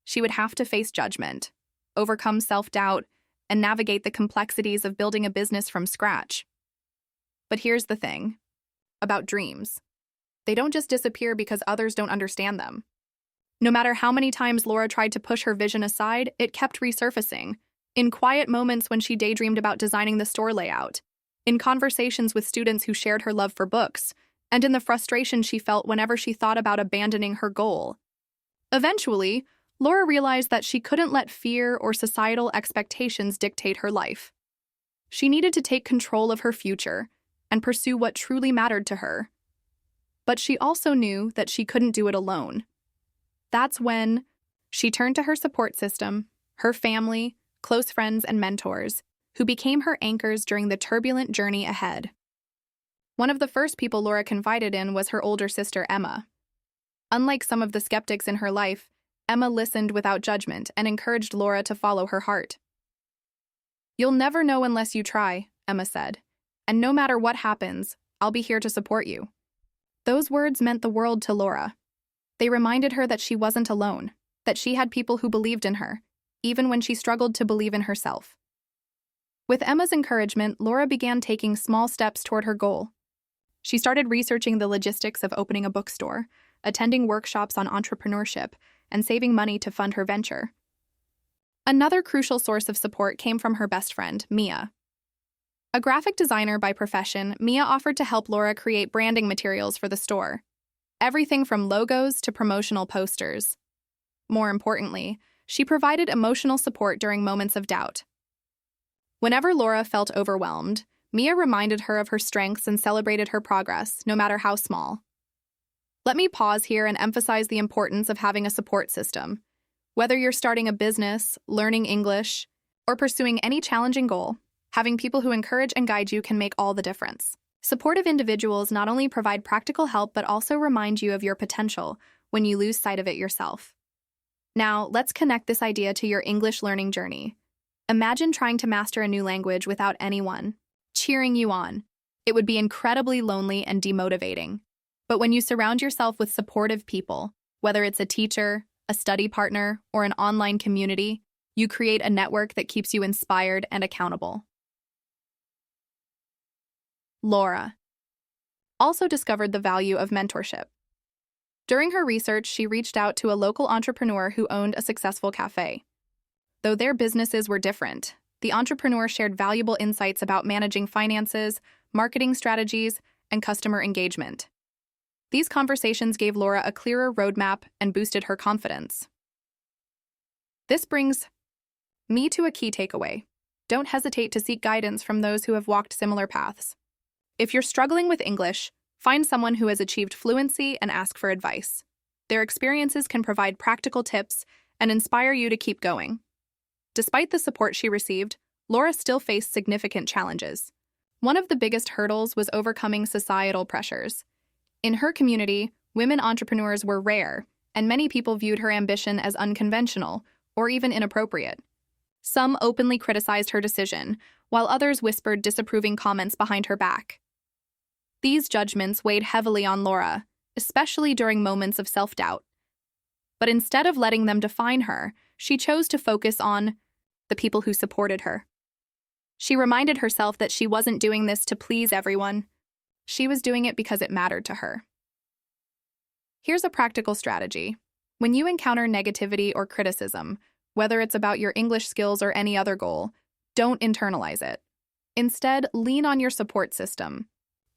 [SPEAKER 1] She would have to face judgment, overcome self-doubt, and navigate the complexities of building a business from scratch. But here's the thing about dreams. They don't just disappear because others don't understand them. No matter how many times Laura tried to push her vision aside, it kept resurfacing. In quiet moments when she daydreamed about designing the store layout, in conversations with students who shared her love for books, and in the frustration she felt whenever she thought about abandoning her goal. Eventually, Laura realized that she couldn't let fear or societal expectations dictate her life. She needed to take control of her future and pursue what truly mattered to her. But she also knew that she couldn't do it alone. That's when she turned to her support system, her family, close friends, and mentors, who became her anchors during the turbulent journey ahead. One of the first people Laura confided in was her older sister, Emma. Unlike some of the skeptics in her life, Emma listened without judgment and encouraged Laura to follow her heart. "You'll never know unless you try," Emma said, "and no matter what happens, I'll be here to support you." Those words meant the world to Laura. They reminded her that she wasn't alone, that she had people who believed in her, even when she struggled to believe in herself. With Emma's encouragement, Laura began taking small steps toward her goal. She started researching the logistics of opening a bookstore, attending workshops on entrepreneurship, and saving money to fund her venture. Another crucial source of support came from her best friend, Mia. A graphic designer by profession, Mia offered to help Laura create branding materials for the store. Everything from logos to promotional posters. More importantly, she provided emotional support during moments of doubt. Whenever Laura felt overwhelmed, Mia reminded her of her strengths and celebrated her progress, no matter how small. Let me pause here and emphasize the importance of having a support system. Whether you're starting a business, learning English, or pursuing any challenging goal, having people who encourage and guide you can make all the difference. Supportive individuals not only provide practical help but also remind you of your potential when you lose sight of it yourself. Now, let's connect this idea to your English learning journey. Imagine trying to master a new language without anyone cheering you on. It would be incredibly lonely and demotivating. But when you surround yourself with supportive people, whether it's a teacher, a study partner, or an online community, you create a network that keeps you inspired and accountable. Laura also discovered the value of mentorship. During her research, she reached out to a local entrepreneur who owned a successful cafe. Though their businesses were different, the entrepreneur shared valuable insights about managing finances, marketing strategies, and customer engagement. These conversations gave Laura a clearer roadmap and boosted her confidence. This brings me to a key takeaway. Don't hesitate to seek guidance from those who have walked similar paths. If you're struggling with English, find someone who has achieved fluency and ask for advice. Their experiences can provide practical tips and inspire you to keep going. Despite the support she received, Laura still faced significant challenges. One of the biggest hurdles was overcoming societal pressures. In her community, women entrepreneurs were rare, and many people viewed her ambition as unconventional or even inappropriate. Some openly criticized her decision, while others whispered disapproving comments behind her back. These judgments weighed heavily on Laura, especially during moments of self-doubt. But instead of letting them define her, she chose to focus on the people who supported her. She reminded herself that she wasn't doing this to please everyone. She was doing it because it mattered to her. Here's a practical strategy. When you encounter negativity or criticism, whether it's about your English skills or any other goal, don't internalize it. Instead, lean on your support system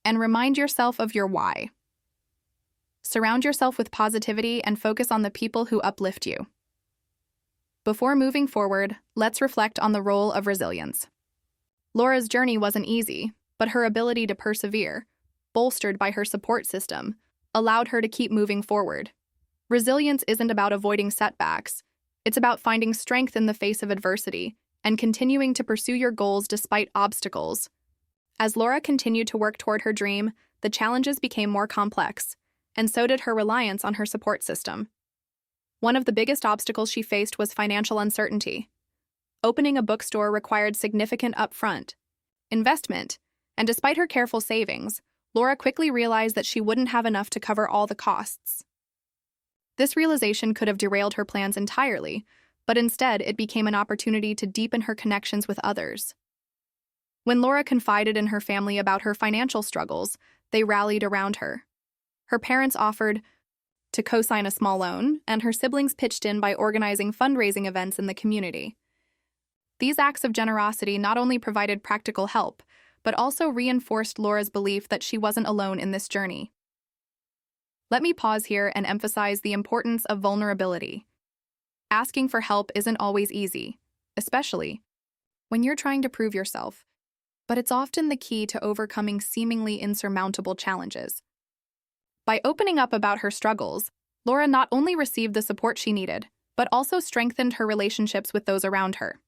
[SPEAKER 1] and remind yourself of your why. Surround yourself with positivity and focus on the people who uplift you. Before moving forward, let's reflect on the role of resilience. Laura's journey wasn't easy, but her ability to persevere, bolstered by her support system, allowed her to keep moving forward. Resilience isn't about avoiding setbacks. It's about finding strength in the face of adversity and continuing to pursue your goals despite obstacles. As Laura continued to work toward her dream, the challenges became more complex, and so did her reliance on her support system. One of the biggest obstacles she faced was financial uncertainty. Opening a bookstore required significant upfront investment, and despite her careful savings, Laura quickly realized that she wouldn't have enough to cover all the costs. This realization could have derailed her plans entirely, but instead it became an opportunity to deepen her connections with others. When Laura confided in her family about her financial struggles, they rallied around her. Her parents offered to co-sign a small loan, and her siblings pitched in by organizing fundraising events in the community. These acts of generosity not only provided practical help, but also reinforced Laura's belief that she wasn't alone in this journey. Let me pause here and emphasize the importance of vulnerability. Asking for help isn't always easy, especially when you're trying to prove yourself, but it's often the key to overcoming seemingly insurmountable challenges. By opening up about her struggles, Laura not only received the support she needed, but also strengthened her relationships with those around her.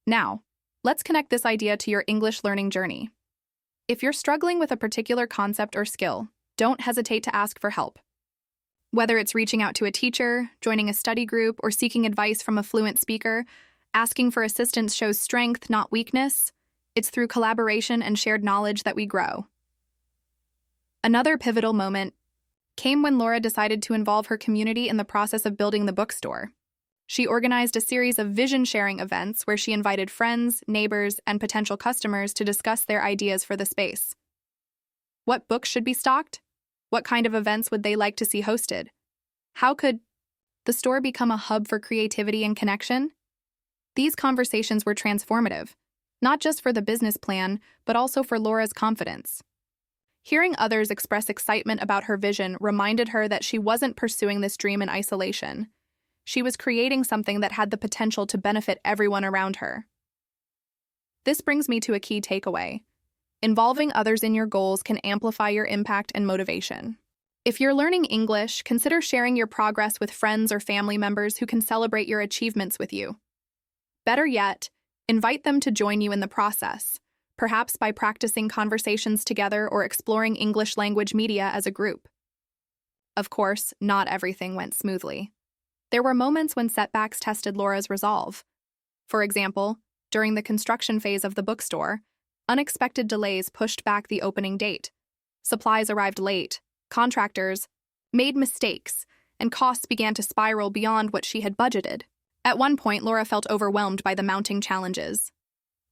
[SPEAKER 1] Now, let's connect this idea to your English learning journey. If you're struggling with a particular concept or skill, don't hesitate to ask for help. Whether it's reaching out to a teacher, joining a study group, or seeking advice from a fluent speaker, asking for assistance shows strength, not weakness. It's through collaboration and shared knowledge that we grow. Another pivotal moment came when Laura decided to involve her community in the process of building the bookstore. She organized a series of vision-sharing events where she invited friends, neighbors, and potential customers to discuss their ideas for the space. What books should be stocked? What kind of events would they like to see hosted? How could the store become a hub for creativity and connection? These conversations were transformative, not just for the business plan, but also for Laura's confidence. Hearing others express excitement about her vision reminded her that she wasn't pursuing this dream in isolation. She was creating something that had the potential to benefit everyone around her. This brings me to a key takeaway. Involving others in your goals can amplify your impact and motivation. If you're learning English, consider sharing your progress with friends or family members who can celebrate your achievements with you. Better yet, invite them to join you in the process, perhaps by practicing conversations together or exploring English language media as a group. Of course, not everything went smoothly. There were moments when setbacks tested Laura's resolve. For example, during the construction phase of the bookstore, unexpected delays pushed back the opening date. Supplies arrived late, contractors made mistakes, and costs began to spiral beyond what she had budgeted. At one point, Laura felt overwhelmed by the mounting challenges.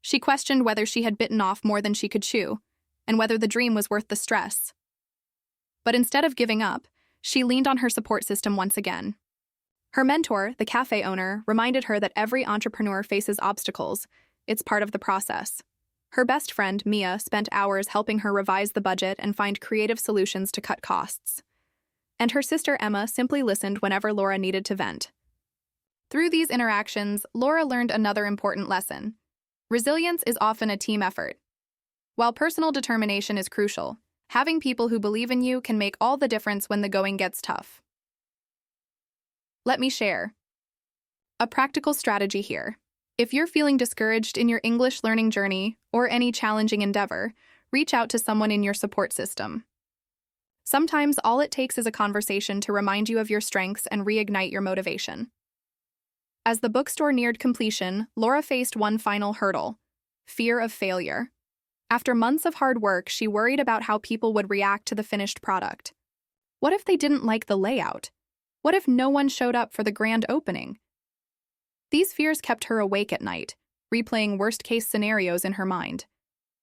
[SPEAKER 1] She questioned whether she had bitten off more than she could chew, and whether the dream was worth the stress. But instead of giving up, she leaned on her support system once again. Her mentor, the cafe owner, reminded her that every entrepreneur faces obstacles. It's part of the process. Her best friend, Mia, spent hours helping her revise the budget and find creative solutions to cut costs. And her sister, Emma, simply listened whenever Laura needed to vent. Through these interactions, Laura learned another important lesson. Resilience is often a team effort. While personal determination is crucial, having people who believe in you can make all the difference when the going gets tough. Let me share a practical strategy here. If you're feeling discouraged in your English learning journey or any challenging endeavor, reach out to someone in your support system. Sometimes all it takes is a conversation to remind you of your strengths and reignite your motivation. As the bookstore neared completion, Laura faced one final hurdle: fear of failure. After months of hard work, she worried about how people would react to the finished product. What if they didn't like the layout? What if no one showed up for the grand opening? These fears kept her awake at night, replaying worst-case scenarios in her mind.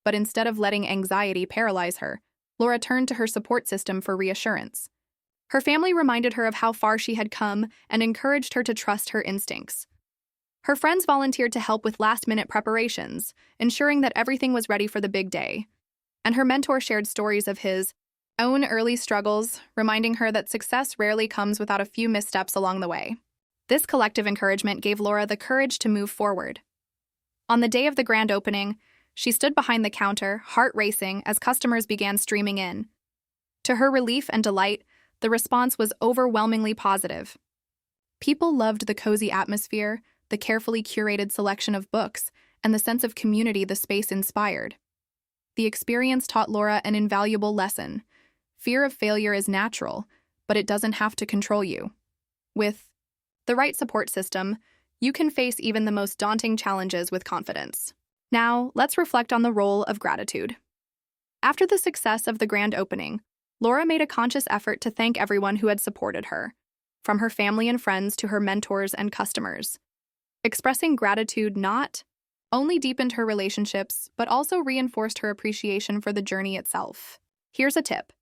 [SPEAKER 1] But instead of letting anxiety paralyze her, Laura turned to her support system for reassurance. Her family reminded her of how far she had come and encouraged her to trust her instincts. Her friends volunteered to help with last-minute preparations, ensuring that everything was ready for the big day. And her mentor shared stories of his own early struggles, reminding her that success rarely comes without a few missteps along the way. This collective encouragement gave Laura the courage to move forward. On the day of the grand opening, she stood behind the counter, heart racing, as customers began streaming in. To her relief and delight, the response was overwhelmingly positive. People loved the cozy atmosphere, the carefully curated selection of books, and the sense of community the space inspired. The experience taught Laura an invaluable lesson. Fear of failure is natural, but it doesn't have to control you. With the right support system, you can face even the most daunting challenges with confidence. Now, let's reflect on the role of gratitude. After the success of the grand opening, Laura made a conscious effort to thank everyone who had supported her, from her family and friends to her mentors and customers. Expressing gratitude not only deepened her relationships, but also reinforced her appreciation for the journey itself. Here's a tip.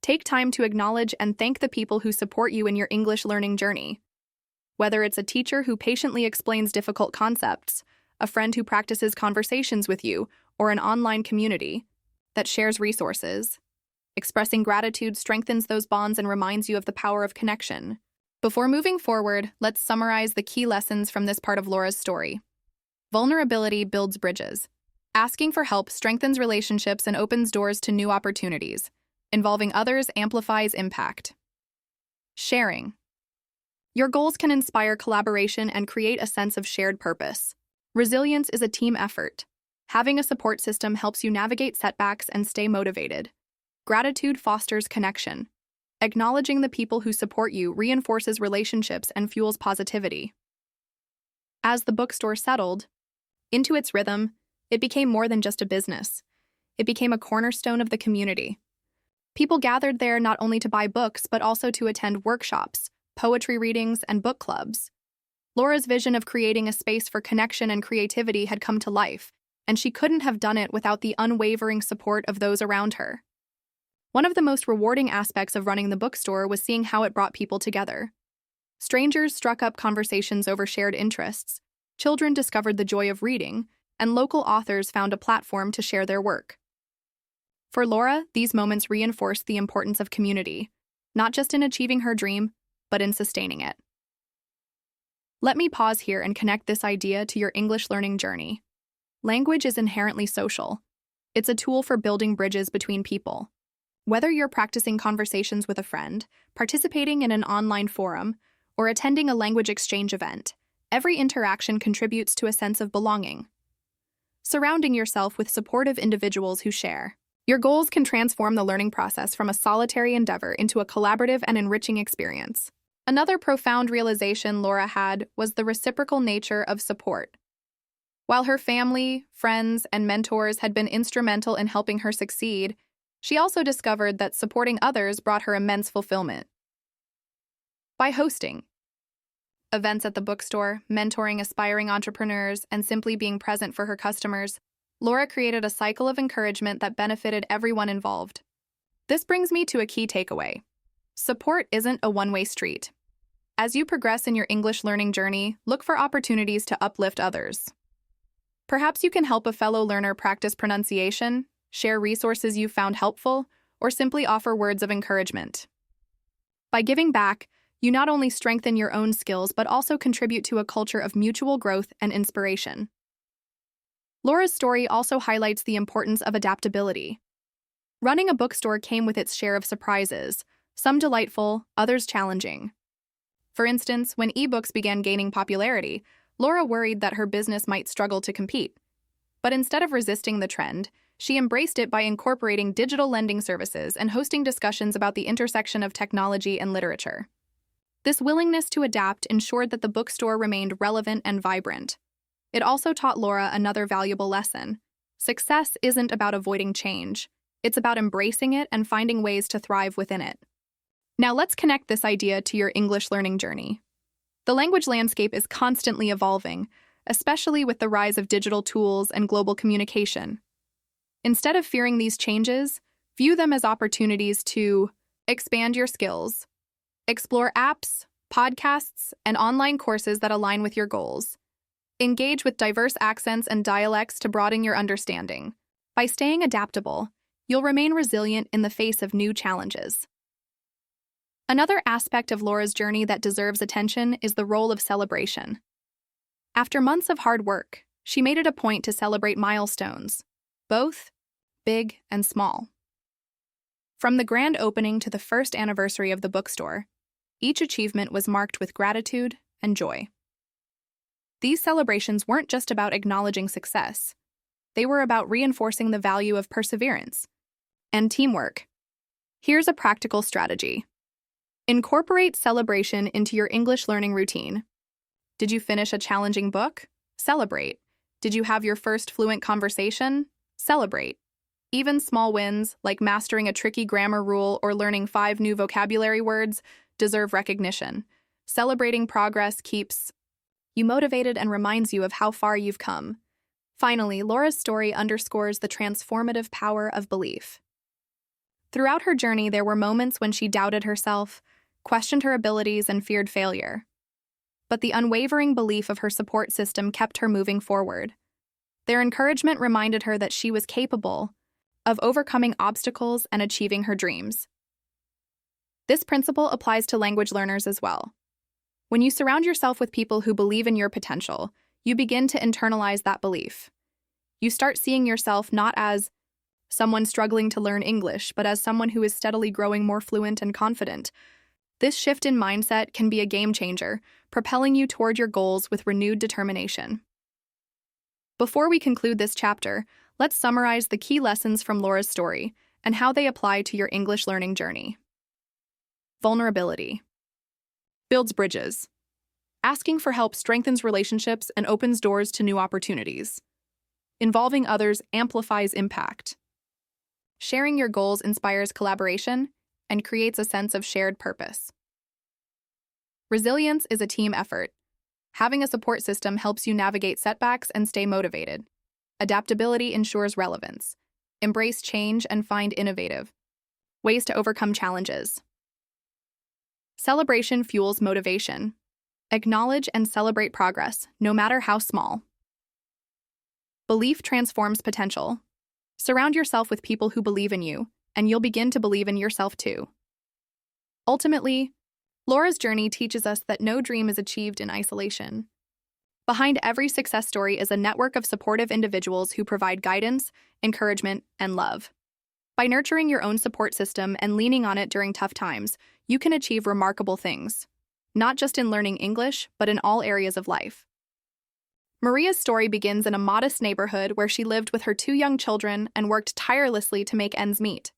[SPEAKER 1] Take time to acknowledge and thank the people who support you in your English learning journey. Whether it's a teacher who patiently explains difficult concepts, a friend who practices conversations with you, or an online community that shares resources, expressing gratitude strengthens those bonds and reminds you of the power of connection. Before moving forward, let's summarize the key lessons from this part of Laura's story. Vulnerability builds bridges. Asking for help strengthens relationships and opens doors to new opportunities. Involving others amplifies impact. Sharing. Your goals can inspire collaboration and create a sense of shared purpose. Resilience is a team effort. Having a support system helps you navigate setbacks and stay motivated. Gratitude fosters connection. Acknowledging the people who support you reinforces relationships and fuels positivity. As the bookstore settled into its rhythm, it became more than just a business. It became a cornerstone of the community. People gathered there not only to buy books, but also to attend workshops, poetry readings, and book clubs. Laura's vision of creating a space for connection and creativity had come to life, and she couldn't have done it without the unwavering support of those around her. One of the most rewarding aspects of running the bookstore was seeing how it brought people together. Strangers struck up conversations over shared interests, children discovered the joy of reading, and local authors found a platform to share their work. For Laura, these moments reinforced the importance of community, not just in achieving her dream, but in sustaining it. Let me pause here and connect this idea to your English learning journey. Language is inherently social. It's a tool for building bridges between people. Whether you're practicing conversations with a friend, participating in an online forum, or attending a language exchange event, every interaction contributes to a sense of belonging. Surrounding yourself with supportive individuals who share your goals can transform the learning process from a solitary endeavor into a collaborative and enriching experience. Another profound realization Laura had was the reciprocal nature of support. While her family, friends, and mentors had been instrumental in helping her succeed, she also discovered that supporting others brought her immense fulfillment. By hosting events at the bookstore, mentoring aspiring entrepreneurs, and simply being present for her customers, Laura created a cycle of encouragement that benefited everyone involved. This brings me to a key takeaway. Support isn't a one-way street. As you progress in your English learning journey, look for opportunities to uplift others. Perhaps you can help a fellow learner practice pronunciation, share resources you found helpful, or simply offer words of encouragement. By giving back, you not only strengthen your own skills but also contribute to a culture of mutual growth and inspiration. Laura's story also highlights the importance of adaptability. Running a bookstore came with its share of surprises, some delightful, others challenging. For instance, when ebooks began gaining popularity, Laura worried that her business might struggle to compete. But instead of resisting the trend, she embraced it by incorporating digital lending services and hosting discussions about the intersection of technology and literature. This willingness to adapt ensured that the bookstore remained relevant and vibrant. It also taught Laura another valuable lesson. Success isn't about avoiding change. It's about embracing it and finding ways to thrive within it. Now let's connect this idea to your English learning journey. The language landscape is constantly evolving, especially with the rise of digital tools and global communication. Instead of fearing these changes, view them as opportunities to expand your skills, explore apps, podcasts, and online courses that align with your goals. Engage with diverse accents and dialects to broaden your understanding. By staying adaptable, you'll remain resilient in the face of new challenges. Another aspect of Laura's journey that deserves attention is the role of celebration. After months of hard work, she made it a point to celebrate milestones, both big and small. From the grand opening to the first anniversary of the bookstore, each achievement was marked with gratitude and joy. These celebrations weren't just about acknowledging success. They were about reinforcing the value of perseverance and teamwork. Here's a practical strategy. Incorporate celebration into your English learning routine. Did you finish a challenging book? Celebrate. Did you have your first fluent conversation? Celebrate. Even small wins, like mastering a tricky grammar rule or learning 5 new vocabulary words, deserve recognition. Celebrating progress keeps you motivated and reminds you of how far you've come. Finally, Laura's story underscores the transformative power of belief. Throughout her journey, there were moments when she doubted herself, questioned her abilities, and feared failure. But the unwavering belief of her support system kept her moving forward. Their encouragement reminded her that she was capable of overcoming obstacles and achieving her dreams. This principle applies to language learners as well. When you surround yourself with people who believe in your potential, you begin to internalize that belief. You start seeing yourself not as someone struggling to learn English, but as someone who is steadily growing more fluent and confident. This shift in mindset can be a game changer, propelling you toward your goals with renewed determination. Before we conclude this chapter, let's summarize the key lessons from Laura's story and how they apply to your English learning journey. Vulnerability builds bridges. Asking for help strengthens relationships and opens doors to new opportunities. Involving others amplifies impact. Sharing your goals inspires collaboration and creates a sense of shared purpose. Resilience is a team effort. Having a support system helps you navigate setbacks and stay motivated. Adaptability ensures relevance. Embrace change and find innovative ways to overcome challenges. Celebration fuels motivation. Acknowledge and celebrate progress, no matter how small. Belief transforms potential. Surround yourself with people who believe in you, and you'll begin to believe in yourself too. Ultimately, Laura's journey teaches us that no dream is achieved in isolation. Behind every success story is a network of supportive individuals who provide guidance, encouragement, and love. By nurturing your own support system and leaning on it during tough times, you can achieve remarkable things, not just in learning English, but in all areas of life. Maria's story begins in a modest neighborhood where she lived with her 2 young children and worked tirelessly to make ends meet.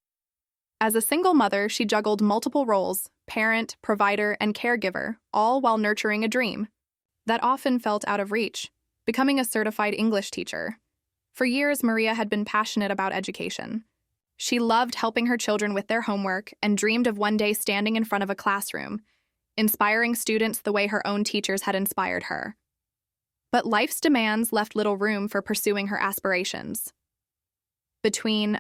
[SPEAKER 1] As a single mother, she juggled multiple roles: parent, provider, and caregiver, all while nurturing a dream that often felt out of reach: becoming a certified English teacher. For years, Maria had been passionate about education. She loved helping her children with their homework and dreamed of one day standing in front of a classroom, inspiring students the way her own teachers had inspired her. But life's demands left little room for pursuing her aspirations. Between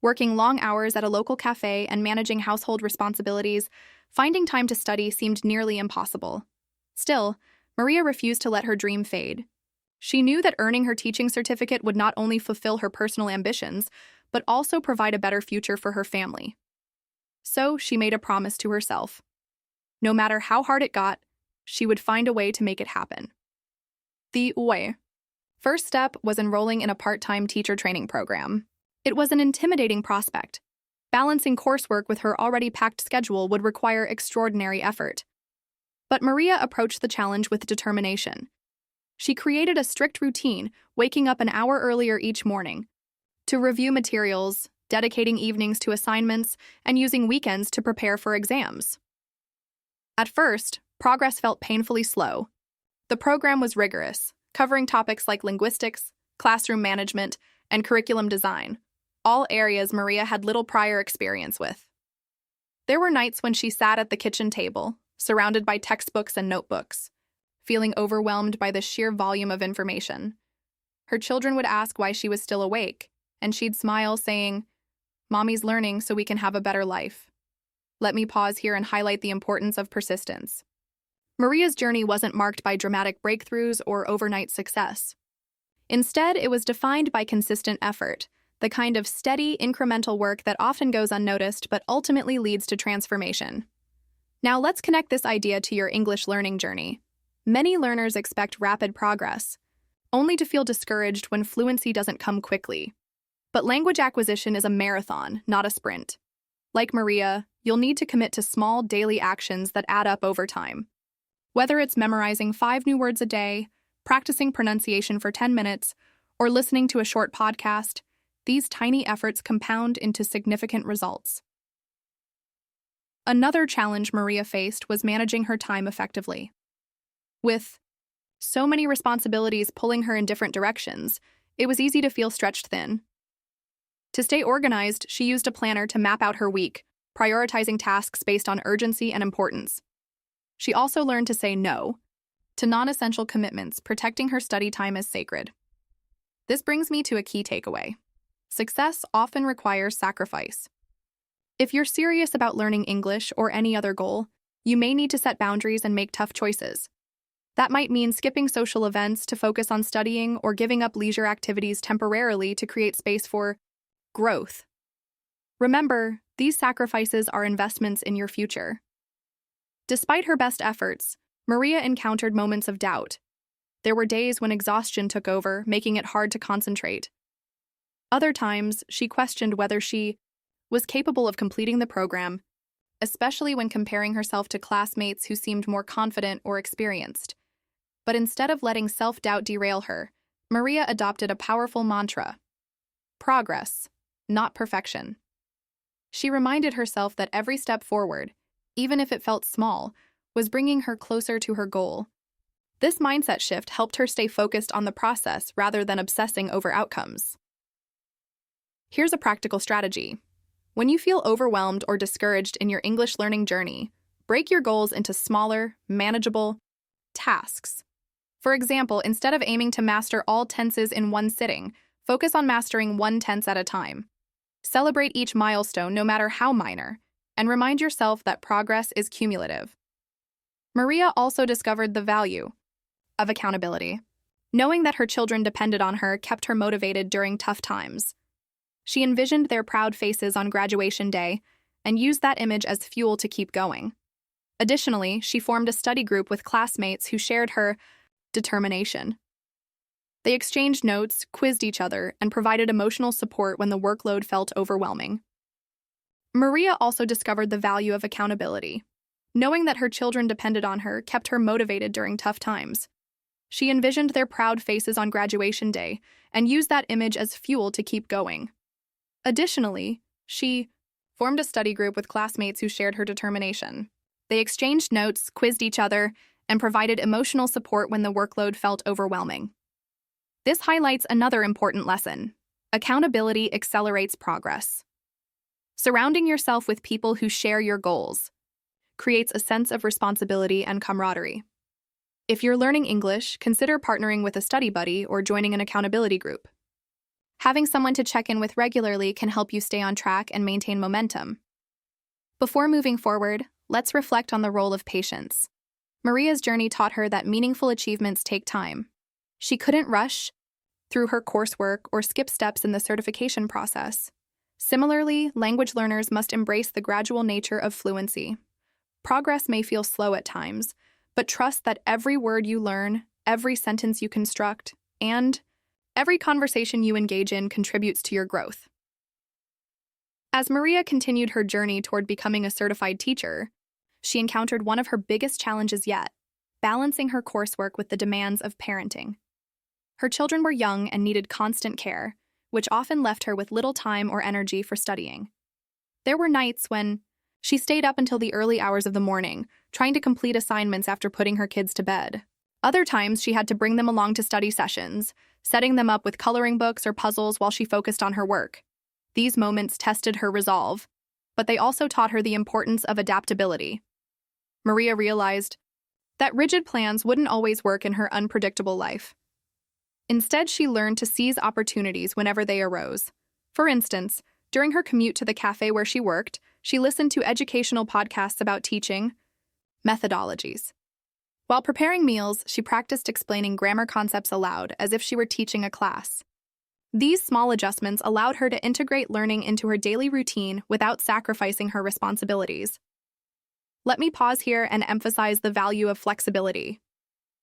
[SPEAKER 1] working long hours at a local cafe and managing household responsibilities, finding time to study seemed nearly impossible. Still, Maria refused to let her dream fade. She knew that earning her teaching certificate would not only fulfill her personal ambitions, but also provide a better future for her family. So she made a promise to herself. No matter how hard it got, she would find a way to make it happen. The first step was enrolling in a part-time teacher training program. It was an intimidating prospect. Balancing coursework with her already packed schedule would require extraordinary effort. But Maria approached the challenge with determination. She created a strict routine, waking up an hour earlier each morning to review materials, dedicating evenings to assignments, and using weekends to prepare for exams. At first, progress felt painfully slow. The program was rigorous, covering topics like linguistics, classroom management, and curriculum design, all areas Maria had little prior experience with. There were nights when she sat at the kitchen table, surrounded by textbooks and notebooks, feeling overwhelmed by the sheer volume of information. Her children would ask why she was still awake, and she'd smile, saying, "Mommy's learning so we can have a better life." Let me pause here and highlight the importance of persistence. Maria's journey wasn't marked by dramatic breakthroughs or overnight success. Instead, it was defined by consistent effort, the kind of steady, incremental work that often goes unnoticed but ultimately leads to transformation. Now let's connect this idea to your English learning journey. Many learners expect rapid progress, only to feel discouraged when fluency doesn't come quickly. But language acquisition is a marathon, not a sprint. Like Maria, you'll need to commit to small daily actions that add up over time. Whether it's memorizing 5 new words a day, practicing pronunciation for 10 minutes, or listening to a short podcast, these tiny efforts compound into significant results. Another challenge Maria faced was managing her time effectively. With so many responsibilities pulling her in different directions, it was easy to feel stretched thin. To stay organized, she used a planner to map out her week, prioritizing tasks based on urgency and importance. She also learned to say no to non-essential commitments, protecting her study time as sacred. This brings me to a key takeaway. Success often requires sacrifice. If you're serious about learning English or any other goal, you may need to set boundaries and make tough choices. That might mean skipping social events to focus on studying or giving up leisure activities temporarily to create space for growth. Remember, these sacrifices are investments in your future. Despite her best efforts, Maria encountered moments of doubt. There were days when exhaustion took over, making it hard to concentrate. Other times, she questioned whether she was capable of completing the program, especially when comparing herself to classmates who seemed more confident or experienced. But instead of letting self-doubt derail her, Maria adopted a powerful mantra: progress, not perfection. She reminded herself that every step forward, even if it felt small, was bringing her closer to her goal. This mindset shift helped her stay focused on the process rather than obsessing over outcomes. Here's a practical strategy. When you feel overwhelmed or discouraged in your English learning journey, break your goals into smaller, manageable tasks. For example, instead of aiming to master all tenses in one sitting, focus on mastering one tense at a time. Celebrate each milestone, no matter how minor, and remind yourself that progress is cumulative. Maria also discovered the value of accountability. Knowing that her children depended on her kept her motivated during tough times. She envisioned their proud faces on graduation day and used that image as fuel to keep going. Additionally, she formed a study group with classmates who shared her determination. They exchanged notes, quizzed each other, and provided emotional support when the workload felt overwhelming. Maria also discovered the value of accountability. Knowing that her children depended on her kept her motivated during tough times. She envisioned their proud faces on graduation day and used that image as fuel to keep going. Additionally, she formed a study group with classmates who shared her determination. They exchanged notes, quizzed each other, and provided emotional support when the workload felt overwhelming. This highlights another important lesson. Accountability accelerates progress. Surrounding yourself with people who share your goals creates a sense of responsibility and camaraderie. If you're learning English, consider partnering with a study buddy or joining an accountability group. Having someone to check in with regularly can help you stay on track and maintain momentum. Before moving forward, let's reflect on the role of patience. Maria's journey taught her that meaningful achievements take time. She couldn't rush through her coursework or skip steps in the certification process. Similarly, language learners must embrace the gradual nature of fluency. Progress may feel slow at times, but trust that every word you learn, every sentence you construct, and every conversation you engage in contributes to your growth. As Maria continued her journey toward becoming a certified teacher, she encountered one of her biggest challenges yet: balancing her coursework with the demands of parenting. Her children were young and needed constant care, which often left her with little time or energy for studying. There were nights when she stayed up until the early hours of the morning, trying to complete assignments after putting her kids to bed. Other times, she had to bring them along to study sessions, setting them up with coloring books or puzzles while she focused on her work. These moments tested her resolve, but they also taught her the importance of adaptability. Maria realized that rigid plans wouldn't always work in her unpredictable life. Instead, she learned to seize opportunities whenever they arose. For instance, during her commute to the cafe where she worked, she listened to educational podcasts about teaching methodologies. While preparing meals, she practiced explaining grammar concepts aloud as if she were teaching a class. These small adjustments allowed her to integrate learning into her daily routine without sacrificing her responsibilities. Let me pause here and emphasize the value of flexibility.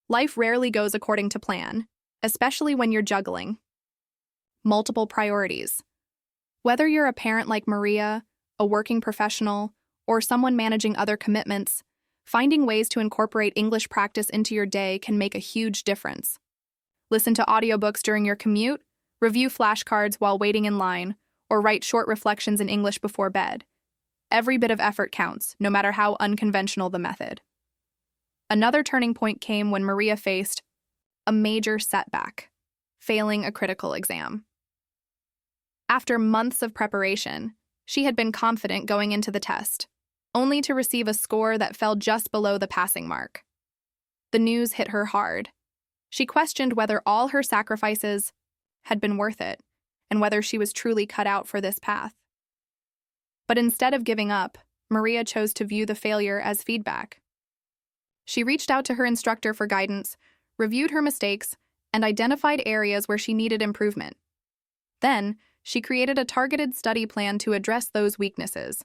[SPEAKER 1] Life rarely goes according to plan, especially when you're juggling multiple priorities. Whether you're a parent like Maria, a working professional, or someone managing other commitments, finding ways to incorporate English practice into your day can make a huge difference. Listen to audiobooks during your commute, review flashcards while waiting in line, or write short reflections in English before bed. Every bit of effort counts, no matter how unconventional the method. Another turning point came when Maria faced a major setback, failing a critical exam. After months of preparation, she had been confident going into the test, only to receive a score that fell just below the passing mark. The news hit her hard. She questioned whether all her sacrifices had been worth it, and whether she was truly cut out for this path. But instead of giving up, Maria chose to view the failure as feedback. She reached out to her instructor for guidance, reviewed her mistakes, and identified areas where she needed improvement. Then, she created a targeted study plan to address those weaknesses.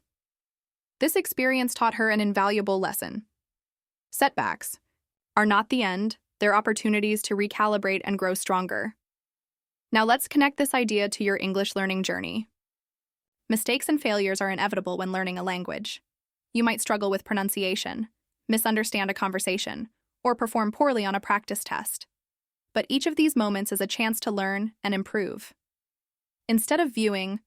[SPEAKER 1] This experience taught her an invaluable lesson. Setbacks are not the end, they're opportunities to recalibrate and grow stronger. Now let's connect this idea to your English learning journey. Mistakes and failures are inevitable when learning a language. You might struggle with pronunciation, misunderstand a conversation, or perform poorly on a practice test. But each of these moments is a chance to learn and improve. Instead of viewing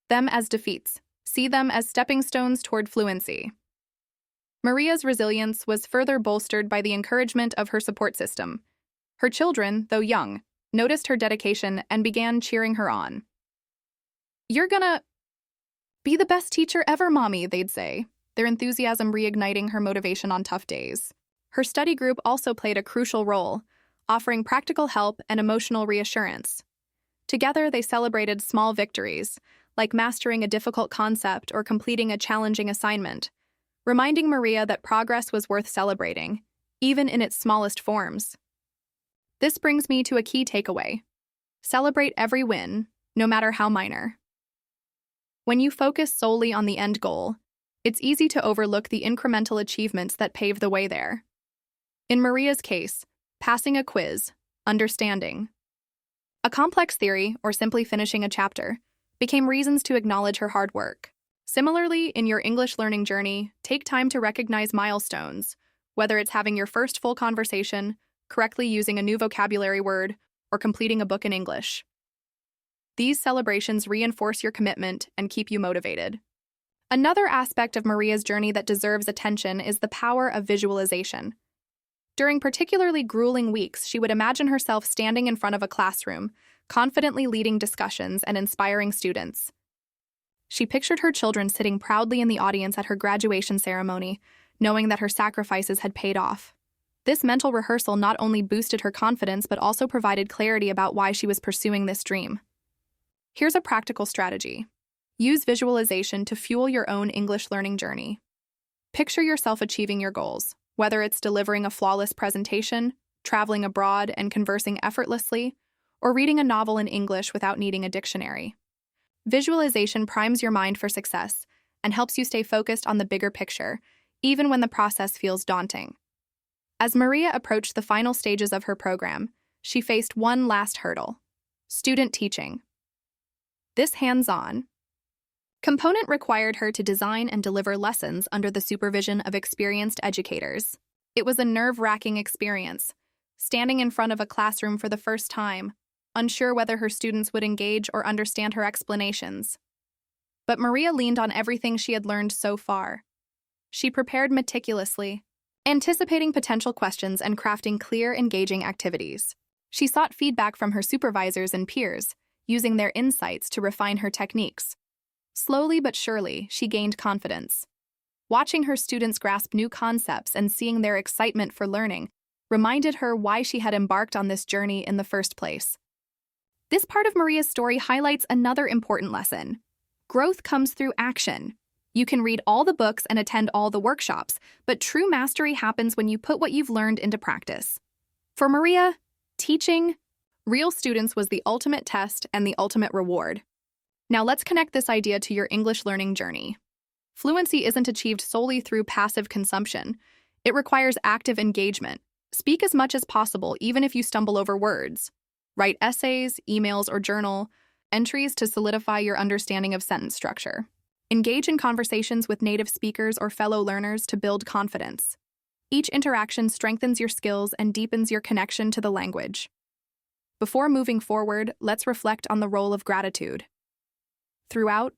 [SPEAKER 1] them as defeats, see them as stepping stones toward fluency. Maria's resilience was further bolstered by the encouragement of her support system. Her children, though young, noticed her dedication and began cheering her on. "You're gonna be the best teacher ever, Mommy," they'd say, their enthusiasm reigniting her motivation on tough days. Her study group also played a crucial role, offering practical help and emotional reassurance. Together, they celebrated small victories, like mastering a difficult concept or completing a challenging assignment, reminding Maria that progress was worth celebrating, even in its smallest forms. This brings me to a key takeaway. Celebrate every win, no matter how minor. When you focus solely on the end goal, it's easy to overlook the incremental achievements that pave the way there. In Maria's case, passing a quiz, understanding a complex theory, or simply finishing a chapter, became reasons to acknowledge her hard work. Similarly, in your English learning journey, take time to recognize milestones, whether it's having your first full conversation, correctly using a new vocabulary word, or completing a book in English. These celebrations reinforce your commitment and keep you motivated. Another aspect of Maria's journey that deserves attention is the power of visualization. During particularly grueling weeks, she would imagine herself standing in front of a classroom, confidently leading discussions and inspiring students. She pictured her children sitting proudly in the audience at her graduation ceremony, knowing that her sacrifices had paid off. This mental rehearsal not only boosted her confidence but also provided clarity about why she was pursuing this dream. Here's a practical strategy. Use visualization to fuel your own English learning journey. Picture yourself achieving your goals, whether it's delivering a flawless presentation, traveling abroad and conversing effortlessly, or reading a novel in English without needing a dictionary. Visualization primes your mind for success and helps you stay focused on the bigger picture, even when the process feels daunting. As Maria approached the final stages of her program, she faced one last hurdle: student teaching. This hands-on component required her to design and deliver lessons under the supervision of experienced educators. It was a nerve-wracking experience, standing in front of a classroom for the first time, unsure whether her students would engage or understand her explanations. But Maria leaned on everything she had learned so far. She prepared meticulously, anticipating potential questions and crafting clear, engaging activities. She sought feedback from her supervisors and peers, using their insights to refine her techniques. Slowly but surely, she gained confidence. Watching her students grasp new concepts and seeing their excitement for learning reminded her why she had embarked on this journey in the first place. This part of Maria's story highlights another important lesson. Growth comes through action. You can read all the books and attend all the workshops, but true mastery happens when you put what you've learned into practice. For Maria, teaching real students was the ultimate test and the ultimate reward. Now let's connect this idea to your English learning journey. Fluency isn't achieved solely through passive consumption. It requires active engagement. Speak as much as possible, even if you stumble over words. Write essays, emails, or journal entries to solidify your understanding of sentence structure. Engage in conversations with native speakers or fellow learners to build confidence. Each interaction strengthens your skills and deepens your connection to the language. Before moving forward, let's reflect on the role of gratitude. Throughout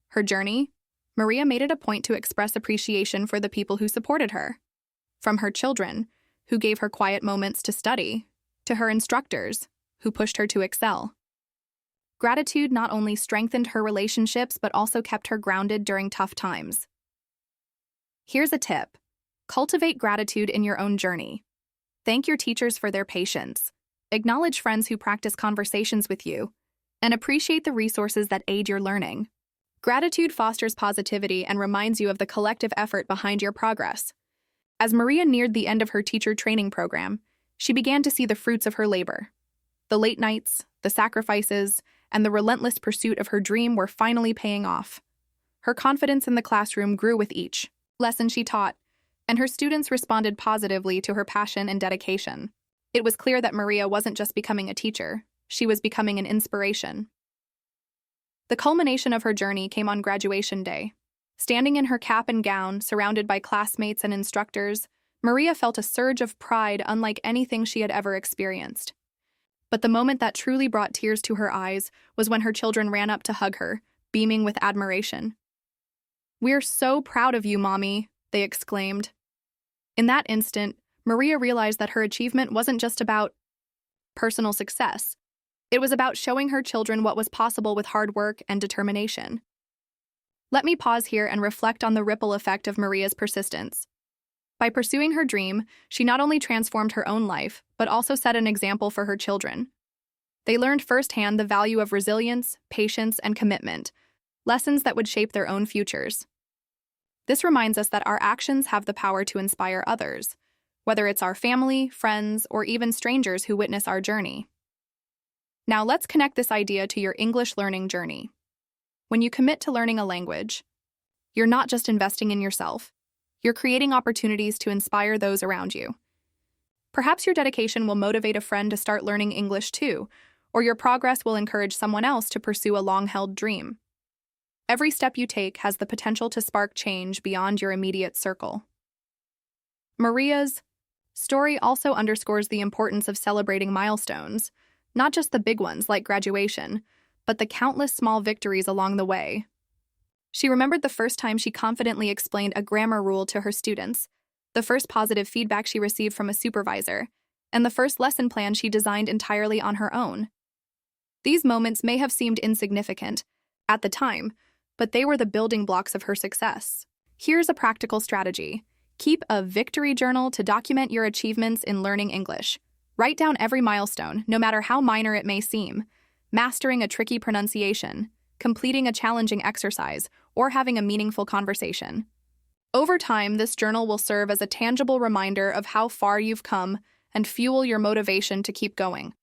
[SPEAKER 1] her journey, Maria made it a point to express appreciation for the people who supported her. From her children, who gave her quiet moments to study, to her instructors, who pushed her to excel. Gratitude not only strengthened her relationships but also kept her grounded during tough times. Here's a tip. Cultivate gratitude in your own journey. Thank your teachers for their patience. Acknowledge friends who practice conversations with you, and appreciate the resources that aid your learning. Gratitude fosters positivity and reminds you of the collective effort behind your progress. As Maria neared the end of her teacher training program, she began to see the fruits of her labor. The late nights, the sacrifices, and the relentless pursuit of her dream were finally paying off. Her confidence in the classroom grew with each lesson she taught, and her students responded positively to her passion and dedication. It was clear that Maria wasn't just becoming a teacher, she was becoming an inspiration. The culmination of her journey came on graduation day. Standing in her cap and gown, surrounded by classmates and instructors, Maria felt a surge of pride unlike anything she had ever experienced. But the moment that truly brought tears to her eyes was when her children ran up to hug her, beaming with admiration. "We're so proud of you, Mommy," they exclaimed. In that instant, Maria realized that her achievement wasn't just about personal success. It was about showing her children what was possible with hard work and determination. Let me pause here and reflect on the ripple effect of Maria's persistence. By pursuing her dream, she not only transformed her own life, but also set an example for her children. They learned firsthand the value of resilience, patience, and commitment, lessons that would shape their own futures. This reminds us that our actions have the power to inspire others, whether it's our family, friends, or even strangers who witness our journey. Now let's connect this idea to your English learning journey. When you commit to learning a language, you're not just investing in yourself, you're creating opportunities to inspire those around you. Perhaps your dedication will motivate a friend to start learning English too, or your progress will encourage someone else to pursue a long-held dream. Every step you take has the potential to spark change beyond your immediate circle. Maria's story also underscores the importance of celebrating milestones, not just the big ones like graduation, but the countless small victories along the way. She remembered the first time she confidently explained a grammar rule to her students, the first positive feedback she received from a supervisor, and the first lesson plan she designed entirely on her own. These moments may have seemed insignificant at the time, but they were the building blocks of her success. Here's a practical strategy. Keep a victory journal to document your achievements in learning English. Write down every milestone, no matter how minor it may seem. Mastering a tricky pronunciation, completing a challenging exercise, or having a meaningful conversation. Over time, this journal will serve as a tangible reminder of how far you've come and fuel your motivation to keep going.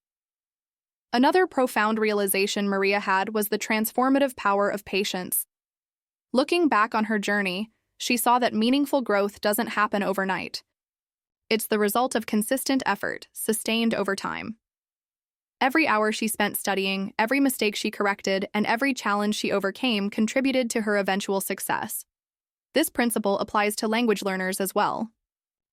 [SPEAKER 1] Another profound realization Maria had was the transformative power of patience. Looking back on her journey, she saw that meaningful growth doesn't happen overnight. It's the result of consistent effort, sustained over time. Every hour she spent studying, every mistake she corrected, and every challenge she overcame contributed to her eventual success. This principle applies to language learners as well.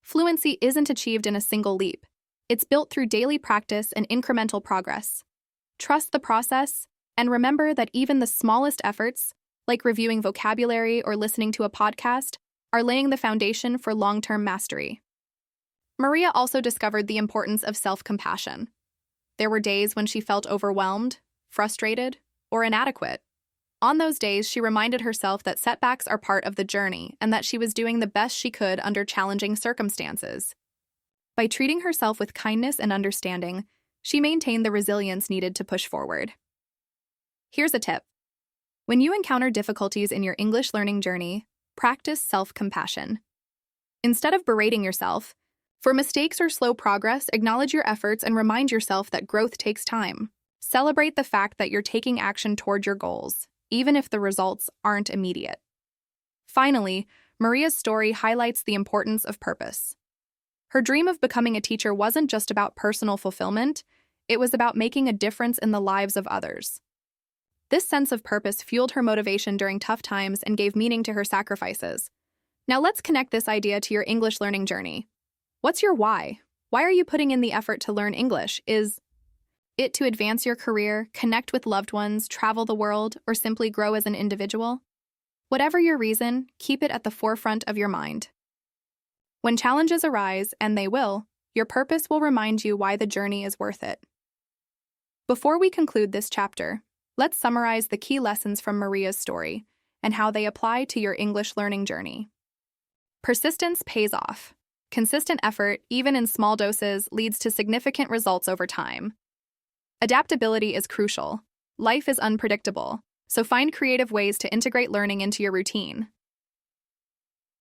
[SPEAKER 1] Fluency isn't achieved in a single leap. It's built through daily practice and incremental progress. Trust the process, and remember that even the smallest efforts, like reviewing vocabulary or listening to a podcast, are laying the foundation for long-term mastery. Maria also discovered the importance of self-compassion. There were days when she felt overwhelmed, frustrated, or inadequate. On those days, she reminded herself that setbacks are part of the journey and that she was doing the best she could under challenging circumstances. By treating herself with kindness and understanding, she maintained the resilience needed to push forward. Here's a tip. When you encounter difficulties in your English learning journey, practice self-compassion. Instead of berating yourself, for mistakes or slow progress, acknowledge your efforts and remind yourself that growth takes time. Celebrate the fact that you're taking action toward your goals, even if the results aren't immediate. Finally, Maria's story highlights the importance of purpose. Her dream of becoming a teacher wasn't just about personal fulfillment, it was about making a difference in the lives of others. This sense of purpose fueled her motivation during tough times and gave meaning to her sacrifices. Now let's connect this idea to your English learning journey. What's your why? Why are you putting in the effort to learn English? Is it to advance your career, connect with loved ones, travel the world, or simply grow as an individual? Whatever your reason, keep it at the forefront of your mind. When challenges arise, and they will, your purpose will remind you why the journey is worth it. Before we conclude this chapter, let's summarize the key lessons from Maria's story and how they apply to your English learning journey. Persistence pays off. Consistent effort, even in small doses, leads to significant results over time. Adaptability is crucial. Life is unpredictable, so find creative ways to integrate learning into your routine.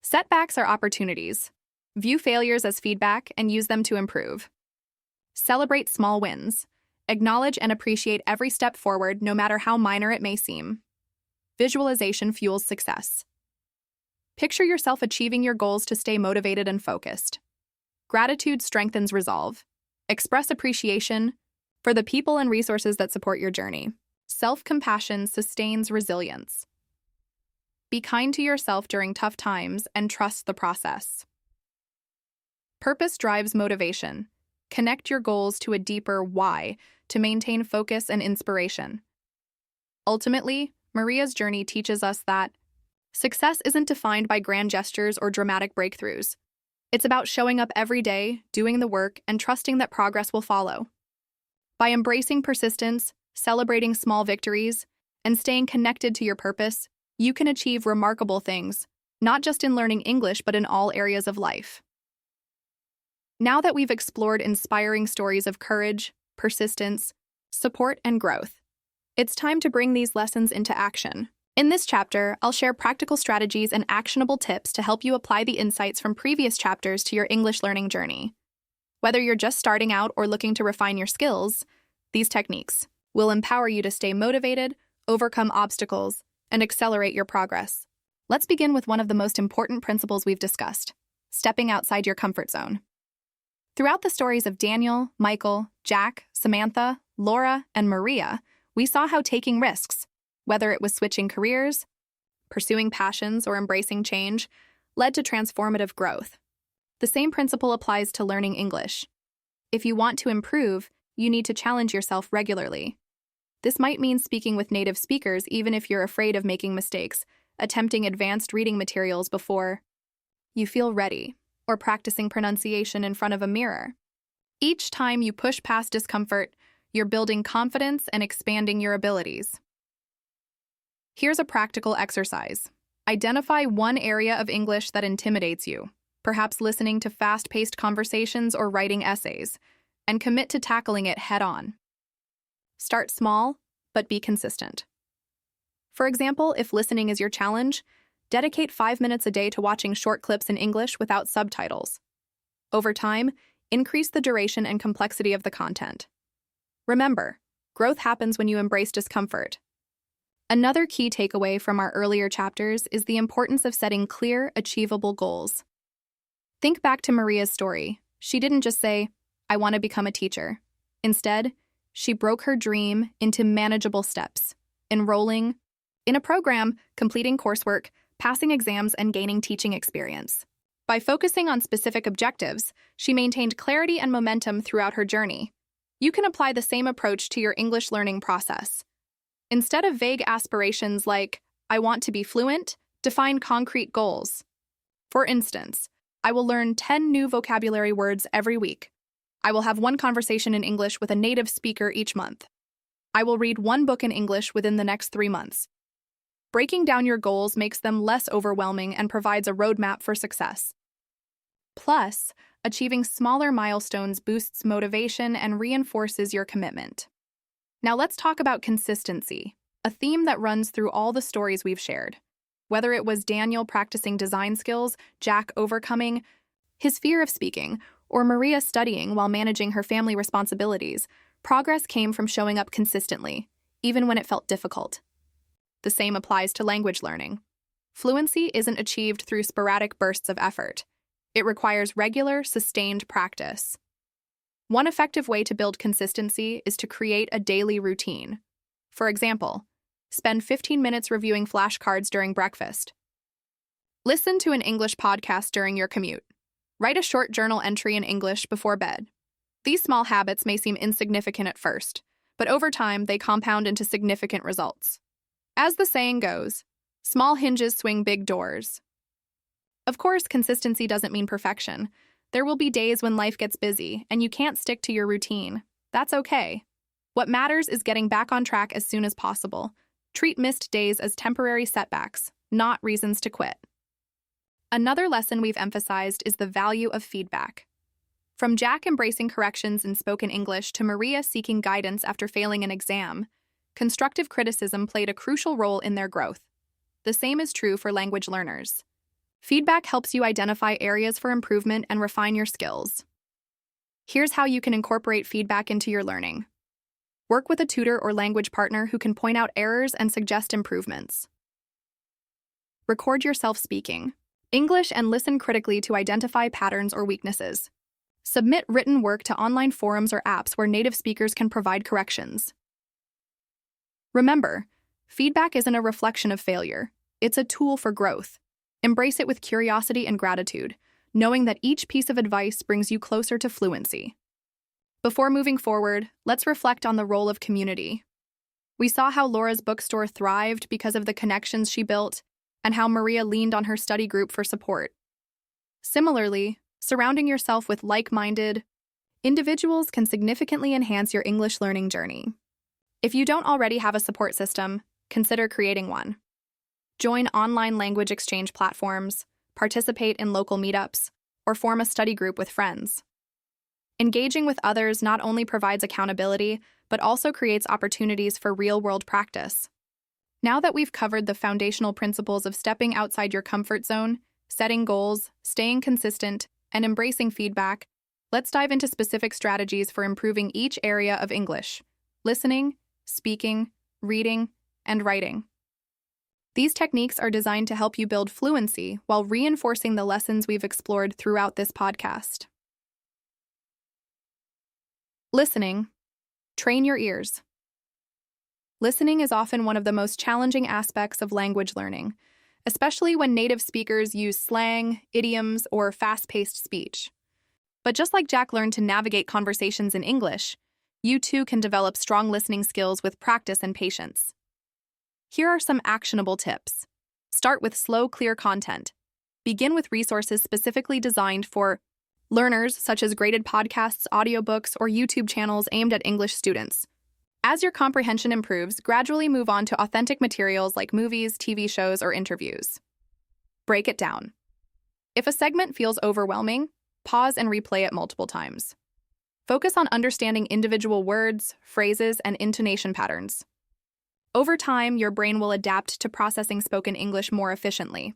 [SPEAKER 1] Setbacks are opportunities. View failures as feedback and use them to improve. Celebrate small wins. Acknowledge and appreciate every step forward, no matter how minor it may seem. Visualization fuels success. Picture yourself achieving your goals to stay motivated and focused. Gratitude strengthens resolve. Express appreciation for the people and resources that support your journey. Self-compassion sustains resilience. Be kind to yourself during tough times and trust the process. Purpose drives motivation. Connect your goals to a deeper why to maintain focus and inspiration. Ultimately, Maria's journey teaches us that success isn't defined by grand gestures or dramatic breakthroughs. It's about showing up every day, doing the work, and trusting that progress will follow. By embracing persistence, celebrating small victories, and staying connected to your purpose, you can achieve remarkable things, not just in learning English, but in all areas of life. Now that we've explored inspiring stories of courage, persistence, support, and growth, it's time to bring these lessons into action. In this chapter, I'll share practical strategies and actionable tips to help you apply the insights from previous chapters to your English learning journey. Whether you're just starting out or looking to refine your skills, these techniques will empower you to stay motivated, overcome obstacles, and accelerate your progress. Let's begin with one of the most important principles we've discussed: stepping outside your comfort zone. Throughout the stories of Daniel, Michael, Jack, Samantha, Laura, and Maria, we saw how taking risks, whether it was switching careers, pursuing passions, or embracing change, led to transformative growth. The same principle applies to learning English. If you want to improve, you need to challenge yourself regularly. This might mean speaking with native speakers even if you're afraid of making mistakes, attempting advanced reading materials before you feel ready, or practicing pronunciation in front of a mirror. Each time you push past discomfort, you're building confidence and expanding your abilities. Here's a practical exercise. Identify one area of English that intimidates you, perhaps listening to fast-paced conversations or writing essays, and commit to tackling it head-on. Start small, but be consistent. For example, if listening is your challenge, dedicate 5 minutes a day to watching short clips in English without subtitles. Over time, increase the duration and complexity of the content. Remember, growth happens when you embrace discomfort. Another key takeaway from our earlier chapters is the importance of setting clear, achievable goals. Think back to Maria's story. She didn't just say, "I want to become a teacher." Instead, she broke her dream into manageable steps, enrolling in a program, completing coursework, passing exams, and gaining teaching experience. By focusing on specific objectives, she maintained clarity and momentum throughout her journey. You can apply the same approach to your English learning process. Instead of vague aspirations like, "I want to be fluent," define concrete goals. For instance, I will learn 10 new vocabulary words every week. I will have one conversation in English with a native speaker each month. I will read one book in English within the next 3 months. Breaking down your goals makes them less overwhelming and provides a roadmap for success. Plus, achieving smaller milestones boosts motivation and reinforces your commitment. Now let's talk about consistency, a theme that runs through all the stories we've shared. Whether it was Daniel practicing design skills, Jack overcoming his fear of speaking, or Maria studying while managing her family responsibilities, progress came from showing up consistently, even when it felt difficult. The same applies to language learning. Fluency isn't achieved through sporadic bursts of effort. It requires regular, sustained practice. One effective way to build consistency is to create a daily routine. For example, spend 15 minutes reviewing flashcards during breakfast. Listen to an English podcast during your commute. Write a short journal entry in English before bed. These small habits may seem insignificant at first, but over time they compound into significant results. As the saying goes, small hinges swing big doors. Of course, consistency doesn't mean perfection. There will be days when life gets busy and you can't stick to your routine. That's okay. What matters is getting back on track as soon as possible. Treat missed days as temporary setbacks, not reasons to quit. Another lesson we've emphasized is the value of feedback. From Jack embracing corrections in spoken English to Maria seeking guidance after failing an exam, constructive criticism played a crucial role in their growth. The same is true for language learners. Feedback helps you identify areas for improvement and refine your skills. Here's how you can incorporate feedback into your learning. Work with a tutor or language partner who can point out errors and suggest improvements. Record yourself speaking English and listen critically to identify patterns or weaknesses. Submit written work to online forums or apps where native speakers can provide corrections. Remember, feedback isn't a reflection of failure. It's a tool for growth. Embrace it with curiosity and gratitude, knowing that each piece of advice brings you closer to fluency. Before moving forward, let's reflect on the role of community. We saw how Laura's bookstore thrived because of the connections she built, and how Maria leaned on her study group for support. Similarly, surrounding yourself with like-minded individuals can significantly enhance your English learning journey. If you don't already have a support system, consider creating one. Join online language exchange platforms, participate in local meetups, or form a study group with friends. Engaging with others not only provides accountability, but also creates opportunities for real-world practice. Now that we've covered the foundational principles of stepping outside your comfort zone, setting goals, staying consistent, and embracing feedback, let's dive into specific strategies for improving each area of English: listening, speaking, reading, and writing. These techniques are designed to help you build fluency while reinforcing the lessons we've explored throughout this podcast. Listening. Train your ears. Listening is often one of the most challenging aspects of language learning, especially when native speakers use slang, idioms, or fast-paced speech. But just like Jack learned to navigate conversations in English, you too can develop strong listening skills with practice and patience. Here are some actionable tips. Start with slow, clear content. Begin with resources specifically designed for learners, such as graded podcasts, audiobooks, or YouTube channels aimed at English students. As your comprehension improves, gradually move on to authentic materials like movies, TV shows, or interviews. Break it down. If a segment feels overwhelming, pause and replay it multiple times. Focus on understanding individual words, phrases, and intonation patterns. Over time, your brain will adapt to processing spoken English more efficiently.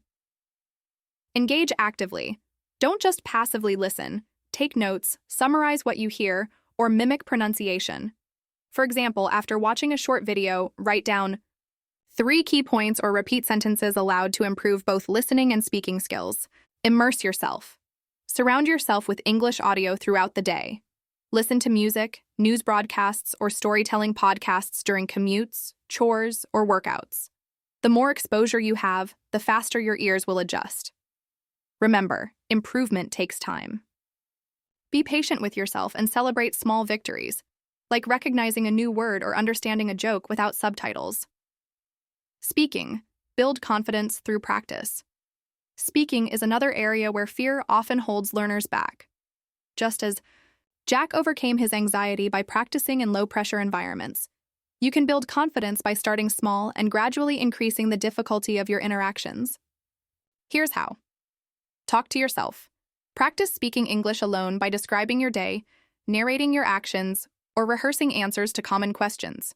[SPEAKER 1] Engage actively. Don't just passively listen. Take notes, summarize what you hear, or mimic pronunciation. For example, after watching a short video, write down 3 key points or repeat sentences aloud to improve both listening and speaking skills. Immerse yourself. Surround yourself with English audio throughout the day. Listen to music, news broadcasts, or storytelling podcasts during commutes, chores, or workouts. The more exposure you have, the faster your ears will adjust. Remember, improvement takes time. Be patient with yourself and celebrate small victories, like recognizing a new word or understanding a joke without subtitles. Speaking. Build confidence through practice. Speaking is another area where fear often holds learners back. Just as Jack overcame his anxiety by practicing in low-pressure environments, You can build confidence by starting small and gradually increasing the difficulty of your interactions. Here's how. Talk to yourself. Practice speaking English alone by describing your day, narrating your actions, or rehearsing answers to common questions.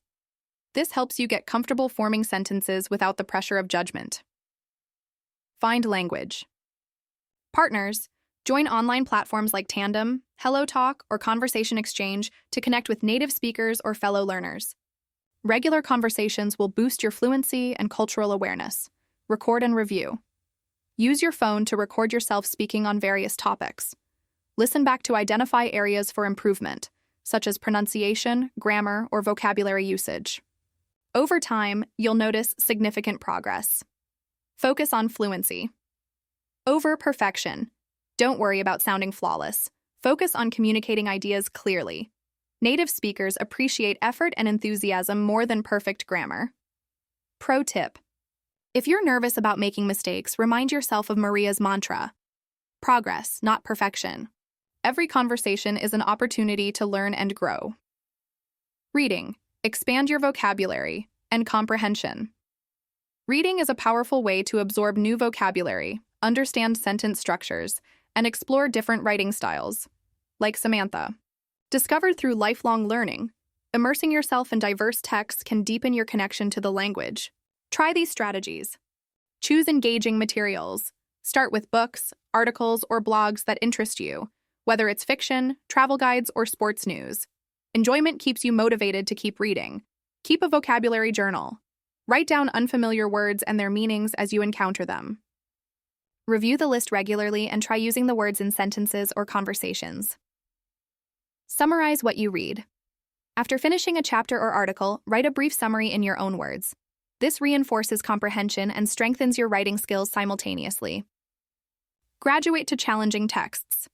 [SPEAKER 1] This helps you get comfortable forming sentences without the pressure of judgment. Find language. Partners. Join online platforms like Tandem, HelloTalk, or Conversation Exchange to connect with native speakers or fellow learners. Regular conversations will boost your fluency and cultural awareness. Record and review. Use your phone to record yourself speaking on various topics. Listen back to identify areas for improvement, such as pronunciation, grammar, or vocabulary usage. Over time, you'll notice significant progress. Focus on fluency. Over perfection. Don't worry about sounding flawless. Focus on communicating ideas clearly. Native speakers appreciate effort and enthusiasm more than perfect grammar. Pro tip. If you're nervous about making mistakes, remind yourself of Maria's mantra: progress, not perfection. Every conversation is an opportunity to learn and grow. Reading. Expand your vocabulary and comprehension. Reading is a powerful way to absorb new vocabulary, understand sentence structures, and explore different writing styles. Like Samantha. Discovered through lifelong learning, immersing yourself in diverse texts can deepen your connection to the language. Try these strategies. Choose engaging materials. Start with books, articles, or blogs that interest you, whether it's fiction, travel guides, or sports news. Enjoyment keeps you motivated to keep reading. Keep a vocabulary journal. Write down unfamiliar words and their meanings as you encounter them. Review the list regularly and try using the words in sentences or conversations. Summarize what you read. After finishing a chapter or article, write a brief summary in your own words. This reinforces comprehension and strengthens your writing skills simultaneously. Graduate to challenging texts.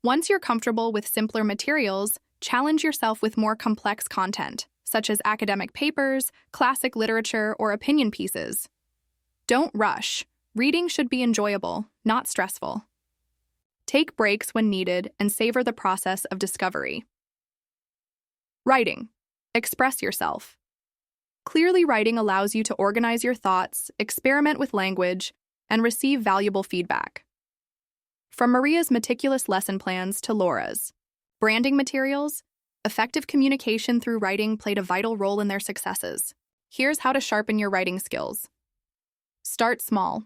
[SPEAKER 1] Once you're comfortable with simpler materials, challenge yourself with more complex content, such as academic papers, classic literature, or opinion pieces. Don't rush. Reading should be enjoyable, not stressful. Take breaks when needed and savor the process of discovery. Writing. Express yourself. Clearly writing allows you to organize your thoughts, experiment with language, and receive valuable feedback. From Maria's meticulous lesson plans to Laura's branding materials, effective communication through writing played a vital role in their successes. Here's how to sharpen your writing skills. Start small.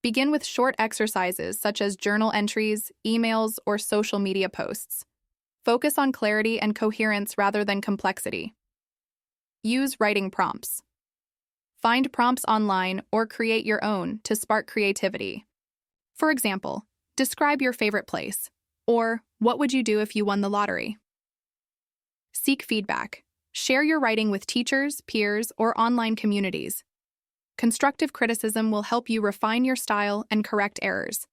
[SPEAKER 1] Begin with short exercises such as journal entries, emails, or social media posts. Focus on clarity and coherence rather than complexity. Use writing prompts. Find prompts online or create your own to spark creativity. For example, describe your favorite place, or what would you do if you won the lottery? Seek feedback. Share your writing with teachers, peers, or online communities. Constructive criticism will help you refine your style and correct errors.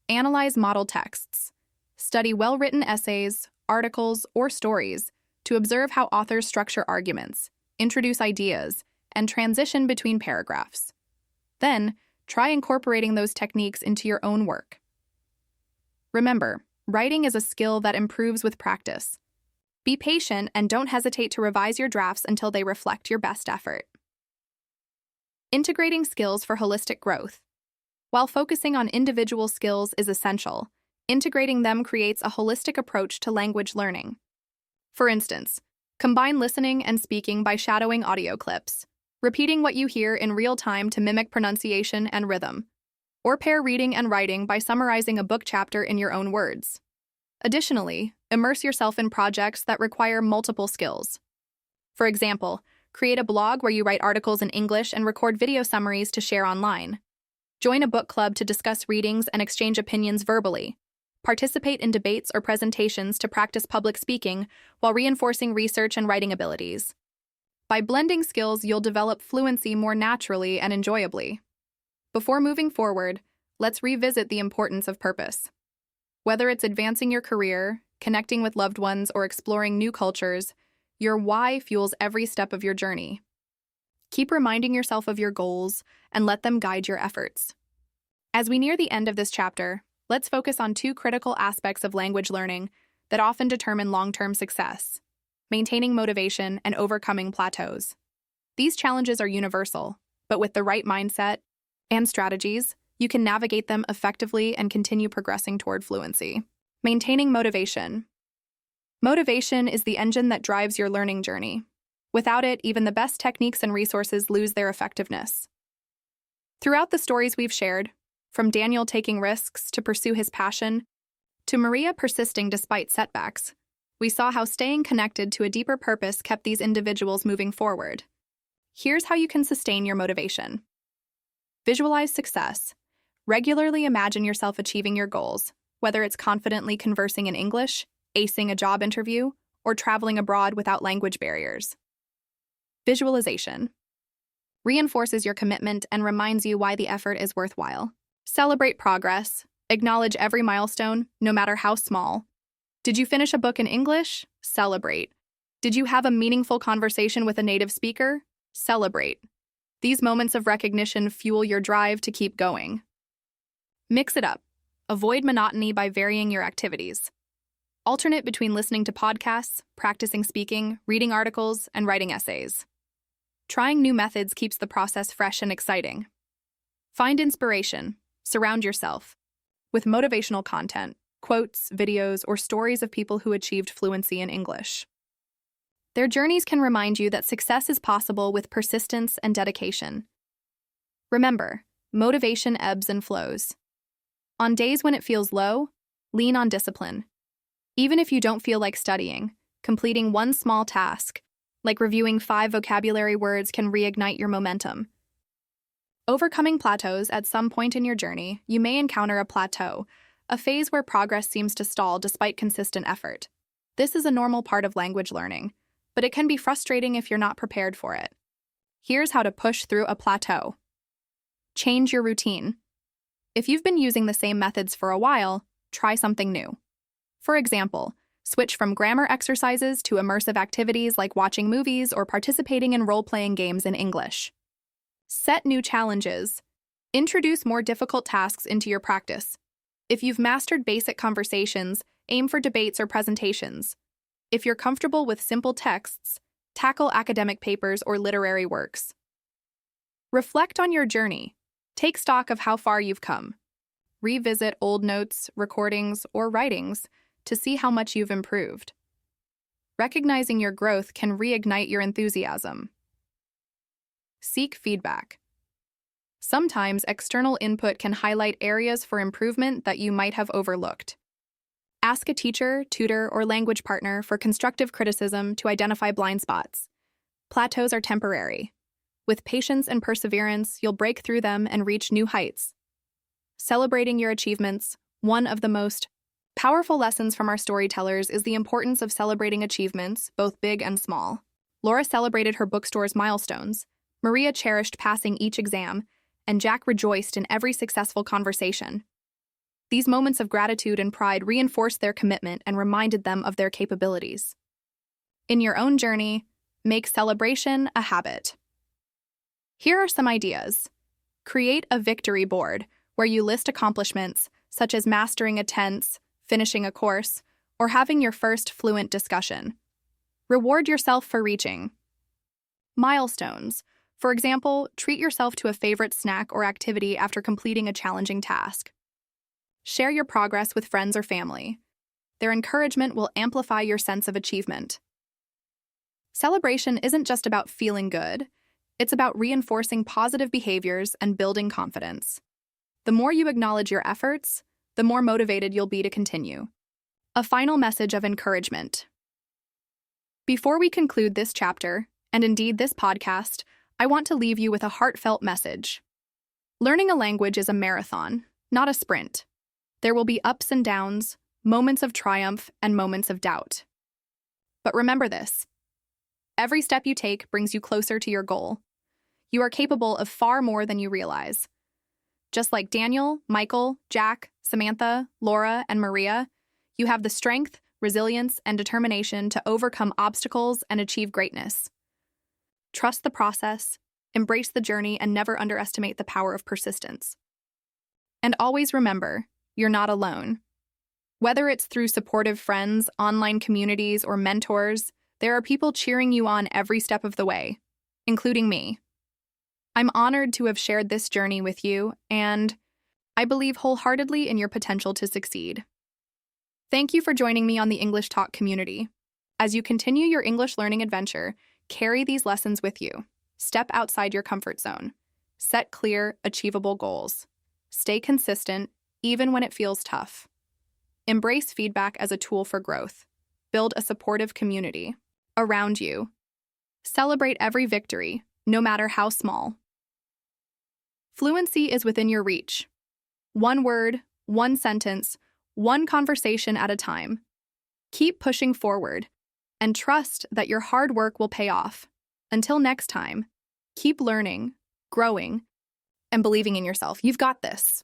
[SPEAKER 1] Analyze model texts. Study well-written essays, articles, or stories to observe how authors structure arguments, introduce ideas, and transition between paragraphs. Then, try incorporating those techniques into your own work. Remember, writing is a skill that improves with practice. Be patient and don't hesitate to revise your drafts until they reflect your best effort. Integrating skills for holistic growth. While focusing on individual skills is essential, integrating them creates a holistic approach to language learning. For instance, combine listening and speaking by shadowing audio clips, repeating what you hear in real time to mimic pronunciation and rhythm, or pair reading and writing by summarizing a book chapter in your own words. Additionally, immerse yourself in projects that require multiple skills. For example, create a blog where you write articles in English and record video summaries to share online. Join a book club to discuss readings and exchange opinions verbally. Participate in debates or presentations to practice public speaking while reinforcing research and writing abilities. By blending skills, you'll develop fluency more naturally and enjoyably. Before moving forward, let's revisit the importance of purpose. Whether it's advancing your career, connecting with loved ones, or exploring new cultures, your why fuels every step of your journey. Keep reminding yourself of your goals and let them guide your efforts. As we near the end of this chapter, let's focus on two critical aspects of language learning that often determine long-term success: maintaining motivation, and overcoming plateaus. These challenges are universal, but with the right mindset and strategies, you can navigate them effectively and continue progressing toward fluency. Maintaining motivation. Motivation is the engine that drives your learning journey. Without it, even the best techniques and resources lose their effectiveness. Throughout the stories we've shared, from Daniel taking risks to pursue his passion, to Maria persisting despite setbacks, we saw how staying connected to a deeper purpose kept these individuals moving forward. Here's how you can sustain your motivation. Visualize success. Regularly imagine yourself achieving your goals, whether it's confidently conversing in English, acing a job interview, or traveling abroad without language barriers. Visualization reinforces your commitment and reminds you why the effort is worthwhile. Celebrate progress. Acknowledge every milestone, no matter how small. Did you finish a book in English? Celebrate. Did you have a meaningful conversation with a native speaker? Celebrate. These moments of recognition fuel your drive to keep going. Mix it up. Avoid monotony by varying your activities. Alternate between listening to podcasts, practicing speaking, reading articles, and writing essays. Trying new methods keeps the process fresh and exciting. Find inspiration. Surround yourself with motivational content, quotes, videos, or stories of people who achieved fluency in English. Their journeys can remind you that success is possible with persistence and dedication. Remember, motivation ebbs and flows. On days when it feels low, lean on discipline. Even if you don't feel like studying, completing one small task, like reviewing 5 vocabulary words, can reignite your momentum. Overcoming plateaus. At some point in your journey, you may encounter a plateau, a phase where progress seems to stall despite consistent effort. This is a normal part of language learning, but it can be frustrating if you're not prepared for it. Here's how to push through a plateau. Change your routine. If you've been using the same methods for a while, try something new. For example, switch from grammar exercises to immersive activities like watching movies or participating in role-playing games in English. Set new challenges. Introduce more difficult tasks into your practice. If you've mastered basic conversations, aim for debates or presentations. If you're comfortable with simple texts, tackle academic papers or literary works. Reflect on your journey. Take stock of how far you've come. Revisit old notes, recordings, or writings to see how much you've improved. Recognizing your growth can reignite your enthusiasm. Seek feedback. Sometimes external input can highlight areas for improvement that you might have overlooked. Ask a teacher, tutor, or language partner for constructive criticism to identify blind spots. Plateaus are temporary. With patience and perseverance, you'll break through them and reach new heights. Celebrating your achievements. One of the most powerful lessons from our storytellers is the importance of celebrating achievements, both big and small. Laura celebrated her bookstore's milestones, Maria cherished passing each exam, and Jack rejoiced in every successful conversation. These moments of gratitude and pride reinforced their commitment and reminded them of their capabilities. In your own journey, make celebration a habit. Here are some ideas. Create a victory board where you list accomplishments such as mastering a tense, finishing a course, or having your first fluent discussion. Reward yourself for reaching milestones. For example, treat yourself to a favorite snack or activity after completing a challenging task. Share your progress with friends or family. Their encouragement will amplify your sense of achievement. Celebration isn't just about feeling good, it's about reinforcing positive behaviors and building confidence. The more you acknowledge your efforts, the more motivated you'll be to continue. A final message of encouragement. Before we conclude this chapter, and indeed this podcast, I want to leave you with a heartfelt message. Learning a language is a marathon, not a sprint. There will be ups and downs, moments of triumph, and moments of doubt. But remember this: every step you take brings you closer to your goal. You are capable of far more than you realize. Just like Daniel, Michael, Jack, Samantha, Laura, and Maria, you have the strength, resilience, and determination to overcome obstacles and achieve greatness. Trust the process, embrace the journey, and never underestimate the power of persistence. And always remember, you're not alone. Whether it's through supportive friends, online communities, or mentors, There are people cheering you on every step of the way, including me. I'm honored to have shared this journey with you, and I believe wholeheartedly in your potential to succeed. Thank you for joining me on the English Talk community. As you continue your English learning adventure, carry these lessons with you. Step outside your comfort zone. Set clear, achievable goals. Stay consistent, even when it feels tough. Embrace feedback as a tool for growth. Build a supportive community around you. Celebrate every victory, no matter how small. Fluency is within your reach. One word, one sentence, one conversation at a time. Keep pushing forward and trust that your hard work will pay off. Until next time, keep learning, growing, and believing in yourself. You've got this.